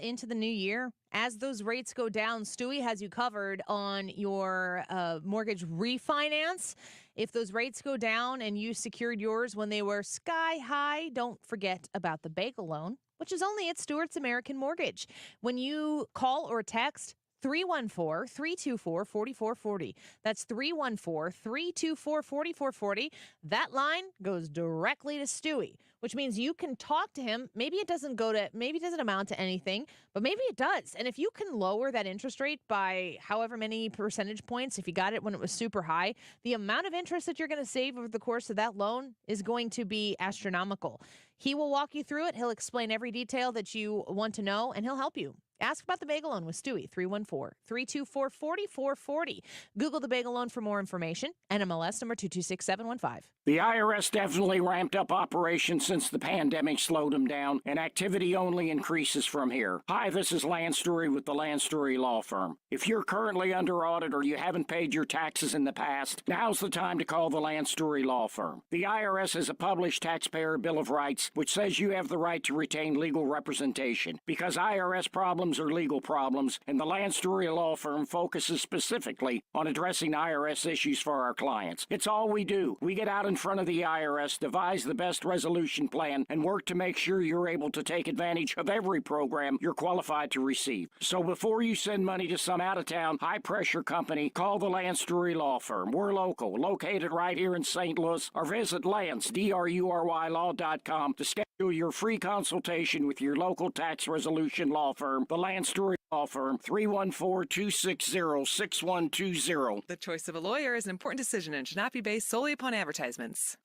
into the new year? As those rates go down, Stewie has you covered on your mortgage refinance. If those rates go down and you secured yours when they were sky high, don't forget about the Bagel Loan, which is only at Stewart's American Mortgage. When you call or text 314-324-4440. That's 314-324-4440. That line goes directly to Stewie, which means you can talk to him. Maybe it doesn't amount to anything, but maybe it does. And if you can lower that interest rate by however many percentage points, if you got it when it was super high, the amount of interest that you're going to save over the course of that loan is going to be astronomical. He will walk you through it. He'll explain every detail that you want to know, and he'll help you. Ask about the Bagel Loan with Stewie, 314-324-4440. Google the Bagel Loan for more information. NMLS number 226715. The IRS definitely ramped up operations since the pandemic slowed them down, and activity only increases from here. Hi, this is Lance Story with the Lance Story Law Firm. If you're currently under audit or you haven't paid your taxes in the past, now's the time to call the Lance Story Law Firm. The IRS has a published Taxpayer Bill of Rights, which says you have the right to retain legal representation. Because IRS problems are legal problems, and the Lance Story Law Firm focuses specifically on addressing IRS issues for our clients. It's all we do. We get out in front of the IRS, devise the best resolution plan, and work to make sure you're able to take advantage of every program you're qualified to receive. So before you send money to some out-of-town, high-pressure company, call the Lance Story Law Firm. We're local, located right here in St. Louis, or visit LanceDRURYLaw.com to schedule your free consultation with your local tax resolution law firm, the Lance Story Law Firm, 314-260-6120. The choice of a lawyer is an important decision and should not be based solely upon advertisements.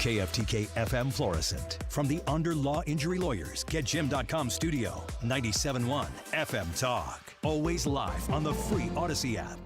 KFTK FM Florissant. From the Under Law Injury Lawyers, GetJim.com studio, 97.1 FM Talk. Always live on the free Odyssey app.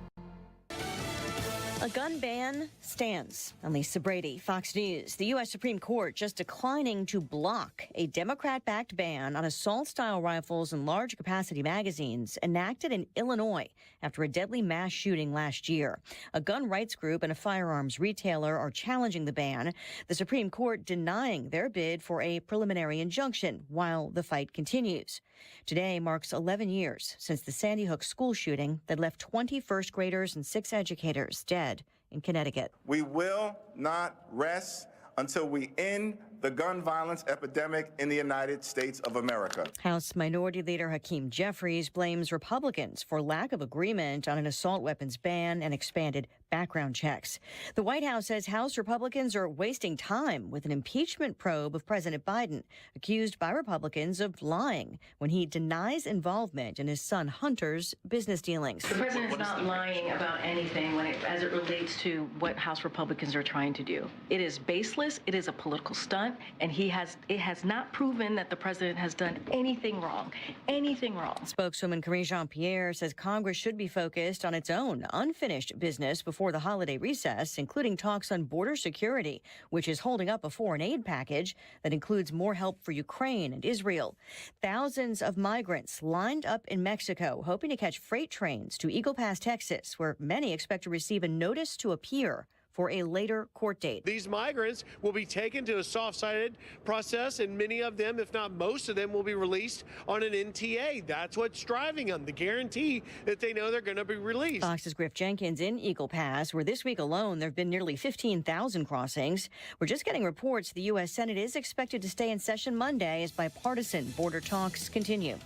A gun ban stands. I'm Lisa Brady, Fox News. The U.S. Supreme Court just declining to block a Democrat-backed ban on assault-style rifles and large-capacity magazines enacted in Illinois after a deadly mass shooting last year. A gun rights group and a firearms retailer are challenging the ban, the Supreme Court denying their bid for a preliminary injunction while the fight continues. Today marks 11 years since the Sandy Hook school shooting that left 20 first graders and 6 educators dead in Connecticut. We will not rest until we end the gun violence epidemic in the United States of America. House Minority Leader Hakeem Jeffries blames Republicans for lack of agreement on an assault weapons ban and expanded background checks. The White House says House Republicans are wasting time with an impeachment probe of President Biden, accused by Republicans of lying when he denies involvement in his son Hunter's business dealings. The president is not lying about anything as it relates to what House Republicans are trying to do. It is baseless. It is a political stunt. And it has not proven that the president has done anything wrong. Anything wrong. Spokeswoman Karine Jean-Pierre says Congress should be focused on its own unfinished business before the holiday recess, including talks on border security, which is holding up a foreign aid package that includes more help for Ukraine and Israel. Thousands of migrants lined up in Mexico, hoping to catch freight trains to Eagle Pass, Texas, where many expect to receive a notice to appear for a later court date. These migrants will be taken to a soft-sided process, and many of them, if not most of them, will be released on an NTA. That's what's driving them, the guarantee that they know they're going to be released. Fox's Griff Jenkins in Eagle Pass, where this week alone there have been nearly 15,000 crossings. We're just getting reports the U.S. Senate is expected to stay in session Monday as bipartisan border talks continue.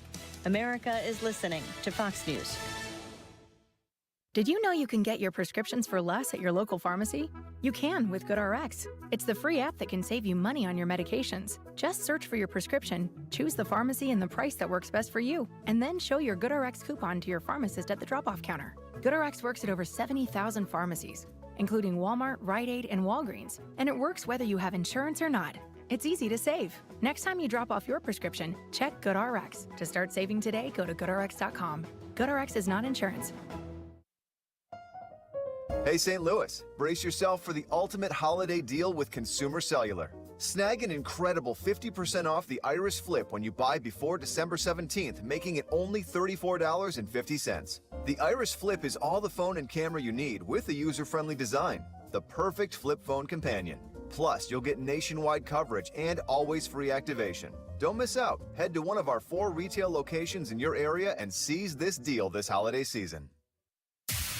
America is listening to Fox News. Did you know you can get your prescriptions for less at your local pharmacy? You can with GoodRx. It's the free app that can save you money on your medications. Just search for your prescription, choose the pharmacy and the price that works best for you, and then show your GoodRx coupon to your pharmacist at the drop-off counter. GoodRx works at over 70,000 pharmacies, including Walmart, Rite Aid, and Walgreens, and it works whether you have insurance or not. It's easy to save. Next time you drop off your prescription, check GoodRx. To start saving today, go to GoodRx.com. GoodRx is not insurance. Hey, St. Louis, brace yourself for the ultimate holiday deal with Consumer Cellular. Snag an incredible 50% off the Iris Flip when you buy before December 17th, making it only $34.50. The Iris Flip is all the phone and camera you need with a user-friendly design, the perfect flip phone companion. Plus, you'll get nationwide coverage and always free activation. Don't miss out. Head to one of our 4 retail locations in your area and seize this deal this holiday season.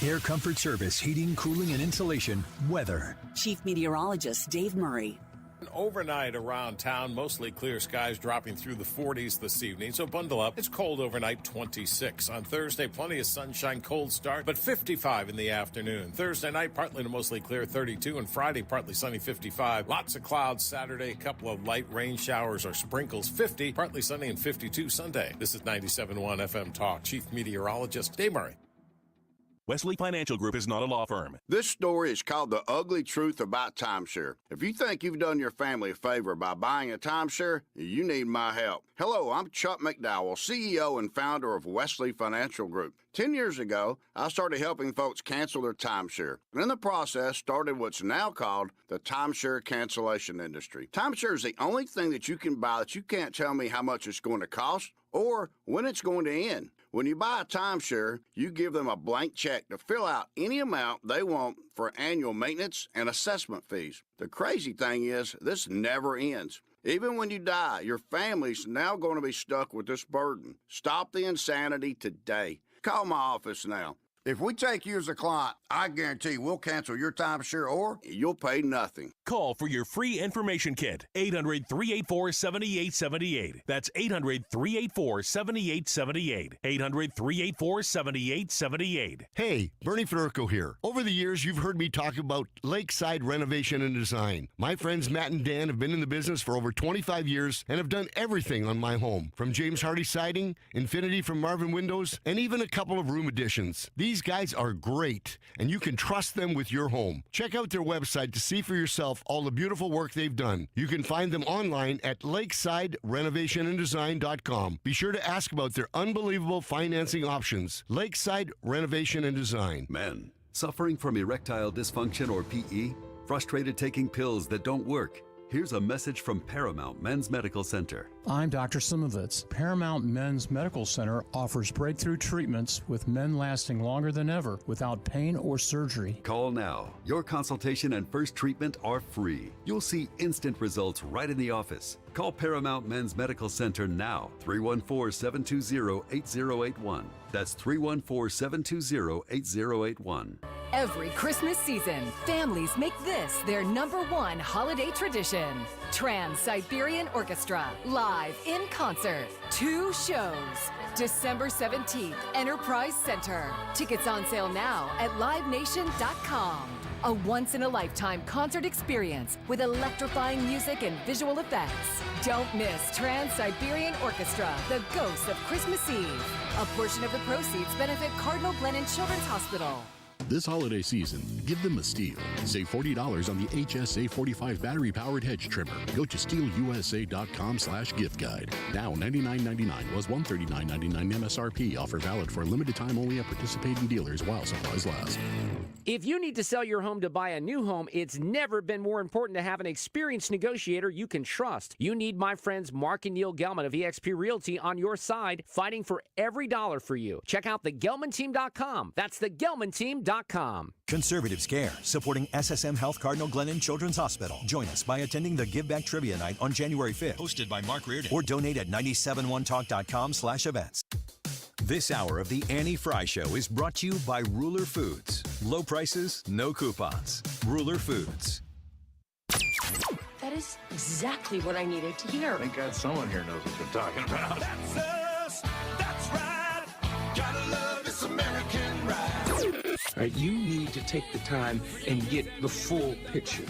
Air Comfort Service, heating, cooling, and insulation, weather. Chief Meteorologist Dave Murray. Overnight around town, mostly clear skies dropping through the 40s this evening, so bundle up. It's cold overnight, 26. On Thursday, plenty of sunshine, cold start, but 55 in the afternoon. Thursday night, partly to mostly clear, 32, and Friday, partly sunny, 55. Lots of clouds Saturday, a couple of light rain showers or sprinkles, 50, partly sunny, and 52 Sunday. This is 97.1 FM Talk. Chief Meteorologist Dave Murray. Wesley Financial Group is not a law firm. This story is called The Ugly Truth About Timeshare. If you think you've done your family a favor by buying a timeshare, you need my help. Hello, I'm Chuck McDowell, CEO and founder of Wesley Financial Group. 10 years ago, I started helping folks cancel their timeshare. And in the process, started what's now called the timeshare cancellation industry. Timeshare is the only thing that you can buy that you can't tell me how much it's going to cost or when it's going to end. When you buy a timeshare, you give them a blank check to fill out any amount they want for annual maintenance and assessment fees. The crazy thing is, this never ends. Even when you die, your family's now going to be stuck with this burden. Stop the insanity today. Call my office now. If we take you as a client, I guarantee we'll cancel your timeshare or you'll pay nothing. Call for your free information kit. 800-384-7878. That's 800-384-7878. 800-384-7878. Hey, Bernie Federico here. Over the years, you've heard me talk about lakeside renovation and design. My friends Matt and Dan have been in the business for over 25 years and have done everything on my home, from James Hardy siding, Infinity from Marvin Windows, and even a couple of room additions. These These guys are great, and you can trust them with your home. Check out their website to see for yourself all the beautiful work they've done. You can find them online at lakesidерenovationanddesign.com. Be sure to ask about their unbelievable financing options. Lakeside Renovation and Design. Men, suffering from erectile dysfunction or PE? Frustrated taking pills that don't work? Here's a message from Paramount Men's Medical Center. I'm Dr. Simovitz. Paramount Men's Medical Center offers breakthrough treatments with men lasting longer than ever without pain or surgery. Call now. Your consultation and first treatment are free. You'll see instant results right in the office. Call Paramount Men's Medical Center now. 314-720-8081. That's 314-720-8081. Every Christmas season, families make this their #1 holiday tradition. Trans-Siberian Orchestra, live in concert. 2 shows. December 17th, Enterprise Center. Tickets on sale now at livenation.com. A once-in-a-lifetime concert experience with electrifying music and visual effects. Don't miss Trans-Siberian Orchestra, the Ghosts of Christmas Eve. A portion of the proceeds benefit Cardinal Glennon Children's Hospital. This holiday season, give them a steal. Save $40 on the HSA 45 battery-powered hedge trimmer. Go to steelusa.com/gift guide. Now $99.99 was $139.99 MSRP. Offer valid for a limited time only at participating dealers while supplies last. If you need to sell your home to buy a new home, it's never been more important to have an experienced negotiator you can trust. You need my friends Mark and Neil Gelman of eXp Realty on your side, fighting for every dollar for you. Check out thegelmanteam.com. That's thegelmanteam.com. Conservatives care, supporting SSM Health Cardinal Glennon Children's Hospital. Join us by attending the Give Back Trivia Night on January 5th, hosted by Mark Reardon, or donate at 971talk.com/events. This hour of the Annie Frey Show is brought to you by Ruler Foods. Low prices, no coupons. Ruler Foods. That is exactly what I needed to hear. Thank God someone here knows what they're talking about. That's us. That's right. Gotta love this American ride. All right, you need to take the time and get the full picture.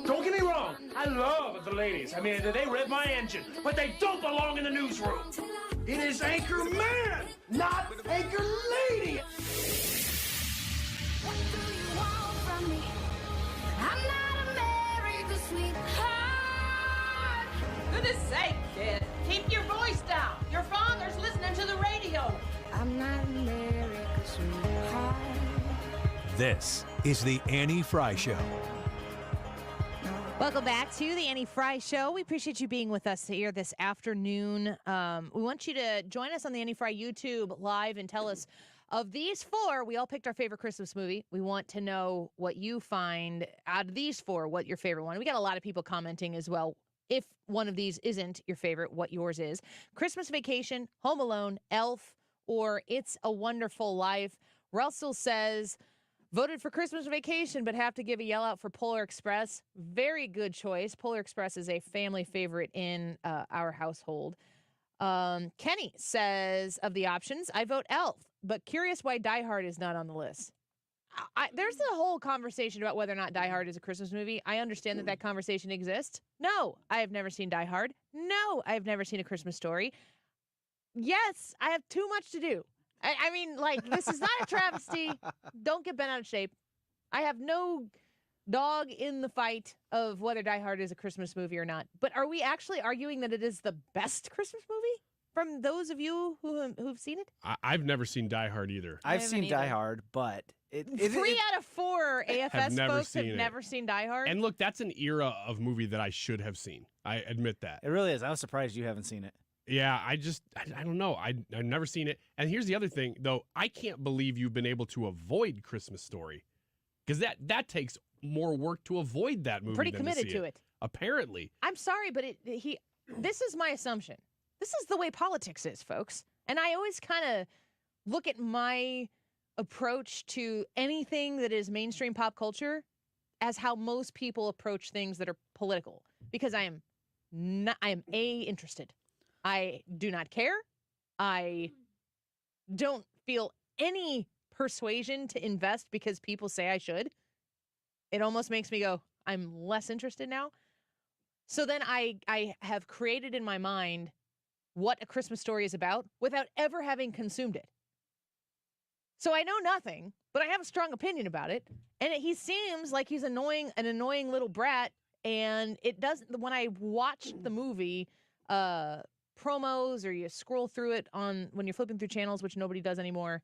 Don't get me wrong, I love the ladies. I mean, they rev my engine, but they don't belong in the newsroom. It is Anchor Man, not Anchor Lady. What do you want from me? I'm not America's sweetheart. Goodness sake, kid. Keep your voice down. Your father's listening to the radio. I'm not America's sweetheart. This is the Annie Frey Show. Welcome back to the Annie Frey Show. We appreciate you being with us here this afternoon. We want you to join us on the Annie Frey YouTube live and tell us, of these 4, we all picked our favorite Christmas movie. We want to know what you find out of these 4, what your favorite one. We got a lot of people commenting as well. If one of these isn't your favorite, what yours is. Christmas Vacation, Home Alone, Elf, or It's a Wonderful Life. Russell says, voted for Christmas Vacation, but have to give a yell out for Polar Express. Very good choice. Polar Express is a family favorite in our household. Kenny says, of the options, I vote Elf, but curious why Die Hard is not on the list. There's a whole conversation about whether or not Die Hard is a Christmas movie. I understand that conversation exists. No, I have never seen Die Hard. No, I have never seen A Christmas Story. Yes, I have too much to do. I mean, like, this is not a travesty. Don't get bent out of shape. I have no dog in the fight of whether Die Hard is a Christmas movie or not. But are we actually arguing that it is the best Christmas movie from those of you who've seen it? I've never seen Die Hard either. I've seen Die Hard, but... 3 out of 4 AFS folks have never seen Die Hard. And look, that's an era of movie that I should have seen. I admit that. It really is. I was surprised you haven't seen it. Yeah, I don't know. I've never seen it. And here's the other thing, though. I can't believe you've been able to avoid Christmas Story. Because that takes more work to avoid that movie. Pretty than committed to see to it. Apparently. I'm sorry, but this is my assumption. This is the way politics is, folks. And I always kind of look at my approach to anything that is mainstream pop culture as how most people approach things that are political. Because I am interested. I do not care. I don't feel any persuasion to invest because people say I should. It almost makes me go, I'm less interested now. So then I have created in my mind what A Christmas Story is about without ever having consumed it. So I know nothing, but I have a strong opinion about it. And he seems like he's an annoying little brat. And it doesn't, when I watched the movie, promos or you scroll through it when you're flipping through channels, which nobody does anymore,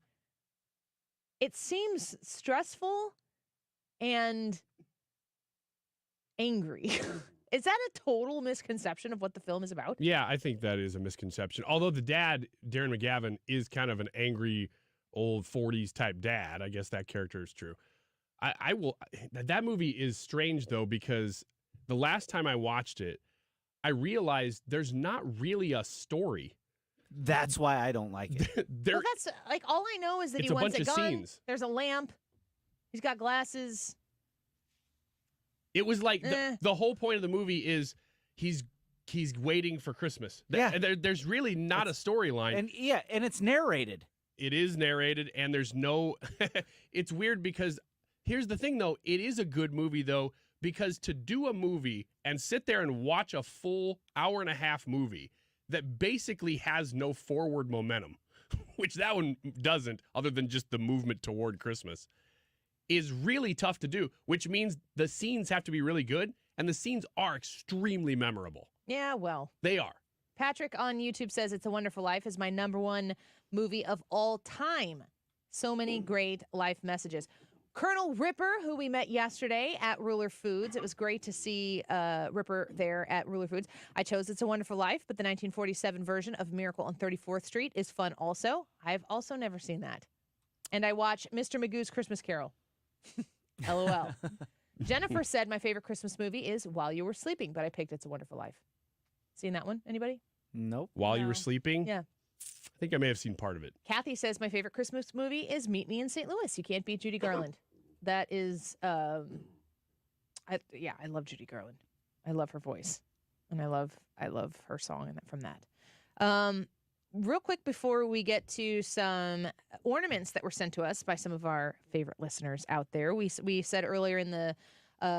it seems stressful and angry. Is that a total misconception of what the film is about? Yeah, I think that is a misconception. Although the dad, Darren McGavin, is kind of an angry old 40s type dad. I guess that character is true. That movie is strange though, because the last time I watched it, I realized there's not really a story. That's why I don't like it. Well, that's like all I know is that he wants a gun. Scenes. There's a lamp. He's got glasses. It was like the whole point of the movie is he's waiting for Christmas. There's really not a storyline. And it's narrated. It is narrated, and there's no. It's weird because here's the thing, though. It is a good movie, though, because to do a movie and sit there and watch a full hour-and-a-half movie that basically has no forward momentum, which that one doesn't, other than just the movement toward Christmas, is really tough to do, which means the scenes have to be really good, and the scenes are extremely memorable. Yeah, well. They are. Patrick on YouTube says It's a Wonderful Life is my #1 movie of all time. So many great life messages. Colonel Ripper, who we met yesterday at Ruler Foods. It was great to see Ripper there at Ruler Foods. I chose It's a Wonderful Life, but the 1947 version of Miracle on 34th Street is fun also. I've also never seen that. And I watch Mr. Magoo's Christmas Carol. LOL. Jennifer said my favorite Christmas movie is While You Were Sleeping, but I picked It's a Wonderful Life. Seen that one? Anybody? Nope. While You Were Sleeping? Yeah. I think I may have seen part of it. Kathy says my favorite Christmas movie is Meet Me in St. Louis. You can't beat Judy Garland. That is, I love Judy Garland. I love her voice, and I love her song from that. Real quick before we get to some ornaments that were sent to us by some of our favorite listeners out there, we said earlier in the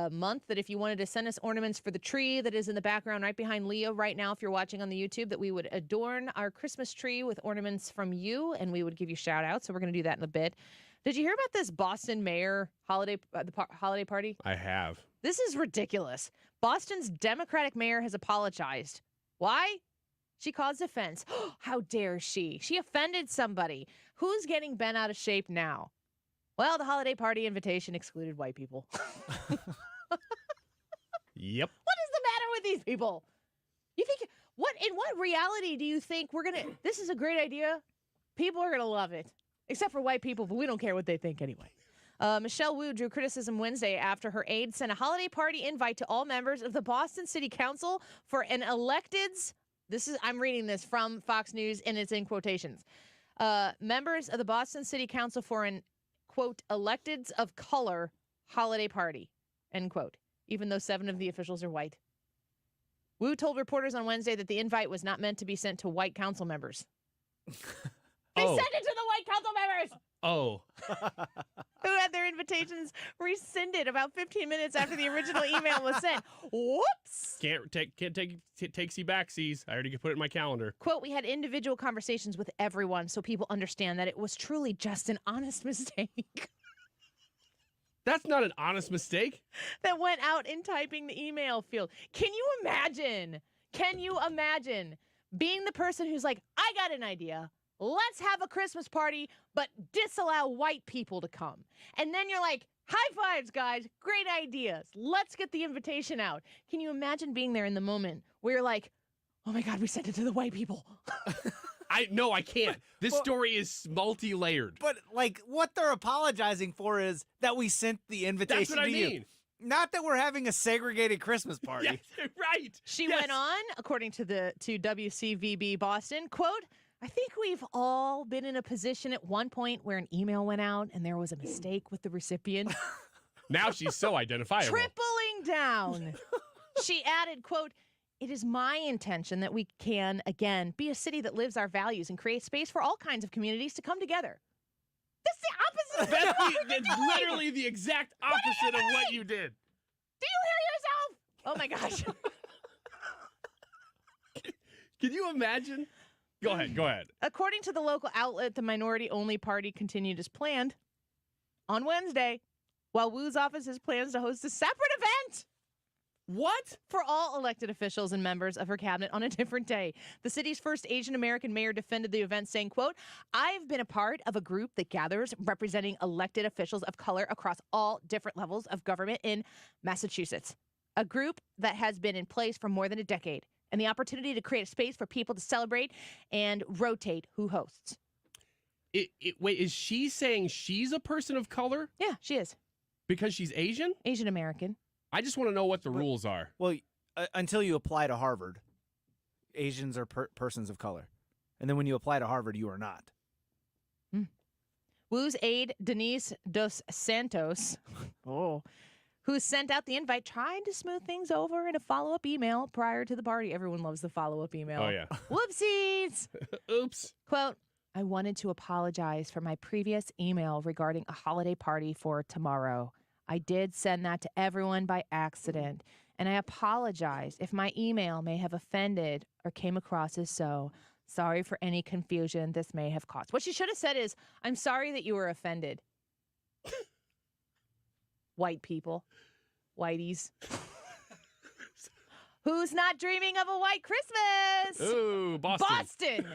month that if you wanted to send us ornaments for the tree that is in the background right behind Leo right now, if you're watching on the YouTube, that we would adorn our Christmas tree with ornaments from you, and we would give you shout outs. So we're going to do that in a bit. Did you hear about this Boston mayor holiday party? I have. This is ridiculous. Boston's Democratic mayor has apologized. Why? She caused offense. How dare she? She offended somebody. Who's getting bent out of shape now? Well, the holiday party invitation excluded white people. Yep. What is the matter with these people? You think in what reality do you think this is a great idea? People are gonna love it. Except for white people, but we don't care what they think anyway. Michelle Wu drew criticism Wednesday after her aide sent a holiday party invite to all members of the Boston City Council for an electeds. I'm reading this from Fox News, and it's in quotations. Members of the Boston City Council for an, quote, electeds of color holiday party, end quote, even though 7 of the officials are white. Wu told reporters on Wednesday that the invite was not meant to be sent to white council members. They sent it to the white council members. Oh. Who had their invitations rescinded about 15 minutes after the original email was sent. Whoops. Can't take backsies. I already put it in my calendar. Quote, we had individual conversations with everyone so people understand that it was truly just an honest mistake. That's not an honest mistake. That went out in typing the email field. Can you imagine being the person who's like, I got an idea. Let's have a Christmas party, but disallow white people to come. And then you're like, high fives, guys. Great ideas. Let's get the invitation out. Can you imagine being there in the moment where you're like, oh my God, we sent it to the white people. No, I can't. This story is multi-layered. But like what they're apologizing for is that we sent the invitation That's what to I mean. You. Not that we're having a segregated Christmas party. Yes, right. She went on, according to WCVB Boston, quote, I think we've all been in a position at one point where an email went out and there was a mistake with the recipient. Now she's so identifiable. Tripling down. She added, quote, it is my intention that we can, again, be a city that lives our values and create space for all kinds of communities to come together. That's the opposite. That's literally the exact opposite of what you did. Do you hear yourself? Oh, my gosh. Can you imagine? Go ahead. According to the local outlet, the minority-only party continued as planned on Wednesday, while Wu's office has plans to host a separate event. What? For all elected officials and members of her cabinet on a different day. The city's first Asian American mayor defended the event, saying, quote, "I've been a part of a group that gathers representing elected officials of color across all different levels of government in Massachusetts. A group that has been in place for more than a decade, and the opportunity to create a space for people to celebrate and rotate who hosts." Wait, is she saying she's a person of color? Yeah, she is. Because she's Asian? Asian American. I just want to know what the rules are. Well, until you apply to Harvard, Asians are persons of color. And then when you apply to Harvard, you are not. Wu's aide, Denise Dos Santos, who sent out the invite, tried to smooth things over in a follow-up email prior to the party. Everyone loves the follow-up email. Oh, yeah. Whoopsies! Oops. Quote, "I wanted to apologize for my previous email regarding a holiday party for tomorrow. I did send that to everyone by accident, and I apologize if my email may have offended or came across as so. Sorry for any confusion this may have caused." What she should have said is, "I'm sorry that you were offended." White people. Whiteys. Who's not dreaming of a white Christmas? Ooh, Boston.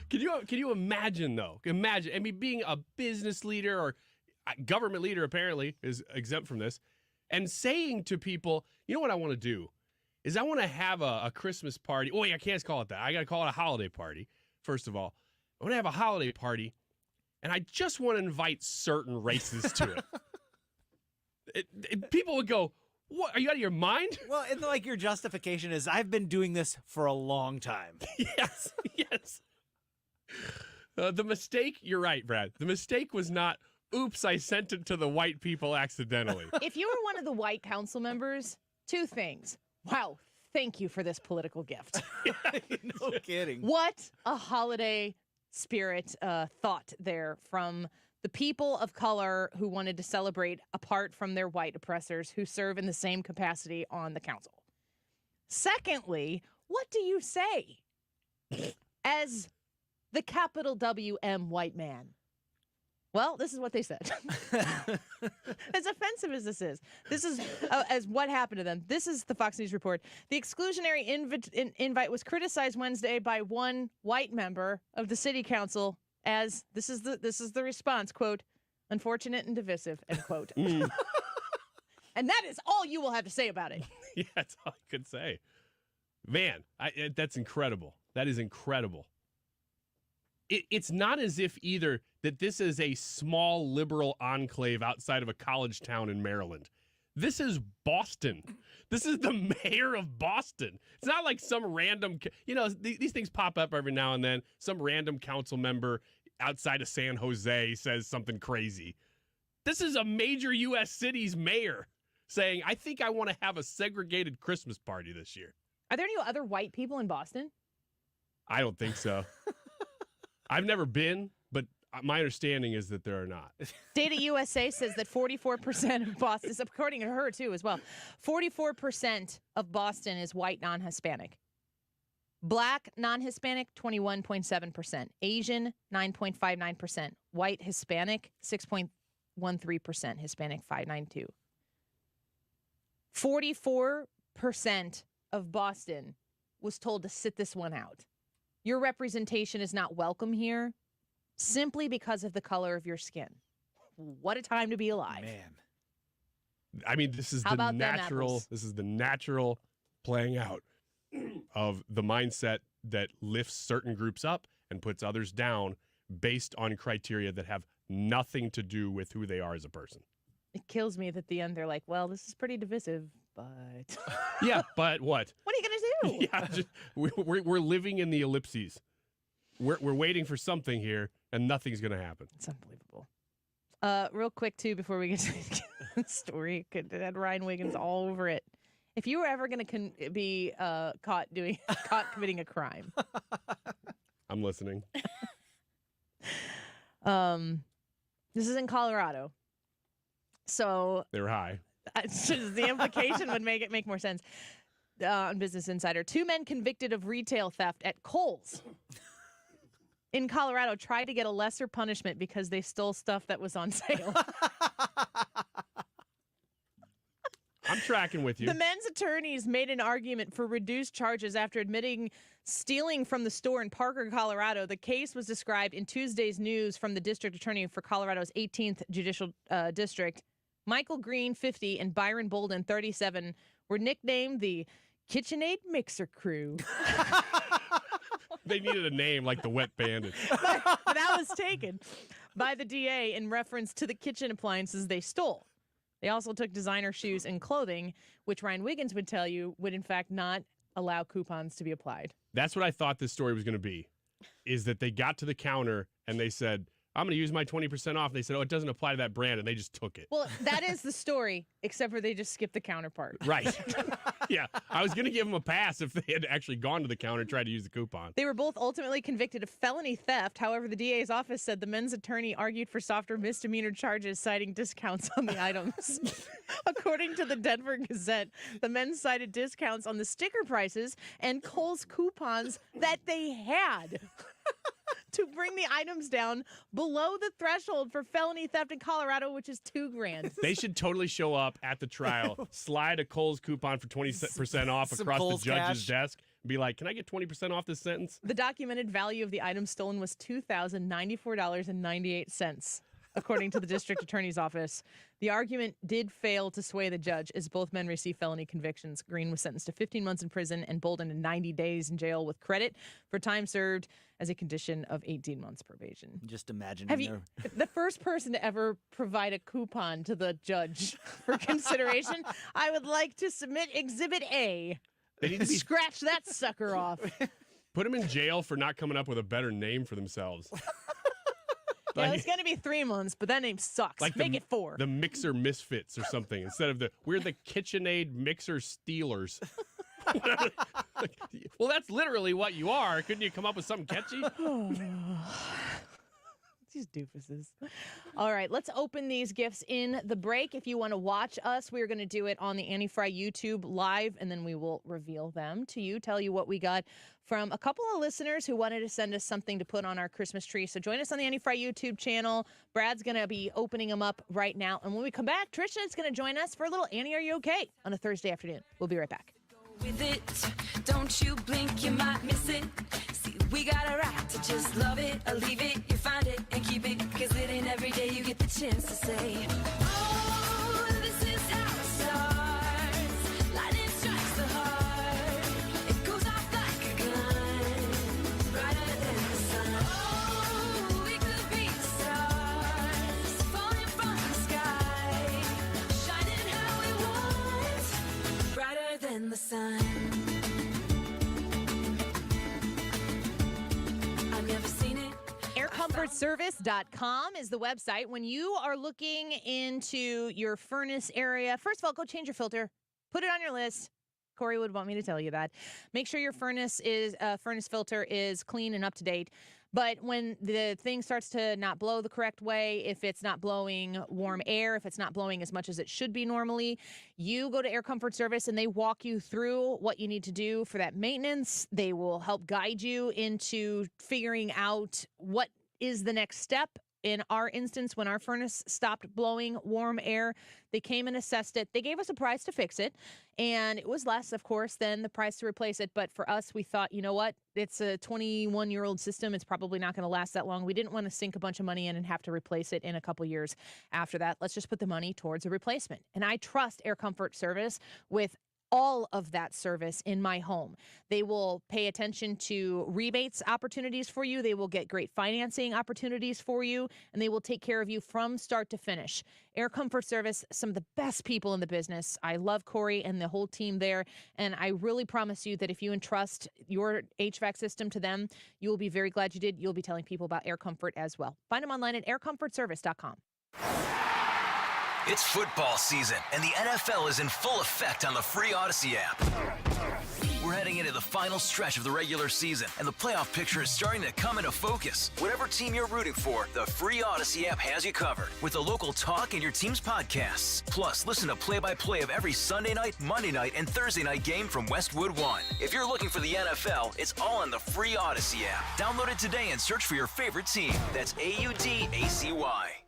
Can you imagine, though? Imagine, I mean, being a business leader or government leader, apparently, is exempt from this, and saying to people, you know what I want to do is I want to have a Christmas party. Oh, yeah, I can't call it that. I got to call it a holiday party, first of all. I want to have a holiday party, and I just want to invite certain races to it. People would go, what? Are you out of your mind? Well, and like your justification is, I've been doing this for a long time. Yes. The mistake, you're right, Brad. The mistake was not, oops, I sent it to the white people accidentally. If you were one of the white council members, two things. Wow, thank you for this political gift. No kidding. What a holiday spirit thought there from the people of color who wanted to celebrate apart from their white oppressors who serve in the same capacity on the council. Secondly, what do you say as the capital WM white man? Well, this is what they said. As offensive as this is as what happened to them. This is the Fox News report. The exclusionary invite was criticized Wednesday by one white member of the city council as, this is the response, quote, "unfortunate and divisive," end quote. And that is all you will have to say about it. Yeah, that's all I could say. Man, that's incredible. That is incredible. It's not as if either that this is a small liberal enclave outside of a college town in Maryland. This is Boston. This is the mayor of Boston. It's not like some random, these things pop up every now and then. Some random council member outside of San Jose says something crazy. This is a major U.S. city's mayor saying, I think I want to have a segregated Christmas party this year. Are there any other white people in Boston? I don't think so. I've never been, but my understanding is that there are not. Data USA says that 44% of Boston, according to her too as well, 44% of Boston is white non-Hispanic. Black non-Hispanic, 21.7%. Asian, 9.59%. White Hispanic, 6.13%. Hispanic, 5.92%. 44% of Boston was told to sit this one out. Your representation is not welcome here simply because of the color of your skin. What a time to be alive. Man. I mean, this is the natural playing out of the mindset that lifts certain groups up and puts others down based on criteria that have nothing to do with who they are as a person. It kills me that at the end they're like, well, this is pretty divisive, but... Yeah, but what? What are you going to do? Yeah, we're living in the ellipses. We're waiting for something here, and nothing's going to happen. It's unbelievable. Real quick, too, before we get to the story, it had Ryan Wiggins all over it. If you were ever going to be caught committing a crime. I'm listening. This is in Colorado. So they were high. The implication would make more sense. on Business Insider. 2 men convicted of retail theft at Kohl's in Colorado tried to get a lesser punishment because they stole stuff that was on sale. I'm tracking with you. The men's attorneys made an argument for reduced charges after admitting stealing from the store in Parker, Colorado. The case was described in Tuesday's news from the district attorney for Colorado's 18th Judicial District. Michael Green, 50, and Byron Bolden, 37, were nicknamed the KitchenAid Mixer Crew. They needed a name like the Wet Bandit. That was taken by the DA in reference to the kitchen appliances they stole. They also took designer shoes and clothing, which Ryan Wiggins would tell you would, in fact, not allow coupons to be applied. That's what I thought this story was going to be, is that they got to the counter and they said, I'm going to use my 20% off. They said, oh, it doesn't apply to that brand, and they just took it. Well, that is the story, except for they just skipped the counterpart. Right. Yeah, I was going to give them a pass if they had actually gone to the counter and tried to use the coupon. They were both ultimately convicted of felony theft. However, the DA's office said the men's attorney argued for softer misdemeanor charges, citing discounts on the items. According to the Denver Gazette, the men cited discounts on the sticker prices and Kohl's coupons that they had to bring the items down below the threshold for felony theft in Colorado, which is $2,000. They should totally show up at the trial, slide a Kohl's coupon for 20% off across Kohl's the judge's cash. desk, and be like, can I get 20% off this sentence? The documented value of the items stolen was $2,094.98, according to the district attorney's office. The argument did fail to sway the judge, as both men received felony convictions. Green was sentenced to 15 months in prison and Bolden to 90 days in jail with credit for time served as a condition of 18 months probation. Just imagine. Have you, the first person to ever provide a coupon to the judge for consideration, I would like to submit Exhibit A. They need to be, Scratch that sucker off. put them in jail for not coming up with a better name for themselves. Yeah, it's going to be 3 months, but that name sucks. Like Make it 4. The Mixer Misfits or something, instead of we're the KitchenAid Mixer Stealers. Well, that's literally what you are. Couldn't you come up with something catchy? These doofuses. All right, let's open these gifts in the break. If you want to watch us, we're going to do it on the Annie Frey YouTube live, and then we will reveal them to you, tell you what we got from a couple of listeners who wanted to send us something to put on our Christmas tree. So join us on the Annie Frey YouTube channel. Brad's going to be opening them up right now. And when we come back, Trisha is going to join us for a little Annie, Are You Okay? On a Thursday afternoon. We'll be right back. With it, don't you blink, you might miss it. See, we got a right to just love it or leave it. You find it and keep it, cause it ain't every day you get the chance to say, oh, this is how it starts. Lightning strikes the heart. It goes off like a gun, brighter than the sun. Oh, we could be stars, falling from the sky, shining how we want, brighter than the sun. I've never seen it. AirComfortService.com is the website. When you are looking into your furnace area, first of all, go change your filter. Put it on your list. Corey would want me to tell you that. Make sure your furnace filter is clean and up to date. But when the thing starts to not blow the correct way, if it's not blowing warm air, if it's not blowing as much as it should be normally, you go to Air Comfort Service and they walk you through what you need to do for that maintenance. They will help guide you into figuring out what is the next step. In our instance, when our furnace stopped blowing warm air, they came and assessed it. They gave us a price to fix it, and it was less, of course, than the price to replace it. But for us, we thought, you know what? It's a 21-year-old system. It's probably not going to last that long. We didn't want to sink a bunch of money in and have to replace it in a couple years after that. Let's just put the money towards a replacement. And I trust Air Comfort Service with all of that service in my home. They will pay attention to rebates opportunities for you. They will get great financing opportunities for you, and they will take care of you from start to finish. Air Comfort Service, some of the best people in the business. I love Corey and the whole team there, and I really promise you that if you entrust your HVAC system to them, you will be very glad you did. You'll be telling people about Air Comfort as well. Find them online at aircomfortservice.com. It's football season, and the NFL is in full effect on the free Odyssey app. We're heading into the final stretch of the regular season, and the playoff picture is starting to come into focus. Whatever team you're rooting for, the free Odyssey app has you covered with the local talk and your team's podcasts. Plus, listen to play-by-play of every Sunday night, Monday night, and Thursday night game from Westwood One. If you're looking for the NFL, it's all on the free Odyssey app. Download it today and search for your favorite team. That's AUDACY.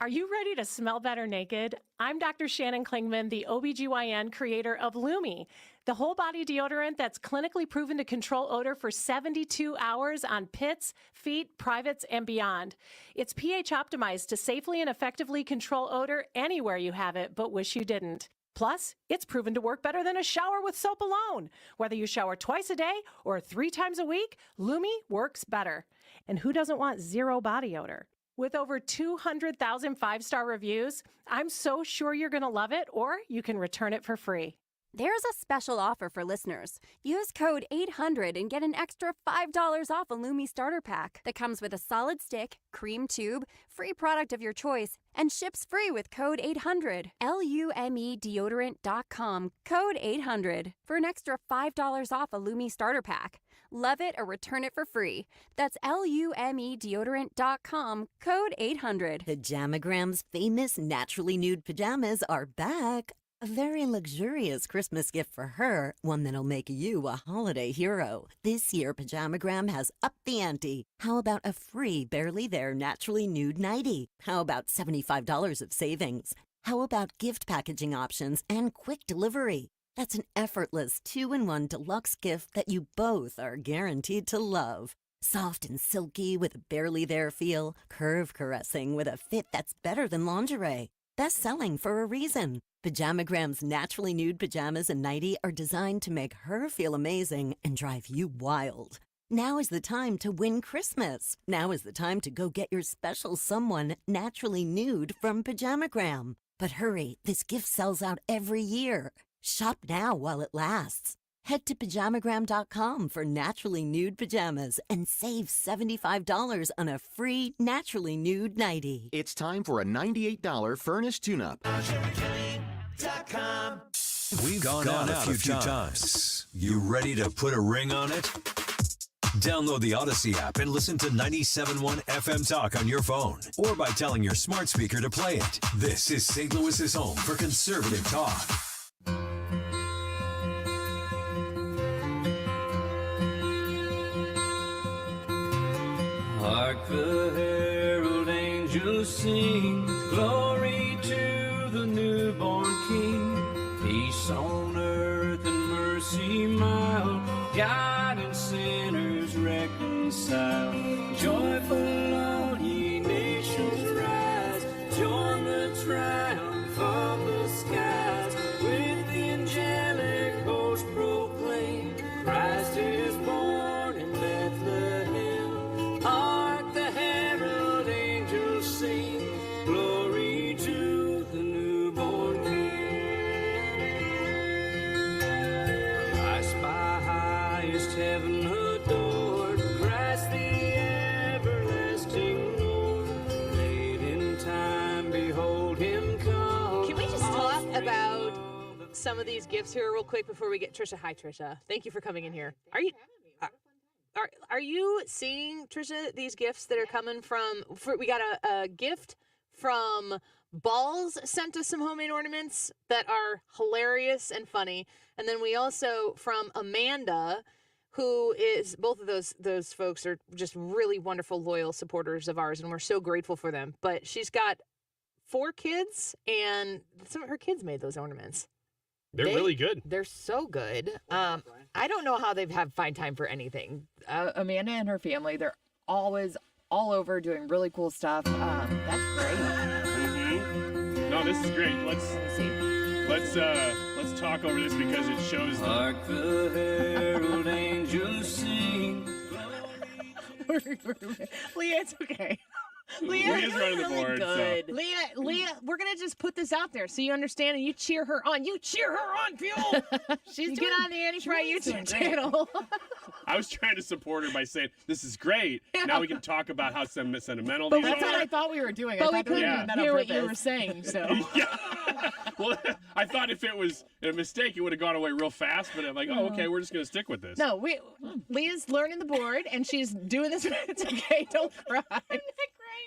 Are you ready to smell better naked? I'm Dr. Shannon Klingman, the OBGYN creator of Lumi, the whole body deodorant that's clinically proven to control odor for 72 hours on pits, feet, privates, and beyond. It's pH optimized to safely and effectively control odor anywhere you have it, but wish you didn't. Plus, it's proven to work better than a shower with soap alone. Whether you shower twice a day or 3 times a week, Lumi works better. And who doesn't want zero body odor? With over 200,000 5-star reviews, I'm so sure you're going to love it, or you can return it for free. There's a special offer for listeners. Use code 800 and get an extra $5 off a Lumi starter pack that comes with a solid stick, cream tube, free product of your choice, and ships free with code 800. LumeDeodorant.com, code 800 for an extra $5 off a Lumi starter pack. Love it or return it for free. That's LumeDeodorant.com, code 800. Pajamagram's famous naturally nude pajamas are back. A very luxurious Christmas gift for her, one that'll make you a holiday hero. This year, Pajamagram has upped the ante. How about a free Barely There naturally nude nightie? How about $75 of savings? How about gift packaging options and quick delivery? That's an effortless 2-in-1 deluxe gift that you both are guaranteed to love. Soft and silky with a Barely There feel, curve caressing with a fit that's better than lingerie. Best-selling for a reason. Pajamagram's naturally nude pajamas and nightie are designed to make her feel amazing and drive you wild. Now is the time to win Christmas. Now is the time to go get your special someone naturally nude from Pajamagram. But hurry, this gift sells out every year. Shop now while it lasts. Head to Pajamagram.com for naturally nude pajamas and save $75 on a free naturally nude nightie. It's time for a $98 furnace tune-up. We've gone out a few times. You ready to put a ring on it? Download the Odyssey app and listen to 97.1 FM Talk on your phone or by telling your smart speaker to play it. This is St. Louis's home for conservative talk. Hark the herald angels sing, glory to the newborn King. Peace on earth and mercy mild, God and sinners reconcile. Joyful all ye nations rise, join the triumph of the skies. With the angelic host proclaim, Christ is born in Bethlehem. Hark the herald angels sing, glory to the newborn King. Christ by highest heaven adored, Christ the everlasting Lord. Late in time, behold him come. Can we just talk about some of these gifts here real quick before we get Trisha? Hi, Trisha. Thank you for coming in here. Are you seeing, Trisha, these gifts that are coming from? We got a gift from Balls sent us some homemade ornaments that are hilarious and funny, and then we also from Amanda, who is both of those folks are just really wonderful, loyal supporters of ours, and we're so grateful for them. But she's got 4 kids, and some of her kids made those ornaments. They're really good. They're so good. I don't know how they find time for anything. Amanda and her family, they're always all over doing really cool stuff. That's great. No, this is great. Let's talk over this because it shows. Hark the herald angels sing. Leah, it's okay. Leah's running the board. Good. So. Leah, we're gonna just put this out there so you understand and you cheer her on. You cheer her on, Fuel. You get on the Annie Frey YouTube channel. I was trying to support her by saying, this is great. Now we can talk about how sentimental But these that's are. what I thought we were doing. But I we thought we were couldn't doing that hear on what you were purpose. saying, so. Well, I thought if it was a mistake, it would have gone away real fast. But I'm like, oh, okay, we're just going to stick with this. No, Leah's learning the board, and she's doing this. It's okay. Don't cry.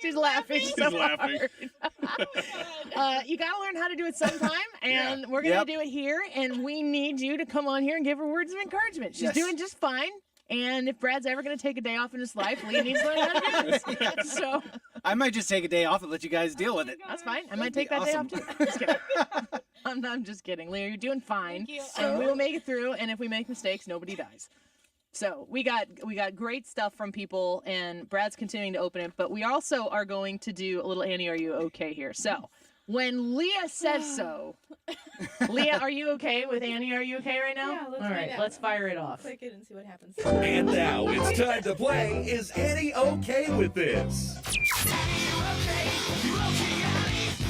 She's laughing so hard. You got to learn how to do it sometime, and we're going to do it here, and we need you to come on here and give her words of encouragement. She's doing just fine, and if Brad's ever going to take a day off in his life, Leah needs to learn how to do this. So I might just take a day off and let you guys deal with it. that's fine. I might take that day off, too. Just kidding. I'm just kidding. Leah, you're doing fine. Thank you. And we will make it through, and if we make mistakes, nobody dies. So we got great stuff from people, and Brad's continuing to open it, but we also are going to do a little Annie, are you okay here? So when Leah says so, Leah, are you okay with Annie, are you okay right now? Yeah, let's All right, find out. let's fire it off. Click it and see what happens. And now it's time to play Is Annie Okay With This?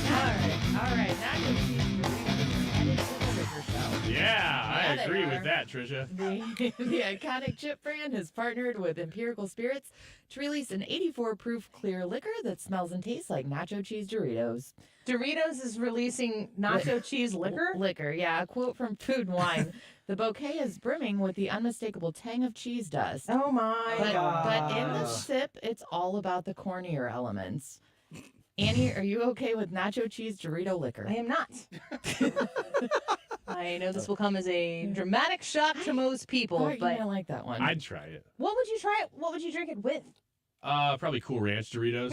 All right. Now you're headed to the Liquor Show. Yeah, I they agree are. with that, Trisha. The iconic chip brand has partnered with Empirical Spirits to release an 84-proof clear liquor that smells and tastes like nacho cheese Doritos. Doritos is releasing nacho cheese liquor? Liquor, yeah. A quote from Food and Wine. The bouquet is brimming with the unmistakable tang of cheese dust. Oh my God. But in the sip, it's all about the cornier elements. Annie, are you okay with nacho cheese Dorito liquor? I am not. I know this will come as a dramatic shock to most people, Oh, you but don't like that one. I'd try it. what would you try it? What would you drink it with? Probably Cool Ranch Doritos.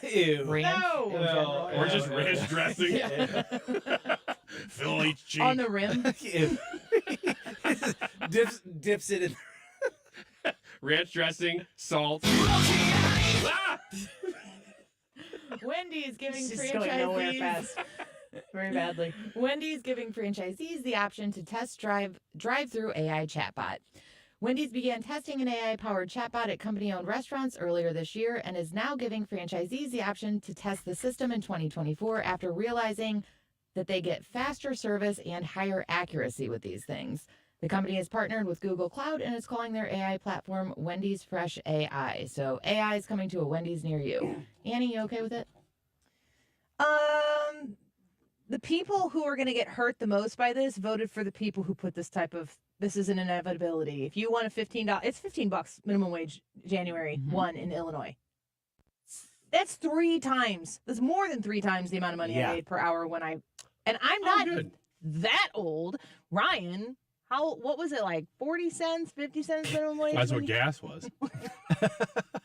Ew. Ranch No. in general. Or just ranch dressing. Fill each cheek. On the rim? Ew. dips it in. Ranch dressing, salt. Ah! Wendy's giving It's just going nowhere franchisees fast. Very badly. Wendy's giving franchisees the option to test drive-through AI chatbot. Wendy's began testing an AI-powered chatbot at company-owned restaurants earlier this year and is now giving franchisees the option to test the system in 2024 after realizing that they get faster service and higher accuracy with these things. The company has partnered with Google Cloud and is calling their AI platform Wendy's Fresh AI. So AI is coming to a Wendy's near you. Annie, you okay with it? The people who are going to get hurt the most by this voted for the people who put this is an inevitability. If you want a $15, it's $15 minimum wage January 1 in Illinois. That's 3 times. That's more than 3 times the amount of money I made per hour and I'm not that old. Ryan, what was it, like 40 cents, 50 cents minimum wage? That's what gas was.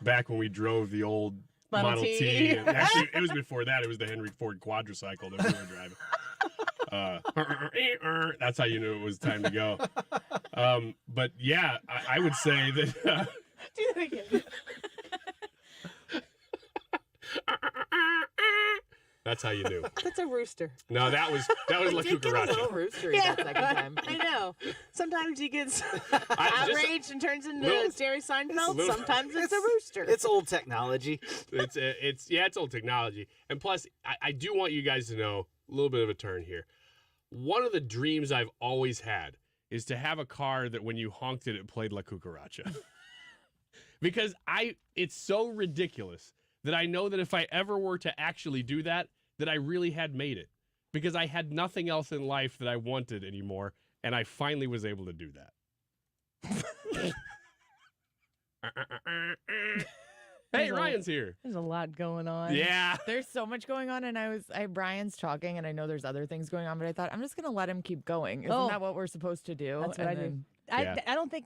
Back when we drove the old Model T. T. Actually, it was before that. It was the Henry Ford quadricycle that we were driving. That's how you knew it was time to go. But yeah, I would say that. Do that again. That's how you knew. That's a rooster. No, that was La Did get a little Cucaracha. roostery that second time. I know. Sometimes he gets just- outraged and turns into Little- Jerry Seinfeld. little- Sometimes it's a rooster. It's old technology. It's old technology. And plus, I do want you guys to know a little bit of a turn here. One of the dreams I've always had is to have a car that when you honked it played La Cucaracha. Because it's so ridiculous that I know that if I ever were to actually do that I really had made it. Because I had nothing else in life that I wanted anymore, and I finally was able to do that. Hey, Ryan's here. There's a lot going on. Yeah. There's so much going on, and Brian's talking, and I know there's other things going on, but I thought I'm just gonna let him keep going. Isn't that what we're supposed to do? That's what I do. Yeah. I don't think.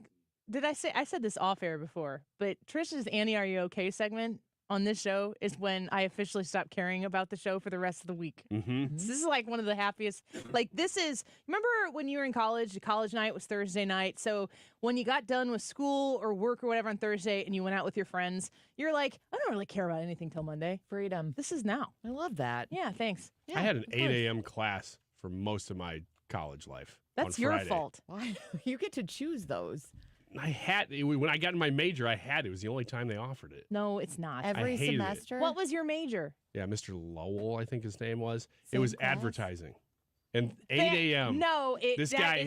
Did I said this off air before? But Trish's "Annie, Are You Okay" segment on this show is when I officially stopped caring about the show for the rest of the week. Mm-hmm. So this is like one of the happiest. Like this is. Remember when you were in college? The college night was Thursday night. So when you got done with school or work or whatever on Thursday, and you went out with your friends, you're like, I don't really care about anything till Monday. Freedom. This is now. I love that. Yeah. Thanks. I had an 8 a.m. class for most of my college life. That's on your Friday. fault. Why? You get to choose those. I had when I got in my major, I had it. It was the only time they offered it. No, it's not. Every hated it. semester. What was your major? Yeah, Mr. Lowell, I think his name was. Same it was class? advertising. And 8 a.m. No, this guy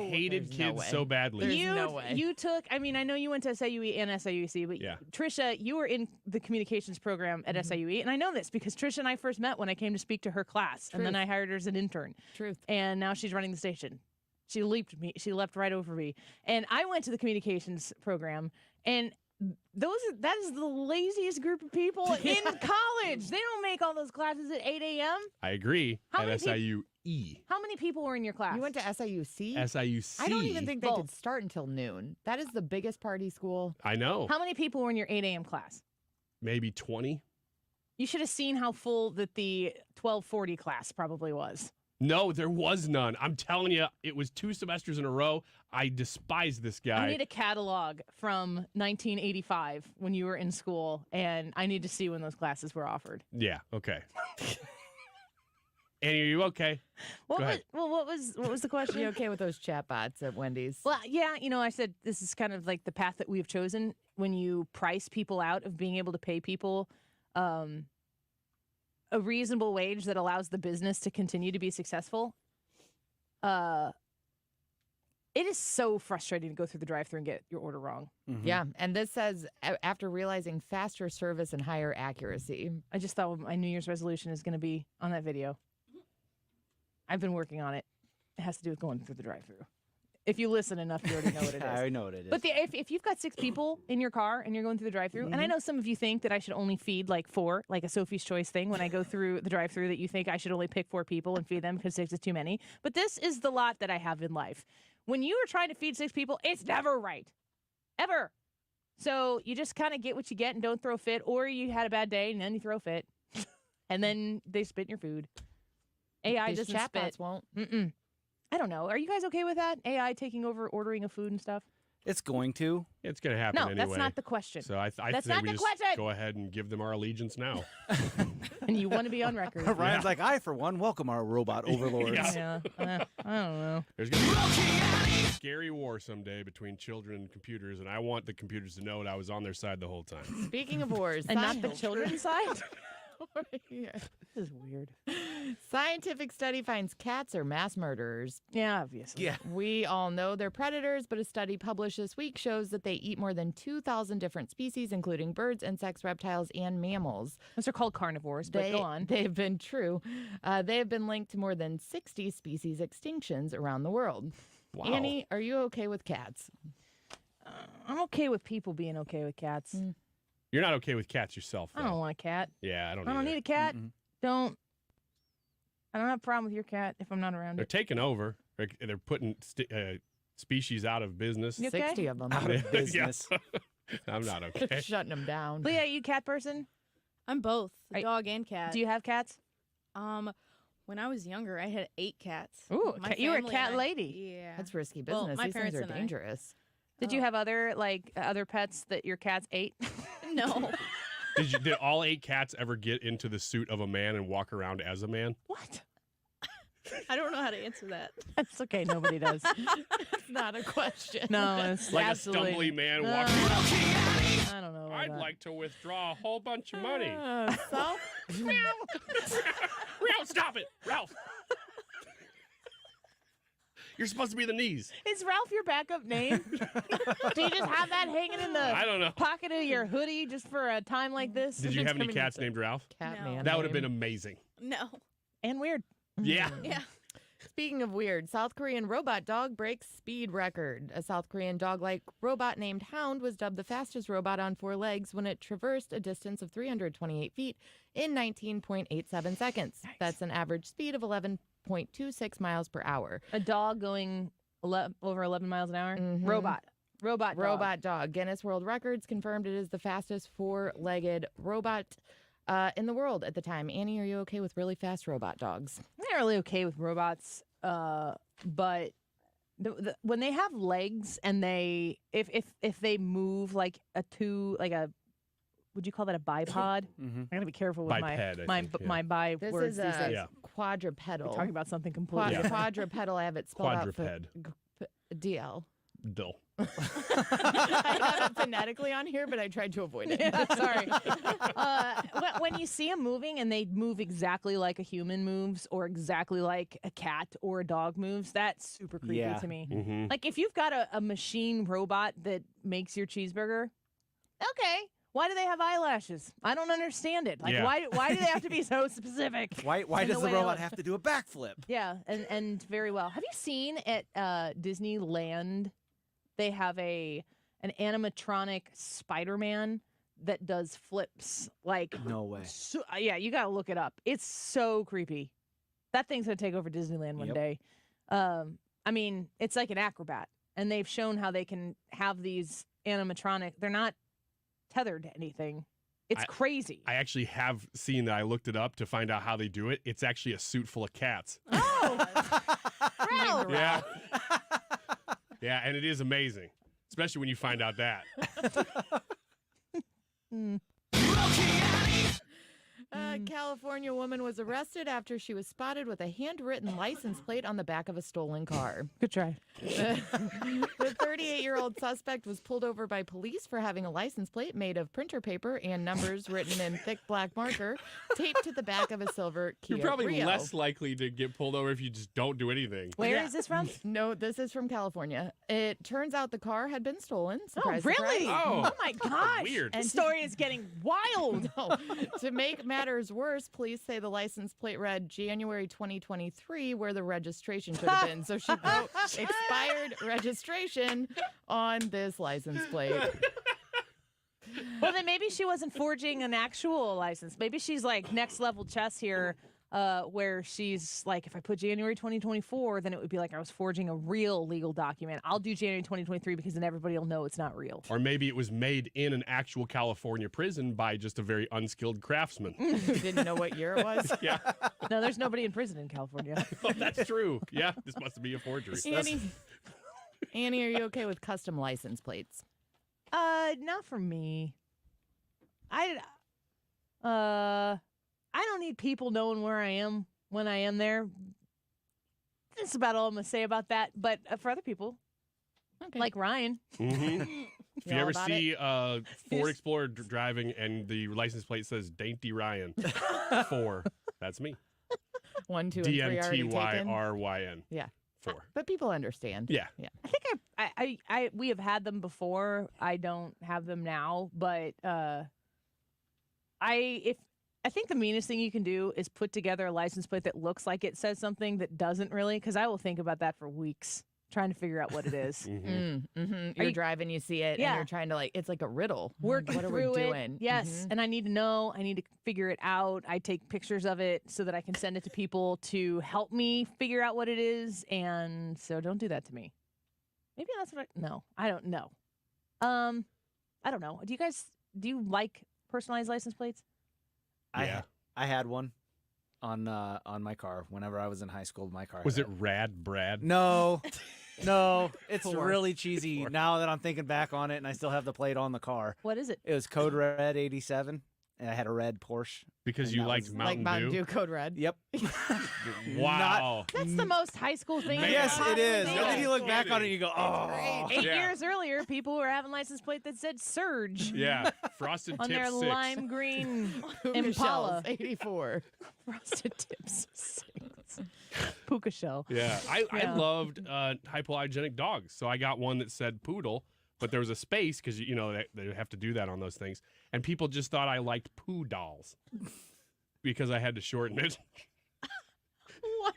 hated kids so badly. There's no way. You took. I mean, I know you went to SIUE and SIUC, but Trisha, you were in the communications program at SIUE, and I know this because Trisha and I first met when I came to speak to her class, and then I hired her as an intern. Truth. And now she's running the station. She leaped me. She leapt right over me, and I went to the communications program, and that is the laziest group of people in college. They don't make all those classes at 8 a.m. I agree. At SIUE. How many people were in your class? You went to SIUC? SIUC. I don't even think they could start until noon. That is the biggest party school. I know. How many people were in your 8 a.m. class? Maybe 20. You should have seen how full that the 1240 class probably was. No, there was none. I'm telling you, it was 2 semesters in a row. I despise this guy. I need a catalog from 1985 when you were in school, and I need to see when those classes were offered. Yeah, okay. Annie, are you okay? What was the question? You okay with those chatbots at Wendy's? Well, yeah, I said this is kind of like the path that we've chosen when you price people out of being able to pay people a reasonable wage that allows the business to continue to be successful. It is so frustrating to go through the drive-thru and get your order wrong. Mm-hmm. Yeah, and this says after realizing faster service and higher accuracy. I just thought my New Year's resolution is going to be on that video. I've been working on it. It has to do with going through the drive-thru. If you listen enough, you already know what it is. I know what it is. But if you've got 6 people in your car and you're going through the drive-thru, and I know some of you think that I should only feed like 4, like a Sophie's Choice thing when I go through the drive-thru, that you think I should only pick 4 people and feed them because 6 is too many. But this is the lot that I have in life. When you are trying to feed 6 people, it's never right. Ever. So you just kind of get what you get and don't throw a fit, or you had a bad day and then you throw a fit. And then they spit in your food. AI These doesn't chatbots spit. won't. Mm-mm. I don't know. Are you guys okay with that? AI taking over ordering of food and stuff? It's going to. It's going to happen No, anyway. that's not the question. So I That's say not we the just question. go ahead and give them our allegiance now. And you want to be on record. Ryan's like, I, for one, welcome our robot overlords. Yeah. I don't know. There's going to be a scary war someday between children and computers, and I want the computers to know that I was on their side the whole time. Speaking of wars. And not the children's side? Yeah. This is weird. Scientific study finds cats are mass murderers. Yeah, obviously. Yeah. We all know they're predators, but a study published this week shows that they eat more than 2,000 different species, including birds, insects, reptiles, and mammals. Those are called carnivores, but go on. They have been true. They have been linked to more than 60 species extinctions around the world. Wow. Annie, are you okay with cats? I'm okay with people being okay with cats. You're not okay with cats yourself, though. I don't want a cat. Yeah, I don't I don't either. need a cat. I don't have a problem with your cat if I'm not around They're it. taking over. They're putting species out of business. You okay? 60 of them. Out of business. I'm not okay. They're shutting them down. Leah, you a cat person? I'm both, a dog and cat. Do you have cats? When I was younger, I had 8 cats. Ooh, My you were a family cat and I- lady. Yeah. That's risky Well, business. my These things parents are and I. dangerous. Did you have other pets that your cats ate? No. Did all 8 cats ever get into the suit of a man and walk around as a man? What? I don't know how to answer that. That's okay. Nobody does. It's not a question. No, it's Like absolutely a stumbly man No. walking around. I don't know. About I'd that. like to withdraw a whole bunch of money. So? Ralph, stop it! Ralph! You're supposed to be the knees. Is Ralph your backup name? Do you just have that hanging in the I don't know. pocket of your hoodie just for a time like this? Did you have any cats named Ralph? Catman. That would have been amazing. No. And weird. Yeah. Yeah. Speaking of weird, South Korean robot dog breaks speed record. A South Korean dog-like robot named Hound was dubbed the fastest robot on 4 legs when it traversed a distance of 328 feet in 19.87 seconds. Nice. That's an average speed of 11.26 miles per hour. A dog going over 11 miles an hour? Mhm. Robot dog. Guinness World Records confirmed it is the fastest 4-legged robot in the world at the time. Annie, are you okay with really fast robot dogs? I'm not really okay with robots, but when they have legs and if they move like would you call that a bipod? I gotta be careful with Biped, my bi This words is these days. a quadrupedal. We're talking about something completely different. Quadrupedal. I have it spelled Quadruped. out for DL. Dill. I have it phonetically on here, but I tried to avoid it. Yeah, sorry. When you see them moving and they move exactly like a human moves or exactly like a cat or a dog moves, that's super creepy to me. Mhm. Like if you've got a machine robot that makes your cheeseburger, okay. Why do they have eyelashes? I don't understand it. Like Yeah. why do they have to be so specific? Why in does the way they robot look? have to do a backflip? Yeah, and very well. Have you seen at Disneyland? They have an animatronic Spider-Man that does flips. Like No way. yeah, you gotta look it up. It's so creepy. That thing's gonna take over Disneyland one day. I mean, it's like an acrobat, and they've shown how they can have these animatronic. They're not tethered to anything. It's crazy. I actually have seen that. I looked it up to find out how they do it. It's actually a suit full of cats. Ralph! Yeah. Yeah, and it is amazing, especially when you find out that. A California woman was arrested after she was spotted with a handwritten license plate on the back of a stolen car. Good try. The 38-year-old suspect was pulled over by police for having a license plate made of printer paper and numbers written in thick black marker taped to the back of a silver Kia You're probably Rio. less likely to get pulled over if you just don't do anything. Where is this from? No, this is from California. It turns out the car had been stolen. Surprise, Oh, really? surprise. Oh my gosh. Weird. The story is getting wild. No. To make matters worse, police say the license plate read January 2023, where the registration should have been. So she wrote expired registration on this license plate. Well, then maybe she wasn't forging an actual license. Maybe she's like next level chess here, where she's like, if I put January 2024, then it would be like I was forging a real legal document. I'll do January 2023 because then everybody will know it's not real. Or maybe it was made in an actual California prison by just a very unskilled craftsman. Who didn't know what year it was. Yeah. No, there's nobody in prison in California. Oh, that's true. Yeah, this must be a forgery. Annie, are you okay with custom license plates? Not for me. I don't need people knowing where I am when I am there. That's about all I'm gonna say about that. But for other people, like Ryan, Mm-hmm. If you all ever about see a Ford Explorer driving and the license plate says Dainty Ryan 4, that's me. 1, 2, and 3 already taken. DMTYRYN. Yeah. 4. But people understand. Yeah. Yeah. I think we have had them before. I don't have them now, but I think the meanest thing you can do is put together a license plate that looks like it says something that doesn't really, because I will think about that for weeks trying to figure out what it is. You're driving, you see it, Yeah. and you're trying to it's like a riddle. Working what are through we it. doing? Yes, and I need to know. I need to figure it out. I take pictures of it so that I can send it to people to help me figure out what it is. And so don't do that to me. Maybe that's what no, I don't know. I don't know. Do you like personalized license plates? Yeah. I had one on my car whenever I was in high school. My car Was had it Rad Brad? No, no. It's 4. really cheesy now that I'm thinking back on it, and I still have the plate on the car. What is it? It was Code Red 87, and I had a red Porsche. Because and you that liked was- Mountain Mountain Dew? Dew Code Red. Yep. Wow. That's the most high school thing. Man. Yes, it is. Possibly. And then you look back on it and you go, oh. 8 years earlier, people were having license plate that said Surge. Yeah. Frosted On Tips their 6. lime green Puka Impala. Shells, 84. Frosted Tips 6. Puka shell. Yeah. I Yeah. loved hypoallergenic dogs. So I got one that said poodle, but there was a space because, they have to do that on those things. And people just thought I liked poo dolls because I had to shorten it. What?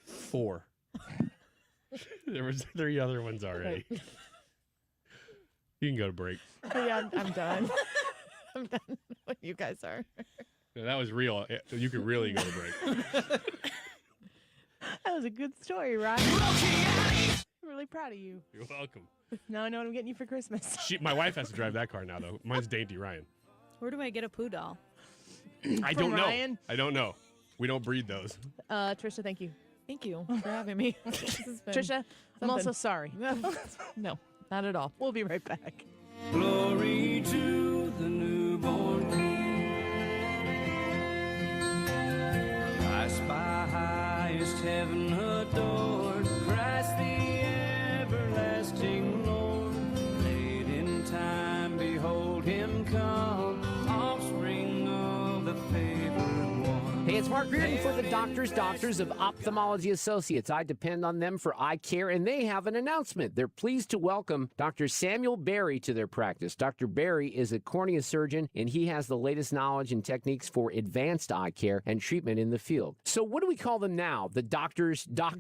4. There was 3 other ones already. You can go to break. Yeah, I'm done. I'm done. You guys are. Yeah, that was real. You could really go to break. That was a good story, Ryan. I'm really proud of you. You're welcome. Now I know what I'm getting you for Christmas. My wife has to drive that car now, though. Mine's Dainty Ryan. Where do I get a poo doll? I From don't know. Ryan? I don't know. We don't breed those. Trisha, thank you. Thank you for having me. This has been Trisha, I'm also something. sorry. No, not at all. We'll be right back. Glory to the newborn King. Christ by highest heaven adored. Christ the Hey, it's Mark Reardon for the Doctors of Ophthalmology Associates. I depend on them for eye care, and they have an announcement. They're pleased to welcome Dr. Samuel Berry to their practice. Dr. Berry is a cornea surgeon, and he has the latest knowledge and techniques for advanced eye care and treatment in the field. So what do we call them now? The doctors? No,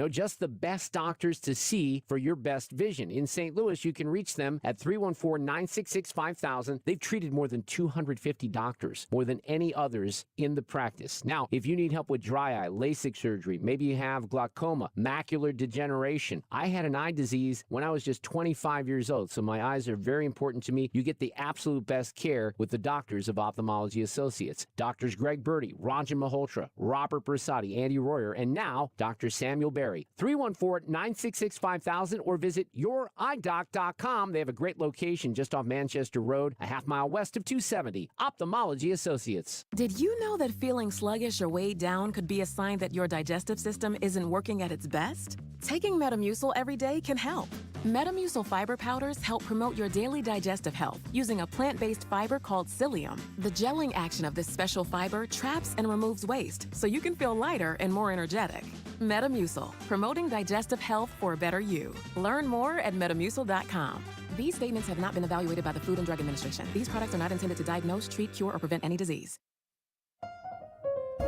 just the best doctors to see for your best vision. In St. Louis, you can reach them at 314-966-5000. They've treated more than 250 doctors, more than any others in the practice. Now, if you need help with dry eye, LASIK surgery, maybe you have glaucoma, macular degeneration. I had an eye disease when I was just 25 years old, so my eyes are very important to me. You get the absolute best care with the Doctors of Ophthalmology Associates. Doctors Greg Birdie, Ranjan Malhotra, Robert Bersati, Andy Royer, and now Dr. Samuel Berry. 314-966-5000 or visit youridoc.com. They have a great location just off Manchester Road, a half-mile west of 270. Ophthalmology Associates. Did you know that feeling sluggish or weighed down could be a sign that your digestive system isn't working at its best? Taking Metamucil every day can help. Metamucil fiber powders help promote your daily digestive health using a plant-based fiber called psyllium. The gelling action of this special fiber traps and removes waste so you can feel lighter and more energetic. Metamucil, promoting digestive health for a better you. Learn more at metamucil.com. These statements have not been evaluated by the Food and Drug Administration. These products are not intended to diagnose, treat, cure, or prevent any disease.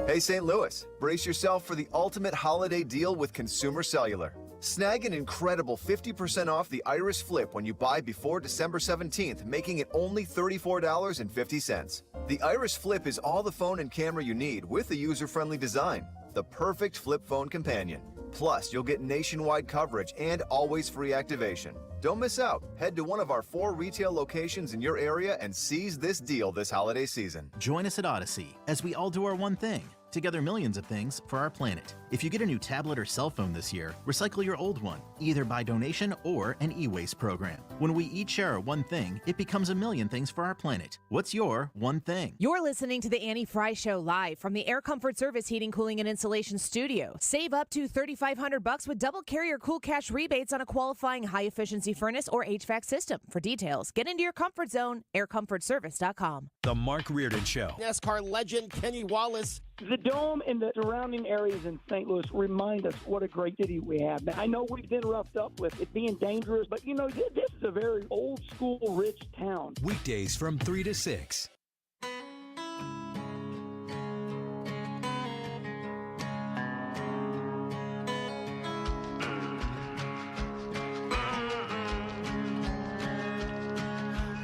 Hey St. Louis, brace yourself for the ultimate holiday deal with Consumer Cellular. Snag an incredible 50% off the Iris Flip when you buy before December 17th, making it only $34.50. The Iris Flip is all the phone and camera you need with a user-friendly design, the perfect flip phone companion. Plus, you'll get nationwide coverage and always free activation. Don't miss out. Head to one of our 4 retail locations in your area and seize this deal this holiday season. Join us at Odyssey as we all do our one thing. Together millions of things for our planet. If you get a new tablet or cell phone this year, recycle your old one, either by donation or an e-waste program. When we each share our one thing, it becomes a million things for our planet. What's your one thing? You're listening to the Annie Frey Show live from the Air Comfort Service Heating, Cooling, and Insulation Studio. Save up to $3,500 with double carrier cool cash rebates on a qualifying high-efficiency furnace or HVAC system. For details, get into your comfort zone, aircomfortservice.com. The Mark Reardon Show. NASCAR legend Kenny Wallace. The Dome and the surrounding areas in St. Louis remind us what a great city we have. Now, I know we've been roughed up with it being dangerous, but, this is a very old-school, rich town. Weekdays from 3 to 6.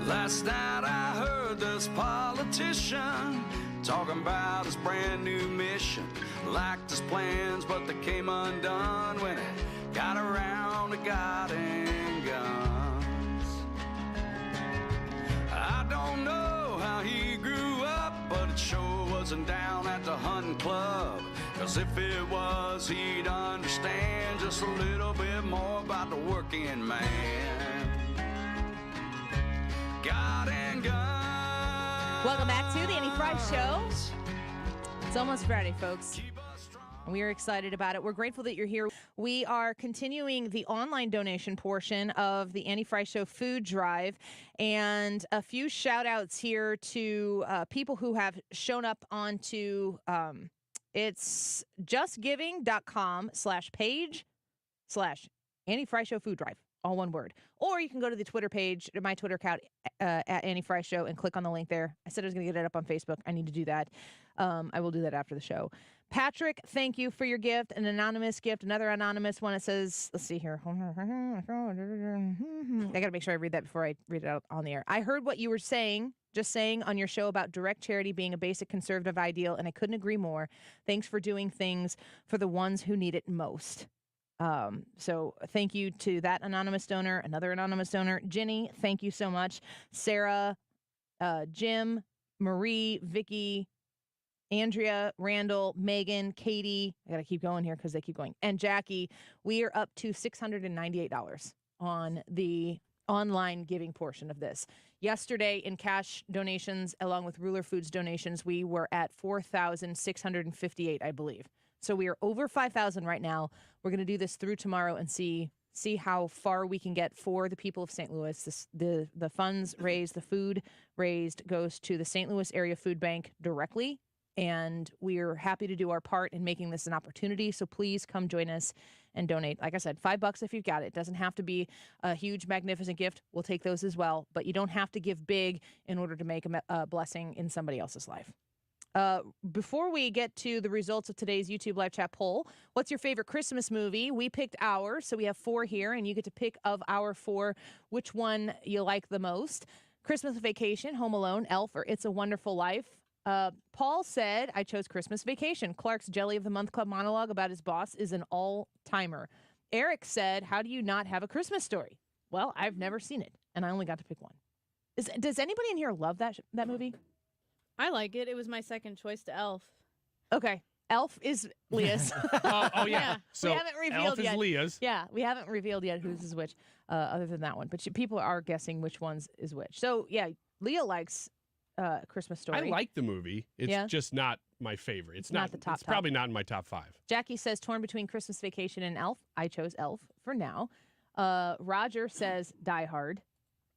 Last night I heard this politician talking about his brand new mission. Liked his plans, but they came undone when it got around to God and guns. I don't know how he grew up, but it sure wasn't down at the hunting club. 'Cause if it was, he'd understand just a little bit more about the working man. God and guns. Welcome back to the Annie Frey Show. It's almost Friday, folks. We are excited about it. We're grateful that you're here. We are continuing the online donation portion of the Annie Frey Show food drive, and a few shout outs here to people who have shown up onto it's justgiving.com/page/Annie Frey Show food drive. All one word. Or you can go to the Twitter page, my Twitter account, at Annie Frey Show, and click on the link there. I said I was going to get it up on Facebook. I need to do that. I will do that after the show. Patrick, thank you for your gift. An anonymous gift. Another anonymous one. It says, let's see here. I got to make sure I read that before I read it out on the air. I heard what you were saying, on your show about direct charity being a basic conservative ideal, and I couldn't agree more. Thanks for doing things for the ones who need it most. So thank you to that anonymous donor, another anonymous donor. Jenny, thank you so much. Sarah, Jim, Marie, Vicky, Andrea, Randall, Megan, Katie. I got to keep going here because they keep going. And Jackie, we are up to $698 on the online giving portion of this. Yesterday in cash donations, along with Ruler Foods donations, we were at 4,658, I believe. So we are over 5,000 right now. We're going to do this through tomorrow and see how far we can get for the people of St. Louis. The funds raised, the food raised goes to the St. Louis Area Food Bank directly, and we're happy to do our part in making this an opportunity. So please come join us and donate. Like I said, $5 if you've got it. It doesn't have to be a huge, magnificent gift. We'll take those as well. But you don't have to give big in order to make a blessing in somebody else's life. Before we get to the results of today's YouTube live chat poll, what's your favorite Christmas movie? We picked ours, so we have 4 here, and you get to pick of our 4 which one you like the most. Christmas Vacation, Home Alone, Elf, or It's a Wonderful Life. Paul said, I chose Christmas Vacation. Clark's Jelly of the Month Club monologue about his boss is an all-timer. Eric said, how do you not have a Christmas Story? Well, I've never seen it, and I only got to pick one. Does anybody in here love that movie? I like it. It was my second choice to Elf. Okay. Elf is Leah's. Oh, yeah. So we haven't revealed Elf is yet. Leah's. Yeah, we haven't revealed yet whose is which, other than that one. But people are guessing which one's is which. So, yeah, Leah likes Christmas Story. I like the movie. It's just not my favorite. It's not the top. It's probably not in my top 5. Jackie says, torn between Christmas Vacation and Elf. I chose Elf for now. Roger says, Die Hard.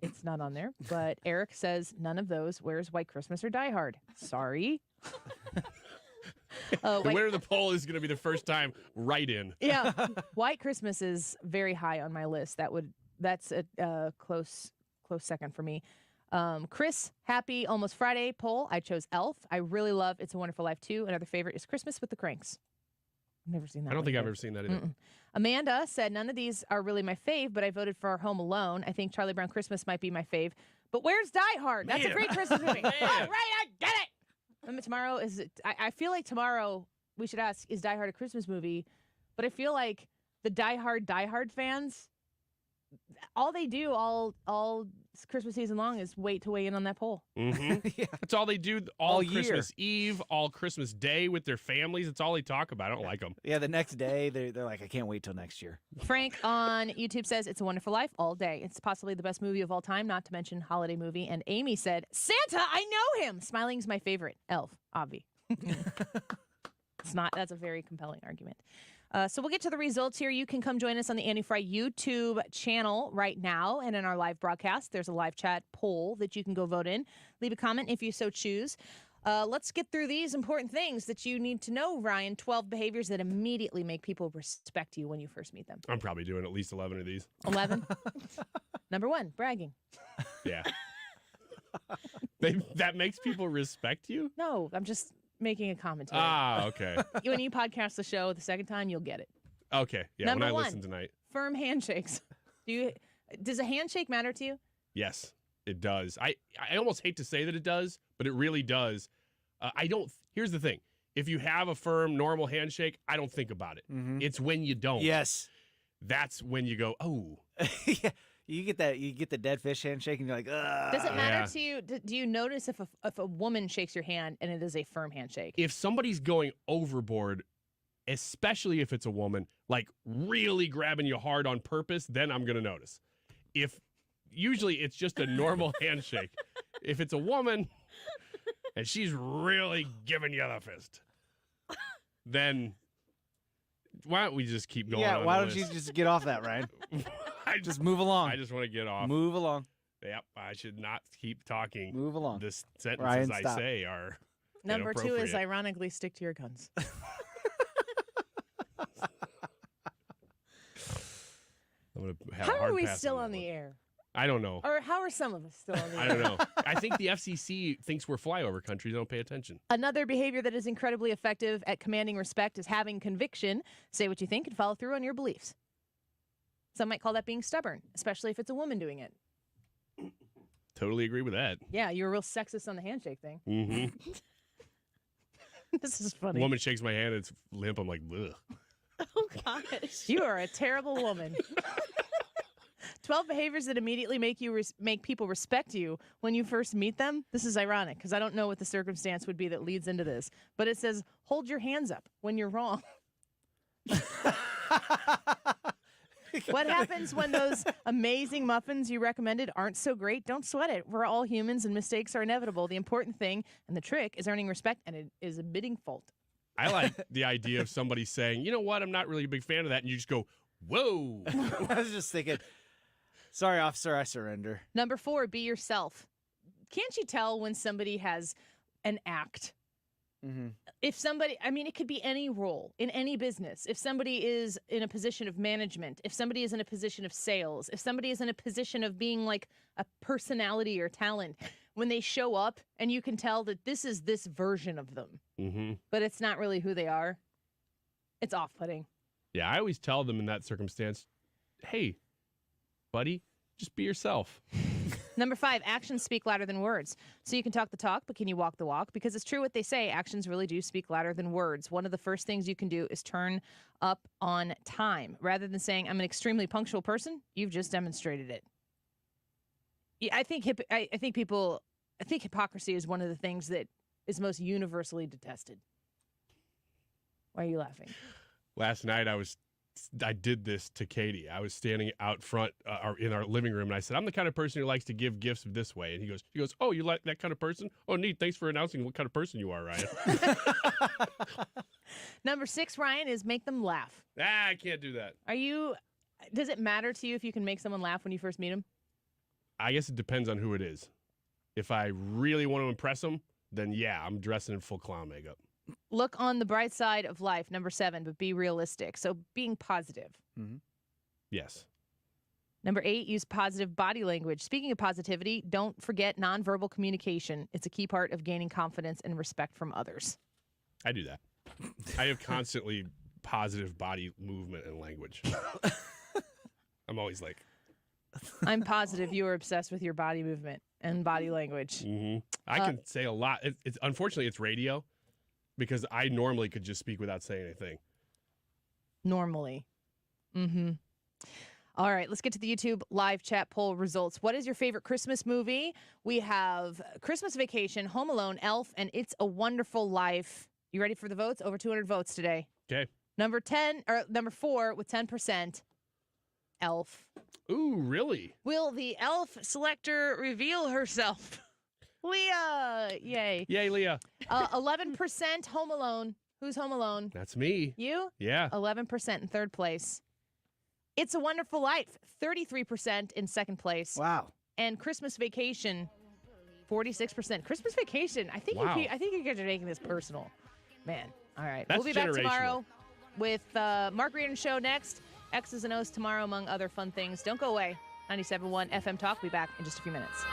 It's not on there. But Eric says, none of those. Where's White Christmas or Die Hard? Sorry. The winner of the poll is going to be the first time right in. Yeah. White Christmas is very high on my list. That's a close second for me. Chris, happy Almost Friday poll. I chose Elf. I really love It's a Wonderful Life too. Another favorite is Christmas with the Cranks. I've never seen that. I don't one think either. I've ever seen that either. Amanda said, none of these are really my fave, but I voted for Home Alone. I think Charlie Brown Christmas might be my fave. But where's Die Hard? That's a great Christmas movie. All right, I get it. Tomorrow is, I feel like tomorrow we should ask, is Die Hard a Christmas movie? But I feel like the Die Hard fans, all they do all Christmas season long is wait to weigh in on that poll. Mm-hmm. Yeah. That's all they do all year. Christmas Eve, all Christmas Day with their families. It's all they talk about. I don't like them. Yeah, the next day, they're like, I can't wait till next year. Frank on YouTube says, It's a Wonderful Life all day. It's possibly the best movie of all time, not to mention holiday movie. And Amy said, Santa, I know him. Smiling's my favorite. Elf, Avi. That's a very compelling argument. So we'll get to the results here. You can come join us on the Annie Frey YouTube channel right now. And in our live broadcast, there's a live chat poll that you can go vote in. Leave a comment if you so choose. Let's get through these important things that you need to know, Ryan. 12 behaviors that immediately make people respect you when you first meet them. I'm probably doing at least 11 of these. 11? Number 1, bragging. Yeah. That makes people respect you? No, I'm just making a commentary. Okay. When you podcast the show the second time, you'll get it. Okay. Yeah, Number when I 1, listen tonight. Firm handshakes. Does a handshake matter to you? Yes, it does. I almost hate to say that it does, but it really does. Here's the thing. If you have a firm, normal handshake, I don't think about it. Mm-hmm. It's when you don't. Yes. That's when you go, oh. Yeah. You get the dead fish handshake, and you're like, ugh. Does it matter to you? Do you notice if a woman shakes your hand and it is a firm handshake? If somebody's going overboard, especially if it's a woman, like really grabbing you hard on purpose, then I'm going to notice. Usually it's just a normal handshake. If it's a woman and she's really giving you the fist, then why don't we just keep going? Yeah, on why the don't list? you just get off that, Ryan? Just move along. I just want to get off. Move along. Yep, I should not keep talking. Move along. The sentences Ryan, I stop. say are Number 2 is inappropriate. ironically stick to your guns. I'm gonna have a How hard are we pass still on on that the one. air? I don't know. Or how are some of us still on the air? I don't know. I think the FCC thinks we're flyover country. They don't pay attention. Another behavior that is incredibly effective at commanding respect is having conviction. Say what you think and follow through on your beliefs. Some might call that being stubborn, especially if it's a woman doing it. Totally agree with that. Yeah, you're real sexist on the handshake thing. Mm-hmm. This is funny. Woman shakes my hand. It's limp. I'm like, ugh. Oh, gosh. You are a terrible woman. 12 behaviors that immediately make people respect you when you first meet them. This is ironic because I don't know what the circumstance would be that leads into this. But it says, hold your hands up when you're wrong. What happens when those amazing muffins you recommended aren't so great? Don't sweat it. We're all humans and mistakes are inevitable. The important thing and the trick is earning respect, and it is admitting fault. I like the idea of somebody saying, you know what, I'm not really a big fan of that. And you just go, whoa. I was just thinking, sorry, officer, I surrender. Number 4, be yourself. Can't you tell when somebody has an act? If somebody, I mean, it could be any role in any business. If somebody is in a position of management, if somebody is in a position of sales, if somebody is in a position of being like a personality or talent, when they show up and you can tell that this is this version of them, but it's not really who they are, it's off-putting. Yeah, I always tell them in that circumstance, hey, buddy, just be yourself. Number 5, actions speak louder than words. So you can talk the talk, but can you walk the walk? Because it's true what they say, actions really do speak louder than words. One of the first things you can do is turn up on time. Rather than saying, I'm an extremely punctual person, you've just demonstrated it. Yeah, I think hypocrisy is one of the things that is most universally detested. Why are you laughing? Last night I did this to Katie. I was standing out front in our living room, and I said, I'm the kind of person who likes to give gifts this way. And he goes, oh, you like that kind of person? Oh, neat. Thanks for announcing what kind of person you are, Ryan. Number 6, Ryan, is make them laugh. I can't do that. Does it matter to you if you can make someone laugh when you first meet them? I guess it depends on who it is. If I really want to impress them, then yeah, I'm dressing in full clown makeup. Look on the bright side of life, number 7, but be realistic. So being positive. Yes. Number 8, use positive body language. Speaking of positivity, don't forget nonverbal communication. It's a key part of gaining confidence and respect from others. I do that. I have constantly positive body movement and language. I'm always like... I'm positive you are obsessed with your body movement and body language. I can say a lot. Unfortunately, it's radio. Because I normally could just speak without saying anything. Normally. All right, let's get to the YouTube live chat poll results. What is your favorite Christmas movie? We have Christmas Vacation, Home Alone, Elf, and It's a Wonderful Life. You ready for the votes? Over 200 votes today. Okay. Number 4 with 10%, Elf. Ooh, really? Will the Elf selector reveal herself? Leah! Yay. Yay, Leah. 11% Home Alone. Who's Home Alone? That's me. You? Yeah. 11% in third place. It's a Wonderful Life. 33% in second place. Wow. And Christmas Vacation, 46%. Christmas Vacation. I think you guys are making this personal. Man. All right. That's we'll be back tomorrow with Mark Reardon Show next. X's and O's tomorrow, among other fun things. Don't go away. 97.1 FM Talk. We'll be back in just a few minutes.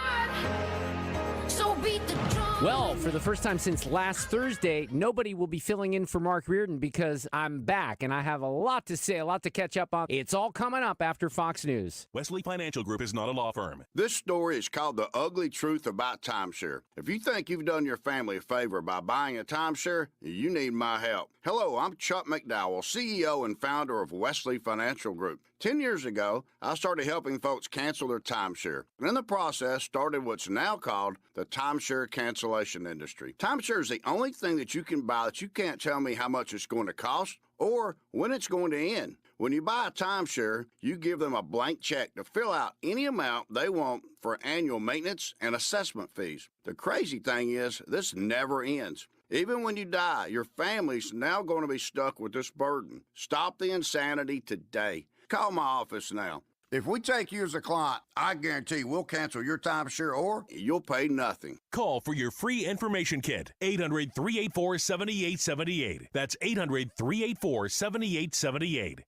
Well, for the first time since last Thursday, nobody will be filling in for Mark Reardon because I'm back and I have a lot to say, a lot to catch up on. It's all coming up after Fox News. Wesley Financial Group is not a law firm. This story is called The Ugly Truth About Timeshare. If you think you've done your family a favor by buying a timeshare, you need my help. Hello, I'm Chuck McDowell, CEO and founder of Wesley Financial Group. 10 years ago, I started helping folks cancel their timeshare. And in the process, started what's now called the timeshare cancellation industry. Timeshare is the only thing that you can buy that you can't tell me how much it's going to cost or when it's going to end. When you buy a timeshare, you give them a blank check to fill out any amount they want for annual maintenance and assessment fees. The crazy thing is, this never ends. Even when you die, your family's now going to be stuck with this burden. Stop the insanity today. Call my office now. If we take you as a client, I guarantee we'll cancel your timeshare or you'll pay nothing. Call for your free information kit. 800-384-7878. That's 800-384-7878.